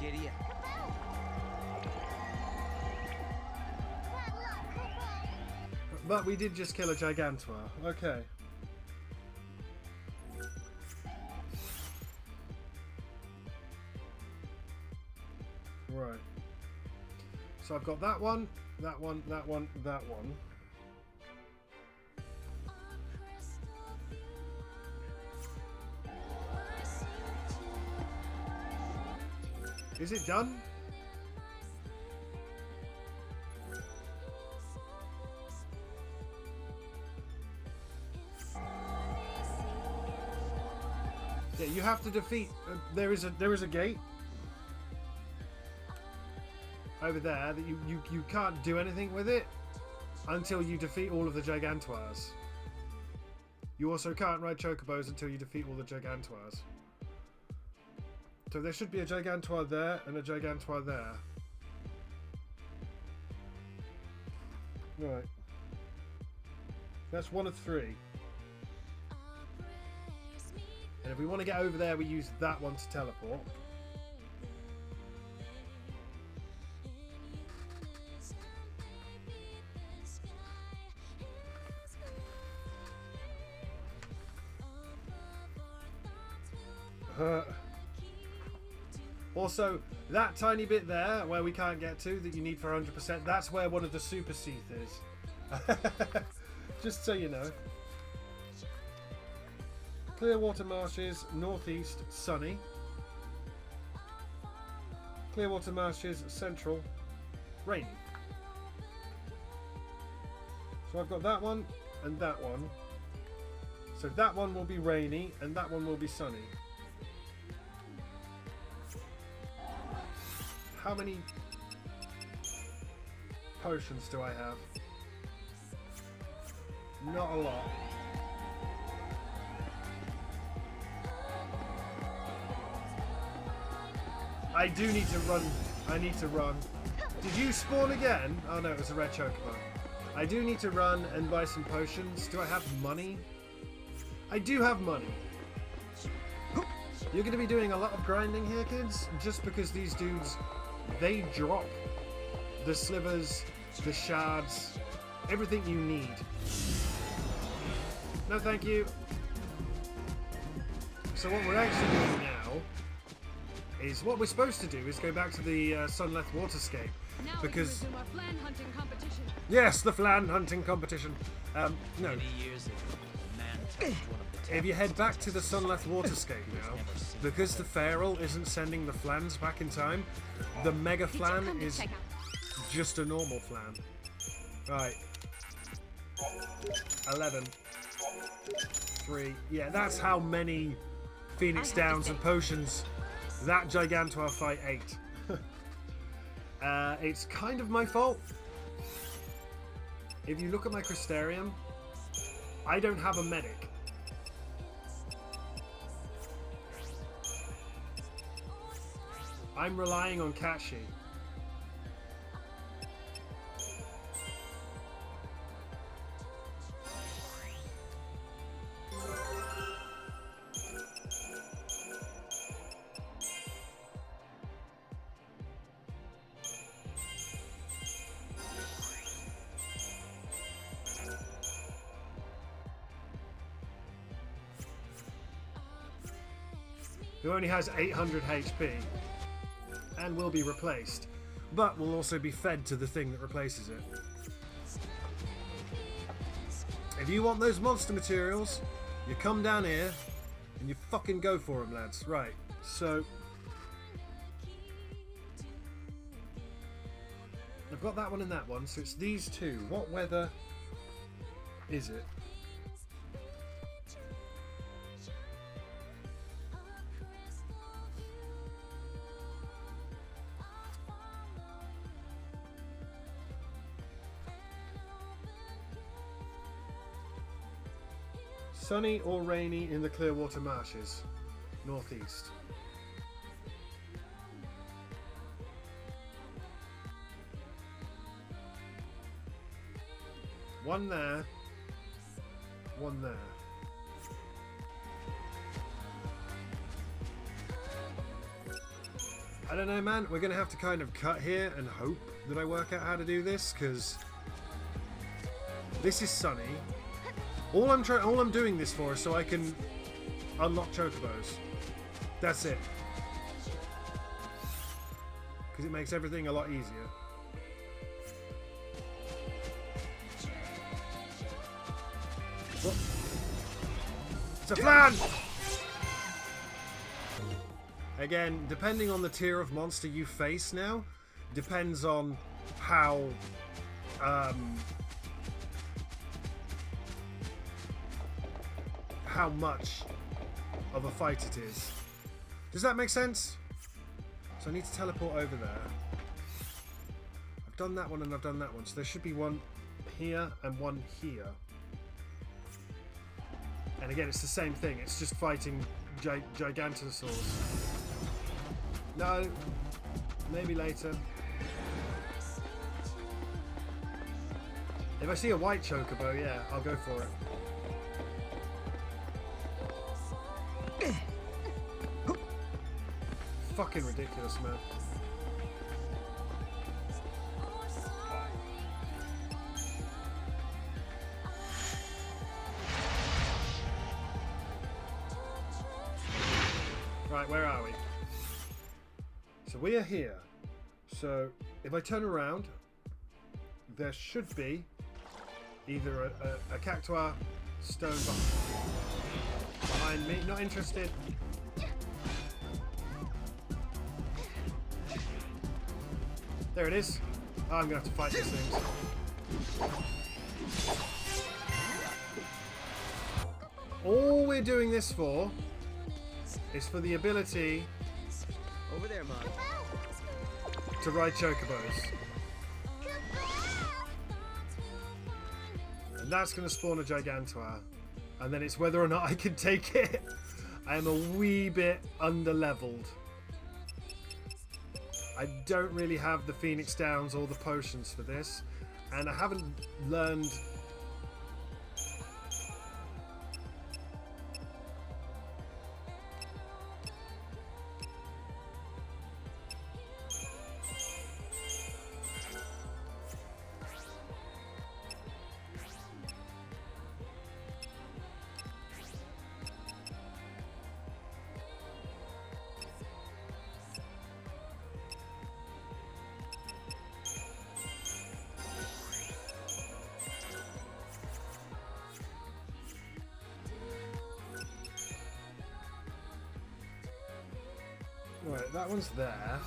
Giddy up. But we did just kill a Gigantua. Okay. Right. So I've got that one, that one, that one, that one. Is it done? Yeah, you have to defeat. There is a gate over there that you can't do anything with it until you defeat all of the Gigantoirs. You also can't ride Chocobos until you defeat all the Gigantoirs. So there should be a Gigantoir there and a Gigantoir there. Right. That's one of 3. And if we want to get over there, we use that one to teleport. Also, that tiny bit there where we can't get to that you need for 100%, that's where one of the super Seath is. Just so you know. Clearwater Marshes, northeast, sunny. Clearwater Marshes, central, rainy. So I've got that one and that one. So that one will be rainy and that one will be sunny. How many potions do I have? Not a lot. I do need to run. I need to run. Did you spawn again? Oh no, it was a red chocobo. I do need to run and buy some potions. Do I have money? I do have money. You're going to be doing a lot of grinding here, kids, just because these dudes, they drop the slivers, the shards, everything you need. No, thank you. So what we're actually doing now is what we're supposed to do is go back to the Sunleth Waterscape, because our flan hunting competition. yes, the flan hunting competition. No. Many years ago, a man touched one of the If you head back to the Sunleth Waterscape now, because the Feral isn't sending the flans back in time, the Mega Flan is just a normal flan. Right. 11. 3. Yeah, that's how many Phoenix Downs and potions that Gigantoir fight ate. It's kind of my fault. If you look at my Crystarium, I don't have a medic. I'm relying on Kashi. Who only has 800 HP and will be replaced, but will also be fed to the thing that replaces it. If you want those monster materials, you come down here and you fucking go for them, lads. Right, so I've got that one and that one, so it's these two. What weather is it? Sunny or rainy in the Clearwater Marshes, northeast. One there, one there. I don't know, man. We're going to have to kind of cut here and hope that I work out how to do this, because this is sunny. All I'm doing this for is so I can unlock Chocobos. That's it. Because it makes everything a lot easier. What? It's a flan! Again, depending on the tier of monster you face now, depends on how much of a fight it is. Does that make sense? So I need to teleport over there. I've done that one and I've done that one, so there should be one here and one here. And again, it's the same thing. It's just fighting Gigantosaurs. No, maybe later. If I see a white chocobo, yeah, I'll go for it. Fucking ridiculous, man. Right, where are we? So we are here. So if I turn around, there should be either a cactuar stone behind me. Not interested. There it is. Oh, I'm going to have to fight these things. All we're doing this for is for the ability Over there, Mom. to ride chocobos. And that's going to spawn a Gigantoir. And then it's whether or not I can take it. I am a wee bit under-leveled. I don't really have the Phoenix Downs or the potions for this. And I haven't learned... Right, that one's there.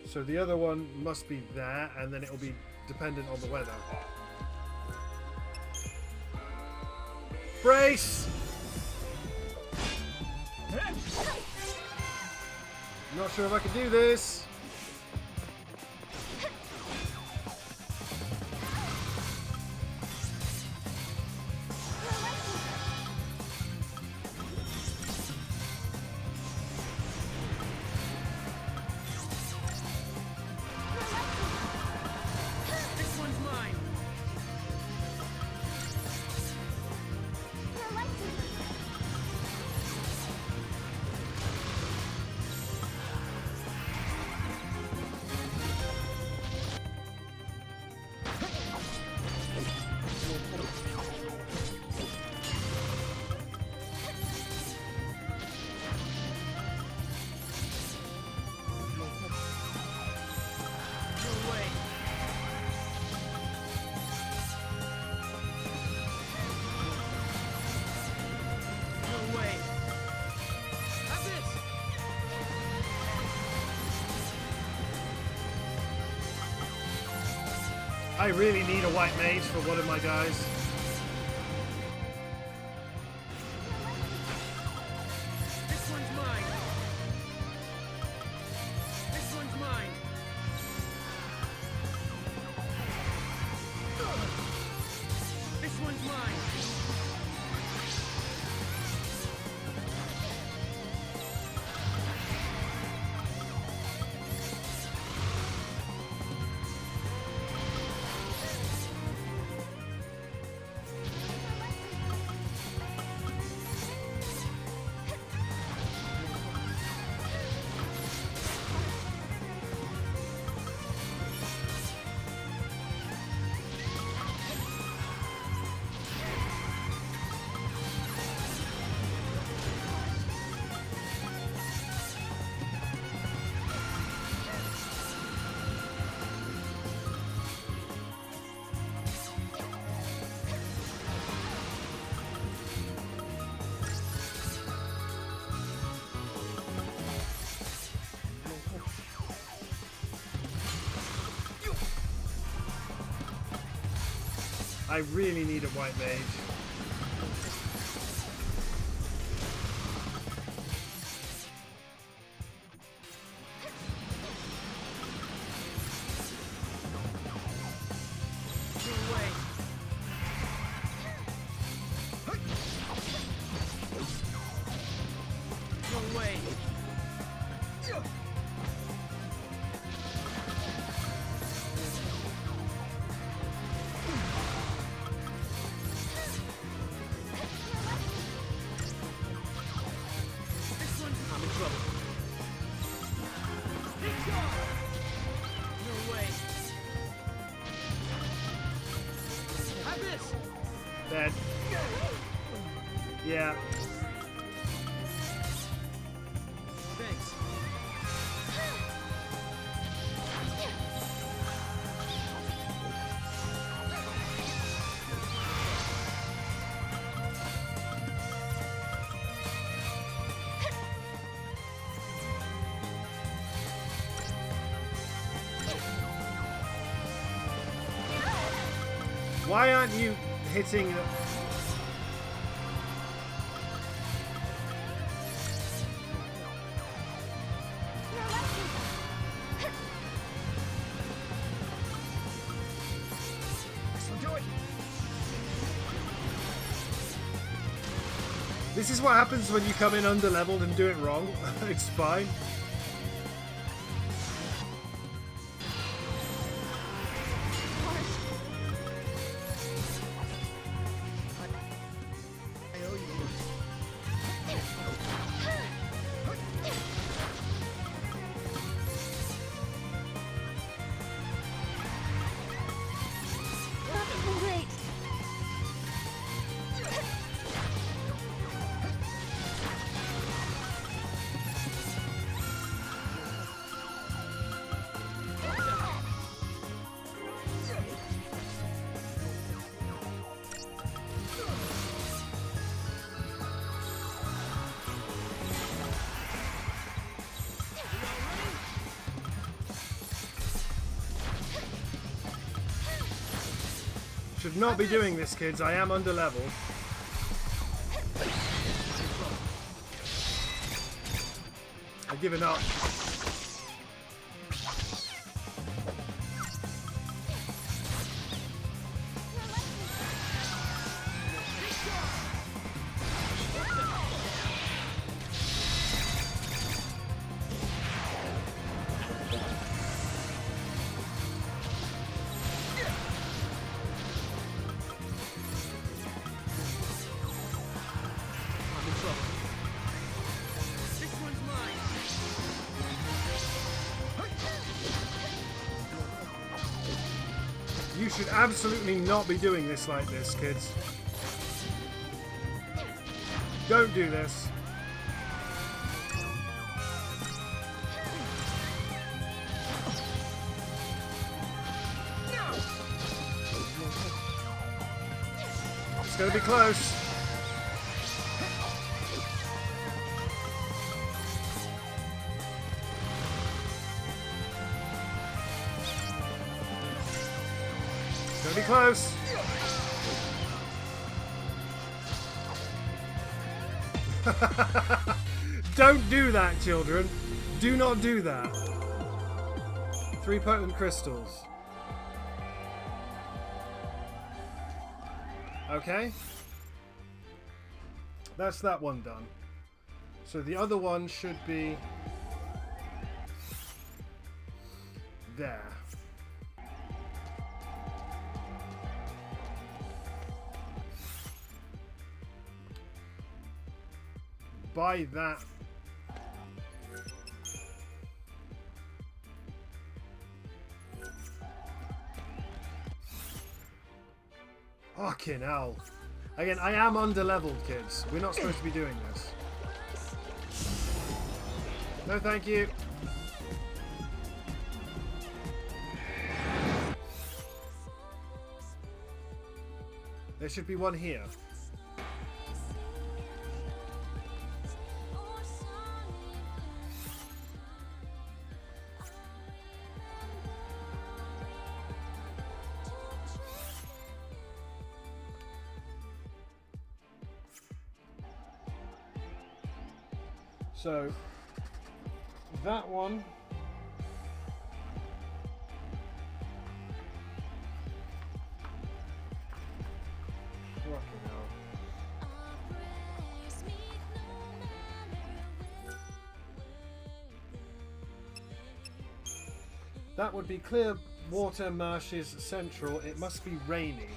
So the other one must be there, and then it'll be dependent on the weather. Brace! Not sure if I can do this. I really need a white mage for one of my guys. This one's mine. This one's mine. This one's mine. I really need a white mage. Dead. Yeah. Thanks. Why aren't you hitting the... This is what happens when you come in underleveled and do it wrong. It's fine. Should not be doing this, kids. I am underleveled. I've given up. You should absolutely not be doing this like this, kids. Don't do this. It's gonna be close. Be close. Don't do that, children. Do not do that. 3 potent crystals. Okay. That's that one done. So the other one should be there. Buy that. Fucking hell. Again, I am underleveled, kids. We're not supposed to be doing this. No, thank you. There should be one here. So that one. Fucking hell. That would be clear water marshes central. It must be rainy.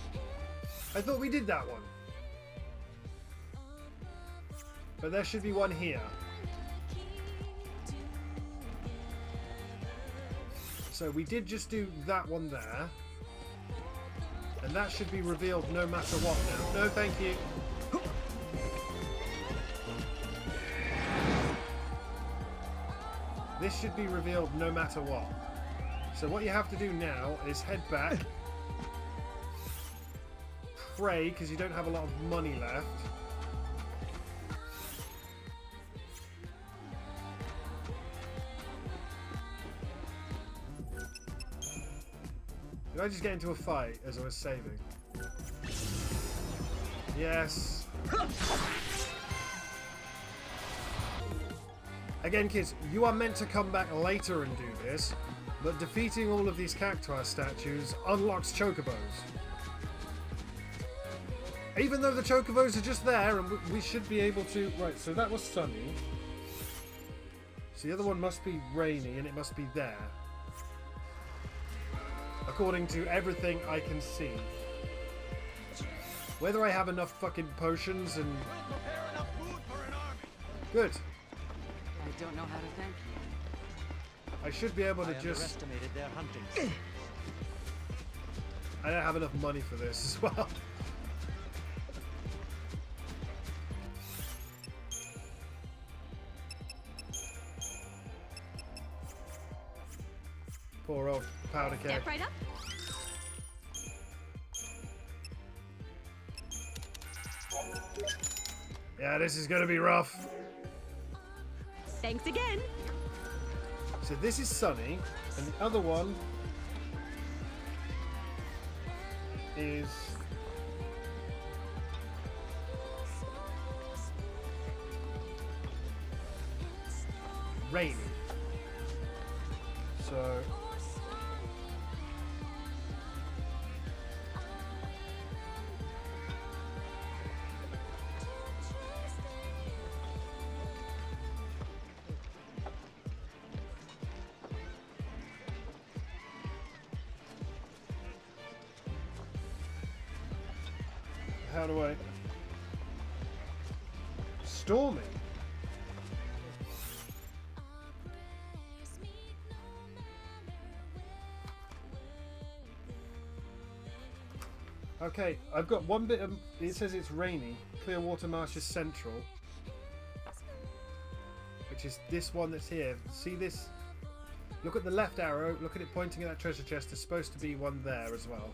I thought we did that one. But there should be one here. So we did just do that one there. And that should be revealed no matter what now. No, thank you. This should be revealed no matter what. So what you have to do now is head back. Pray, because you don't have a lot of money left. Did I just get into a fight as I was saving? Yes. Again, kids, you are meant to come back later and do this, but defeating all of these cactuar statues unlocks chocobos. Even though the chocobos are just there, and we should be able to... Right, so that was sunny. So the other one must be rainy, and it must be there. According to everything I can see. Whether I have enough fucking potions and... Good. I don't know how to thank you. I should be able to I just... underestimated their hunting. I don't have enough money for this as well. Poor old powder keg. Step right up. Yeah, this is gonna be rough. Thanks again. So this is sunny, and the other one is rainy. So how do I... Stormy? Okay, I've got one bit of... It says it's rainy. Clearwater Marsh is central. Which is this one that's here. See this? Look at the left arrow. Look at it pointing at that treasure chest. There's supposed to be one there as well.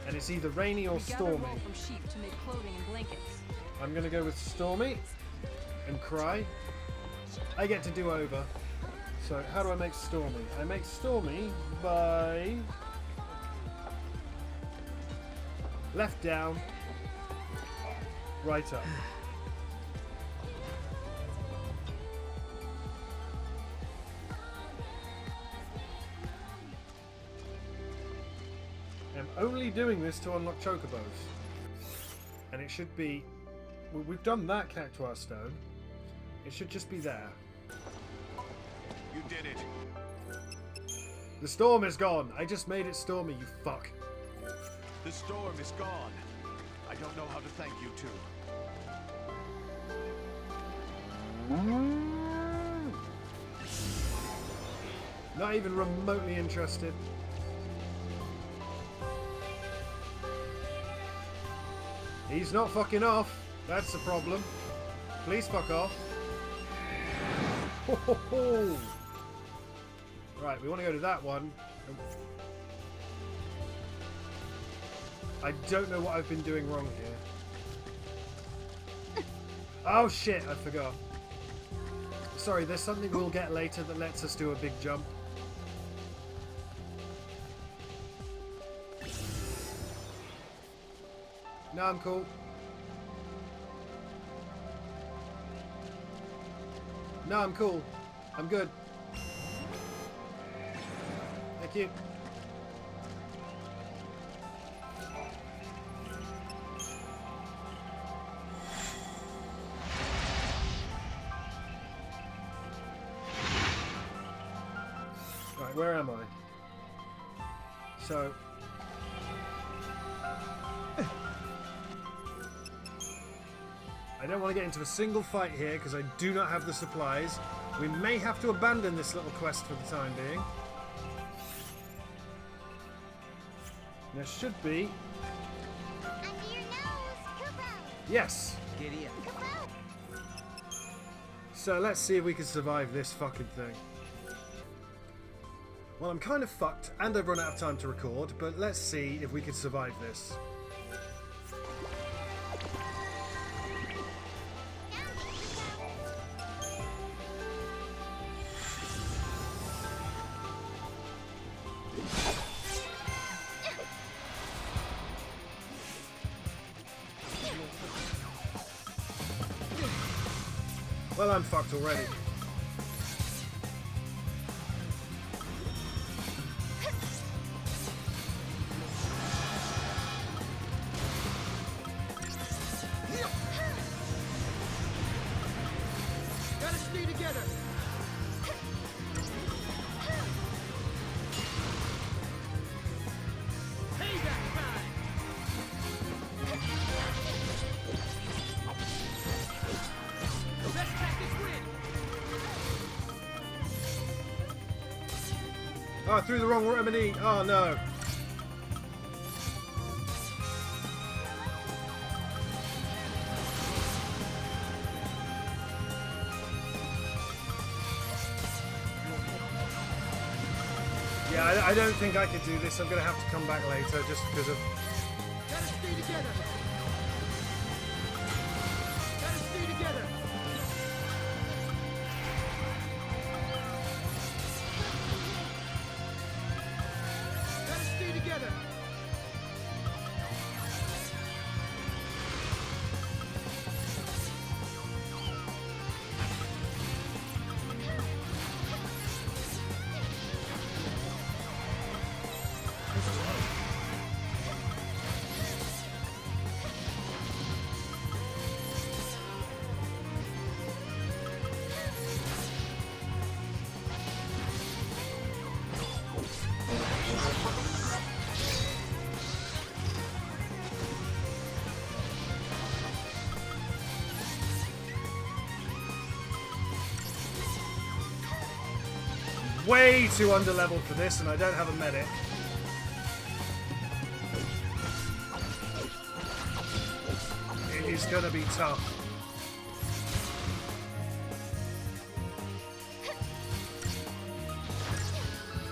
And it's either rainy or stormy. Wool from sheep to make clothing and blankets. I'm going to go with stormy and cry. I get to do over. So how do I make stormy? I make stormy by... left down, right up. I'm only doing this to unlock chocobos. And it should be... We've done that cactuar stone. It should just be there. You did it. The storm is gone. I just made it stormy, you fuck. The storm is gone. I don't know how to thank you two. Not even remotely interested. He's not fucking off. That's the problem. Please fuck off. Ho, ho, ho. Right, we want to go to that one. I don't know what I've been doing wrong here. Oh shit, I forgot. Sorry, there's something we'll get later that lets us do a big jump. No, I'm cool. No, I'm cool. I'm good. Thank you. Right, where am I? So... I don't want to get into a single fight here because I do not have the supplies. We may have to abandon this little quest for the time being. There should be... Under your nose, Kupo! Yes! Giddy up. Kupo! So let's see if we can survive this fucking thing. Well, I'm kind of fucked and I've run out of time to record, but let's see if we can survive this. Well, I'm fucked already. Gotta stay together. Payback time. Best tactics win. Oh, I threw the wrong remedy. Oh no. Yeah, I don't think I could do this. I'm going to have to come back later just because of... Gotta stay together. Gotta stay together. Gotta stay together. Way too underleveled for this, and I don't have a medic. It is going to be tough.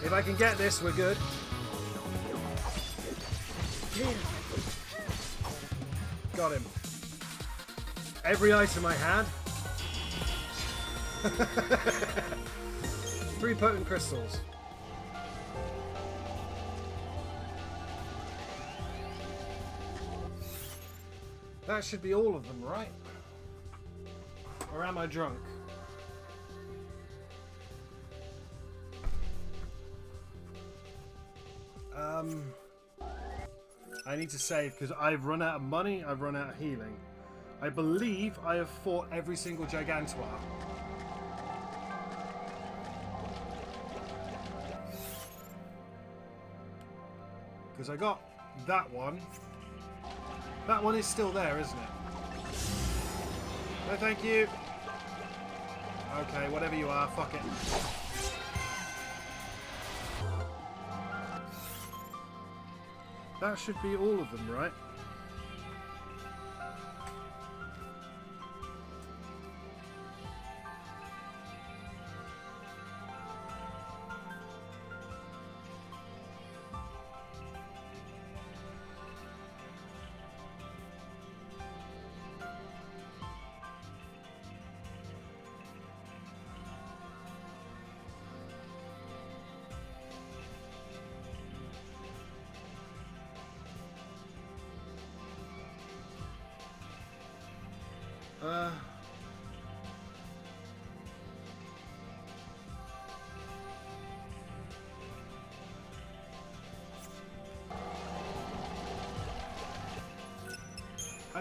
If I can get this, we're good. Got him. Every item I had. 3 potent crystals. That should be all of them, right? Or am I drunk? I need to save because I've run out of money, I've run out of healing. I believe I have fought every single Gigantoir. Because I got that one. That one is still there, isn't it? No, thank you. Okay, whatever you are, fuck it. That should be all of them, right?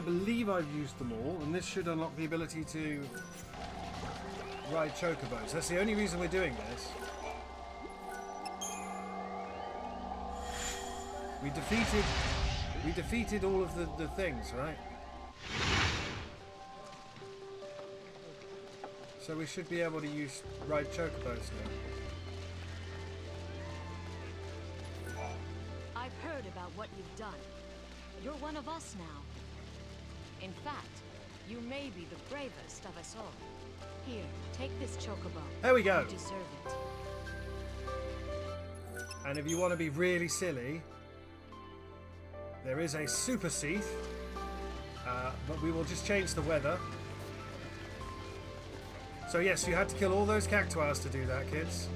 I believe I've used them all, and this should unlock the ability to ride chocobos. That's the only reason we're doing this. We defeated all of the things, right? So we should be able to ride chocobos now. I've heard about what you've done. You're one of us now. In fact, you may be the bravest of us all. Here, take this chocobo. There we go. You deserve it. And if you want to be really silly, there is a super Seath, but we will just change the weather. So yes, you had to kill all those cactuars to do that, kids.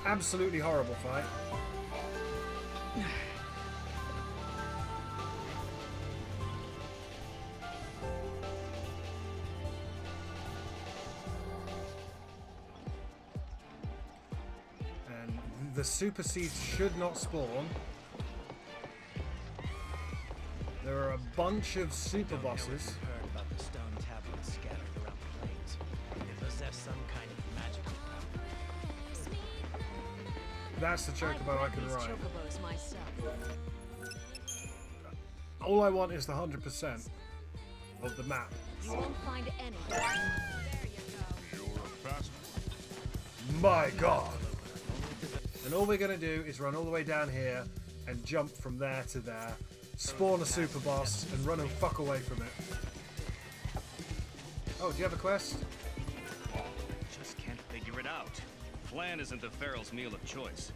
Absolutely horrible fight. And the super seeds should not spawn. There are a bunch of super bosses. Heard about the stone tablets scattered around the plains. They possess some kind of magical power. That's the chocobo I can These ride. chocobos myself. All I want is the 100% of the map. You won't find any. My God! And all we're going to do is run all the way down here and jump from there to there, spawn a super boss, and run and fuck away from it. Oh, do you have a quest? Just can't figure it out. Flan isn't the Feral's meal of choice.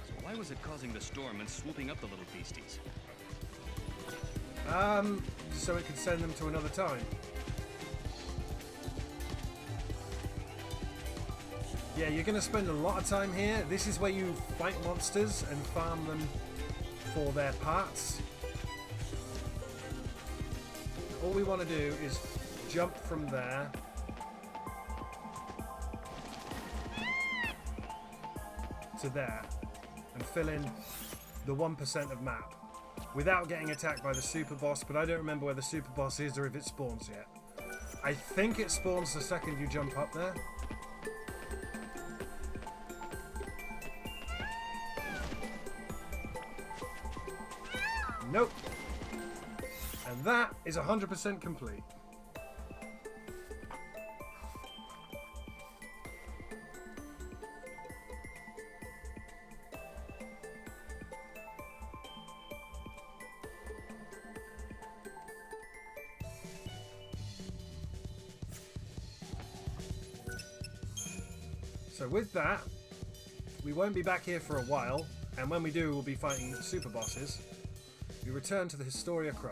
So why was it causing the storm and swooping up the little beasties? So it could send them to another time. Yeah, you're going to spend a lot of time here. This is where you fight monsters and farm them for their parts. All we want to do is jump from there to there and fill in the 1% of map without getting attacked by the super boss, but I don't remember where the super boss is or if it spawns yet. I think it spawns the second you jump up there. Nope. And that is 100% complete. So with that, we won't be back here for a while, and when we do, we'll be fighting super bosses. We return to the Historia Cross.